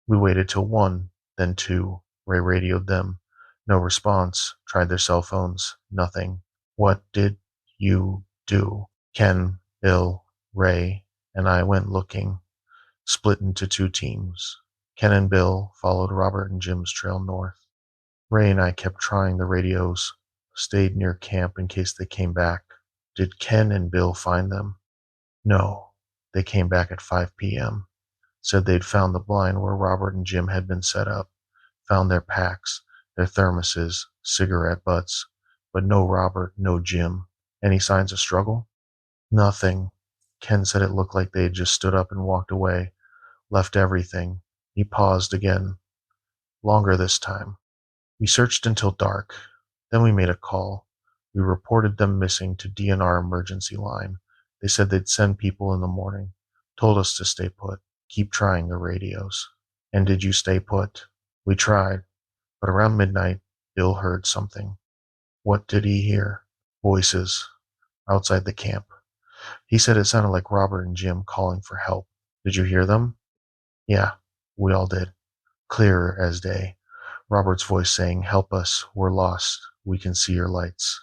We waited till 1, then 2. Ray radioed them. No response. Tried their cell phones. Nothing. What did you do? Ken, Bill, Ray, and I went looking, split into 2 teams. Ken and Bill followed Robert and Jim's trail north. Ray and I kept trying the radios, stayed near camp in case they came back. Did Ken and Bill find them? No. They came back at 5 p.m. Said they'd found the blind where Robert and Jim had been set up, found their packs, their thermoses, cigarette butts, but no Robert, no Jim. Any signs of struggle? Nothing. Ken said it looked like they'd just stood up and walked away, left everything. He paused again, longer this time. We searched until dark. Then we made a call. We reported them missing to DNR emergency line. They said they'd send people in the morning. Told us to stay put. Keep trying the radios. And did you stay put? We tried. But around midnight, Bill heard something. What did he hear? Voices. Outside the camp. He said it sounded like Robert and Jim calling for help. Did you hear them? Yeah, we all did. Clear as day. Robert's voice saying, help us, we're lost, we can see your lights.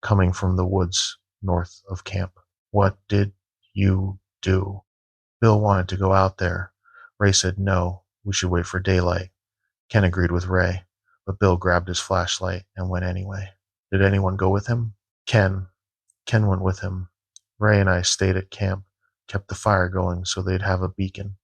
Coming from the woods north of camp. What did you do? Bill wanted to go out there. Ray said no, we should wait for daylight. Ken agreed with Ray, but Bill grabbed his flashlight and went anyway. Did anyone go with him? Ken. Ken went with him. Ray and I stayed at camp, kept the fire going so they'd have a beacon.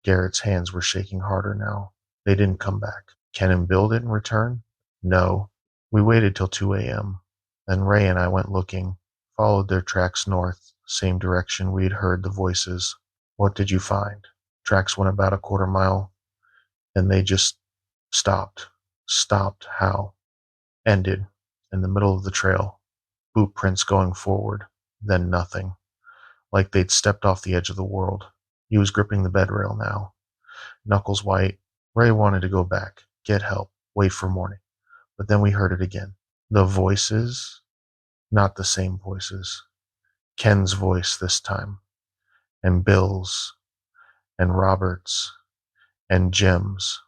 Garrett's hands were shaking harder now. They didn't come back. Ken and Bill didn't return? No. We waited till 2 a.m. Then Ray and I went looking, followed their tracks north, same direction we'd heard the voices. What did you find? Tracks went about a quarter mile, then they just stopped. Stopped how? Ended, in the middle of the trail. Boot prints going forward, then nothing. Like they'd stepped off the edge of the world. He was gripping the bed rail now. Knuckles white. Ray wanted to go back, get help, wait for morning. But then we heard it again. The voices, not the same voices. Ken's voice this time, and Bill's, and Robert's, and Jim's.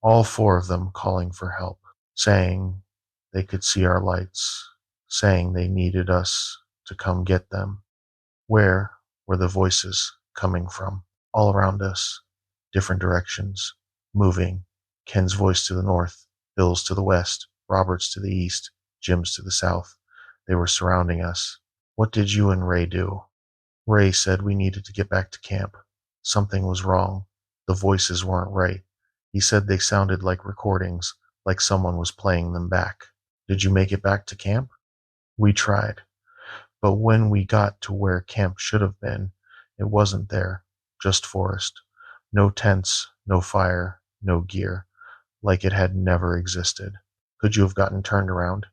All 4 of them calling for help, saying they could see our lights, saying they needed us to come get them. Where were the voices coming from? All around us. different directions, moving. Ken's voice to the north, Bill's to the west, Robert's to the east, Jim's to the south. They were surrounding us. What did you and Ray do? Ray said we needed to get back to camp. Something was wrong. The voices weren't right. He said they sounded like recordings, like someone was playing them back. Did you make it back to camp? We tried. But when we got to where camp should have been, it wasn't there. Just forest. No tents, no fire, no gear. Like it had never existed. Could you have gotten turned around?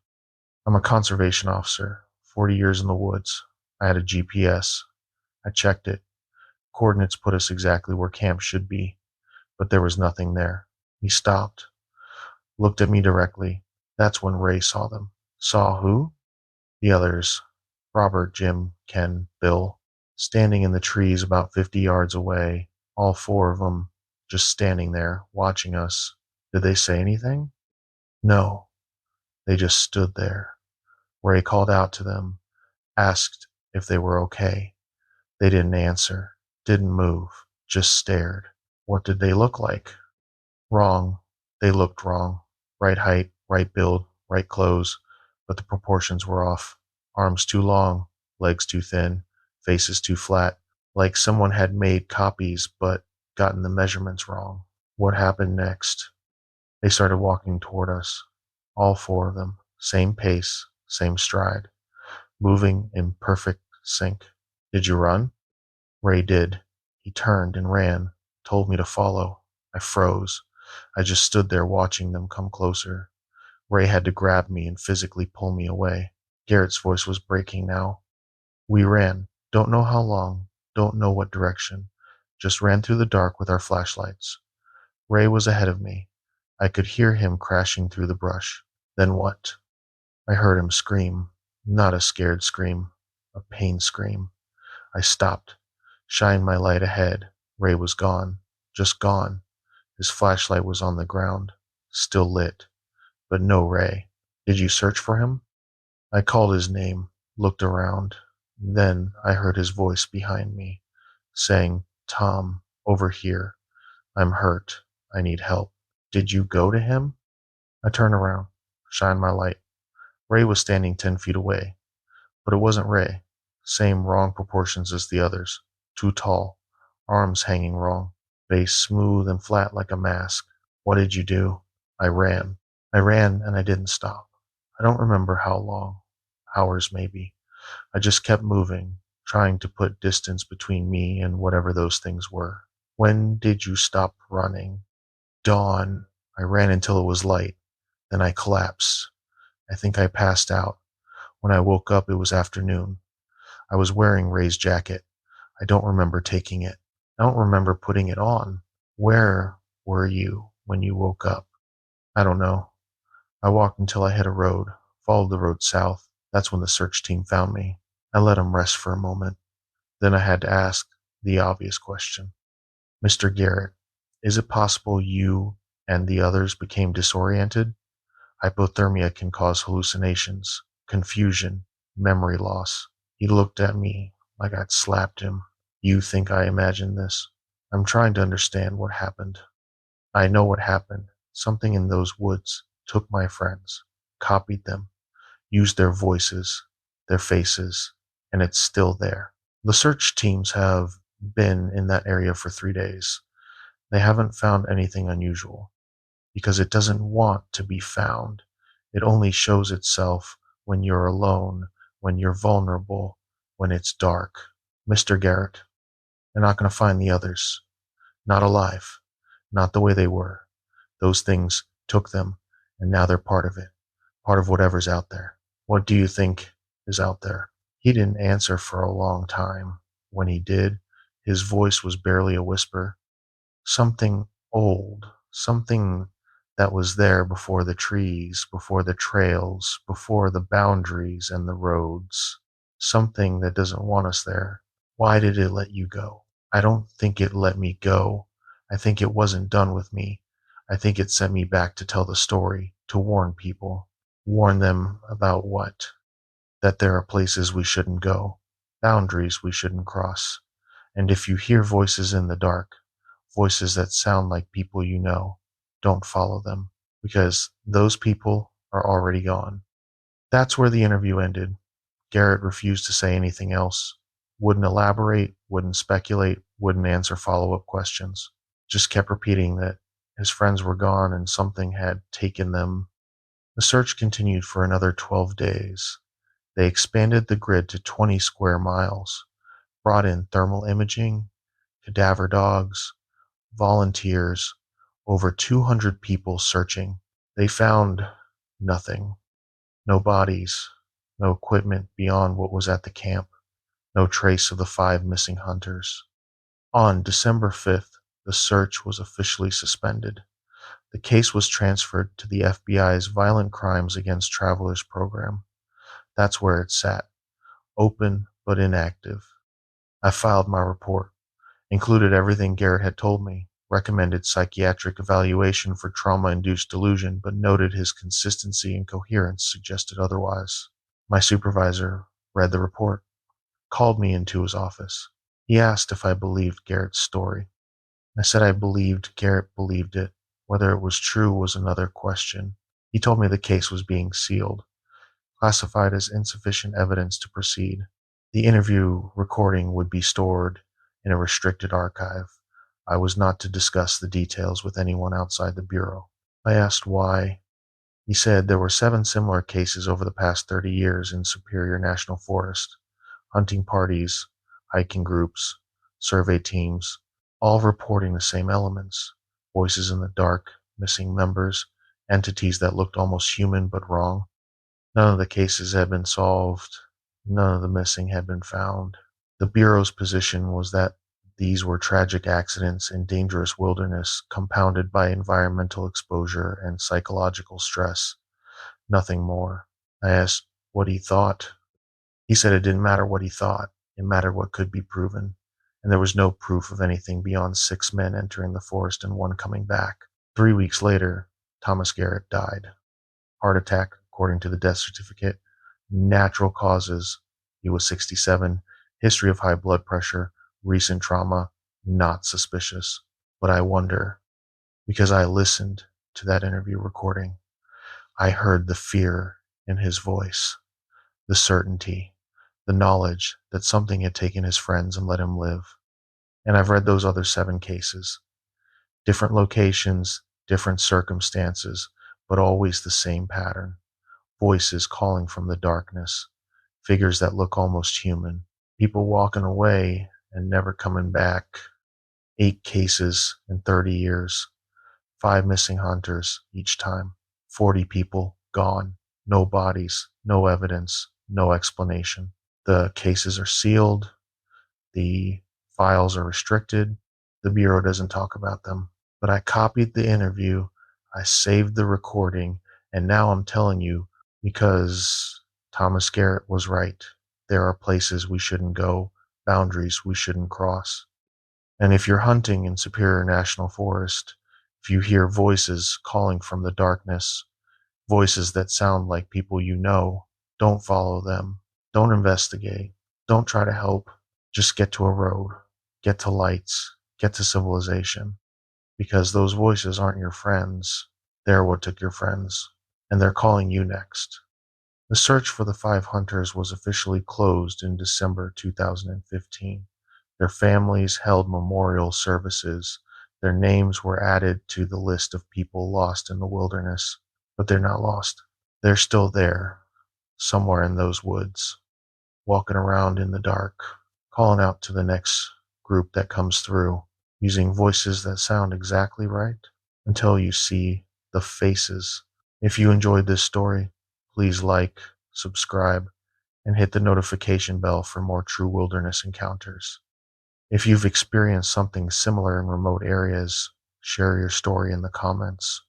I'm a conservation officer, 40 years in the woods. I had a GPS. I checked it. Coordinates put us exactly where camp should be, but there was nothing there. He stopped, looked at me directly. That's when Ray saw them. Saw who? The others. Robert, Jim, Ken, Bill, standing in the trees about 50 yards away, all four of them just standing there, watching us. Did they say anything? No, they just stood there. Ray called out to them, asked if they were okay. They didn't answer, didn't move, just stared. What did they look like? Wrong. They looked wrong. Right height, right build, right clothes, but the proportions were off. Arms too long, legs too thin, faces too flat, like someone had made copies but gotten the measurements wrong. What happened next? They started walking toward us. All four of them, same pace, same stride, moving in perfect sync. Did you run? Ray did. He turned and ran, told me to follow. I froze. I just stood there watching them come closer. Ray had to grab me and physically pull me away. Garrett's voice was breaking now. We ran. Don't know how long, don't know what direction. Just ran through the dark with our flashlights. Ray was ahead of me. I could hear him crashing through the brush. Then what? I heard him scream. Not a scared scream, a pain scream. I stopped, shined my light ahead. Ray was gone, just gone. His flashlight was on the ground, still lit, but no Ray. Did you search for him? I called his name, looked around. Then I heard his voice behind me, saying, Tom, over here. I'm hurt. I need help. Did you go to him? I turned around, shined my light. Ray was standing 10 feet away, but it wasn't Ray. Same wrong proportions as the others. Too tall, arms hanging wrong, face smooth and flat like a mask. What did you do? I ran. I ran and I didn't stop. I don't remember how long. Hours maybe. I just kept moving, trying to put distance between me and whatever those things were. When did you stop running? Dawn. I ran until it was light. Then I collapsed. I think I passed out. When I woke up, it was afternoon. I was wearing Ray's jacket. I don't remember taking it. I don't remember putting it on. Where were you when you woke up? I don't know. I walked until I hit a road, followed the road south. That's when the search team found me. I let them rest for a moment. Then I had to ask the obvious question. Mr. Garrett, is it possible you and the others became disoriented? Hypothermia can cause hallucinations, confusion, memory loss. He looked at me like I'd slapped him. You think I imagined this? I'm trying to understand what happened. I know what happened. Something in those woods took my friends, copied them, used their voices, their faces, and it's still there. The search teams have been in that area for 3 days. They haven't found anything unusual because it doesn't want to be found. It only shows itself when you're alone, when you're vulnerable, when it's dark. Mr. Garrett, they're not going to find the others. Not alive. Not the way they were. Those things took them, and now they're part of it. Part of whatever's out there. What do you think is out there? He didn't answer for a long time. When he did, his voice was barely a whisper. Something old, something that was there before the trees, before the trails, before the boundaries and the roads. Something that doesn't want us there. Why did it let you go? I don't think it let me go. I think it wasn't done with me. I think it sent me back to tell the story, to warn people. Warn them about what? That there are places we shouldn't go, boundaries we shouldn't cross. And if you hear voices in the dark, voices that sound like people you know. Don't follow them, because those people are already gone. That's where the interview ended. Garrett refused to say anything else, wouldn't elaborate, wouldn't speculate, wouldn't answer follow up questions. Just kept repeating that his friends were gone and something had taken them. The search continued for another 12 days. They expanded the grid to 20 square miles, brought in thermal imaging, cadaver dogs, volunteers, over 200 people searching. They found nothing. No bodies, no equipment beyond what was at the camp, no trace of the 5 missing hunters. On December 5th, the search was officially suspended. The case was transferred to the FBI's Violent Crimes Against Travelers program. That's where it sat, open but inactive. I filed my report, included everything Garrett had told me, recommended psychiatric evaluation for trauma-induced delusion, but noted his consistency and coherence suggested otherwise. My supervisor read the report, called me into his office. He asked if I believed Garrett's story. I said I believed Garrett believed it. Whether it was true was another question. He told me the case was being sealed, classified as insufficient evidence to proceed. The interview recording would be stored in a restricted archive. I was not to discuss the details with anyone outside the Bureau. I asked why. He said there were 7 similar cases over the past 30 years in Superior National Forest. Hunting parties, hiking groups, survey teams, all reporting the same elements: voices in the dark, missing members, entities that looked almost human but wrong. None of the cases had been solved. None of the missing had been found. The Bureau's position was that these were tragic accidents in dangerous wilderness compounded by environmental exposure and psychological stress. Nothing more. I asked what he thought. He said it didn't matter what he thought. It mattered what could be proven. And there was no proof of anything beyond 6 men entering the forest and 1 coming back. 3 weeks later, Thomas Garrett died. Heart attack, according to the death certificate. Natural causes. He was 67. History of high blood pressure. Recent trauma. Not suspicious. But I wonder, because I listened to that interview recording, I heard the fear in his voice, the certainty, the knowledge that something had taken his friends and let him live. And I've read those other 7 cases. Different locations, different circumstances, but always the same pattern. Voices calling from the darkness, figures that look almost human, people walking away and never coming back. 8 cases in 30 years, 5 missing hunters each time, 40 people gone, no bodies, no evidence, no explanation. The cases are sealed, the files are restricted, the Bureau doesn't talk about them. But I copied the interview, I saved the recording, and now I'm telling you, because Thomas Garrett was right. There are places we shouldn't go, boundaries we shouldn't cross. And if you're hunting in Superior National Forest, if you hear voices calling from the darkness, voices that sound like people you know, don't follow them. Don't investigate. Don't try to help. Just get to a road. Get to lights. Get to civilization. Because those voices aren't your friends. They're what took your friends. And they're calling you next. The search for the 5 hunters was officially closed in December 2015. Their families held memorial services. Their names were added to the list of people lost in the wilderness. But they're not lost. They're still there, somewhere in those woods, walking around in the dark, calling out to the next group that comes through, using voices that sound exactly right until you see the faces. If you enjoyed this story, please like, subscribe, and hit the notification bell for more true wilderness encounters. If you've experienced something similar in remote areas, share your story in the comments.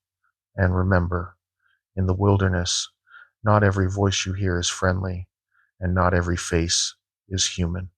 And remember, in the wilderness, not every voice you hear is friendly, and not every face is human.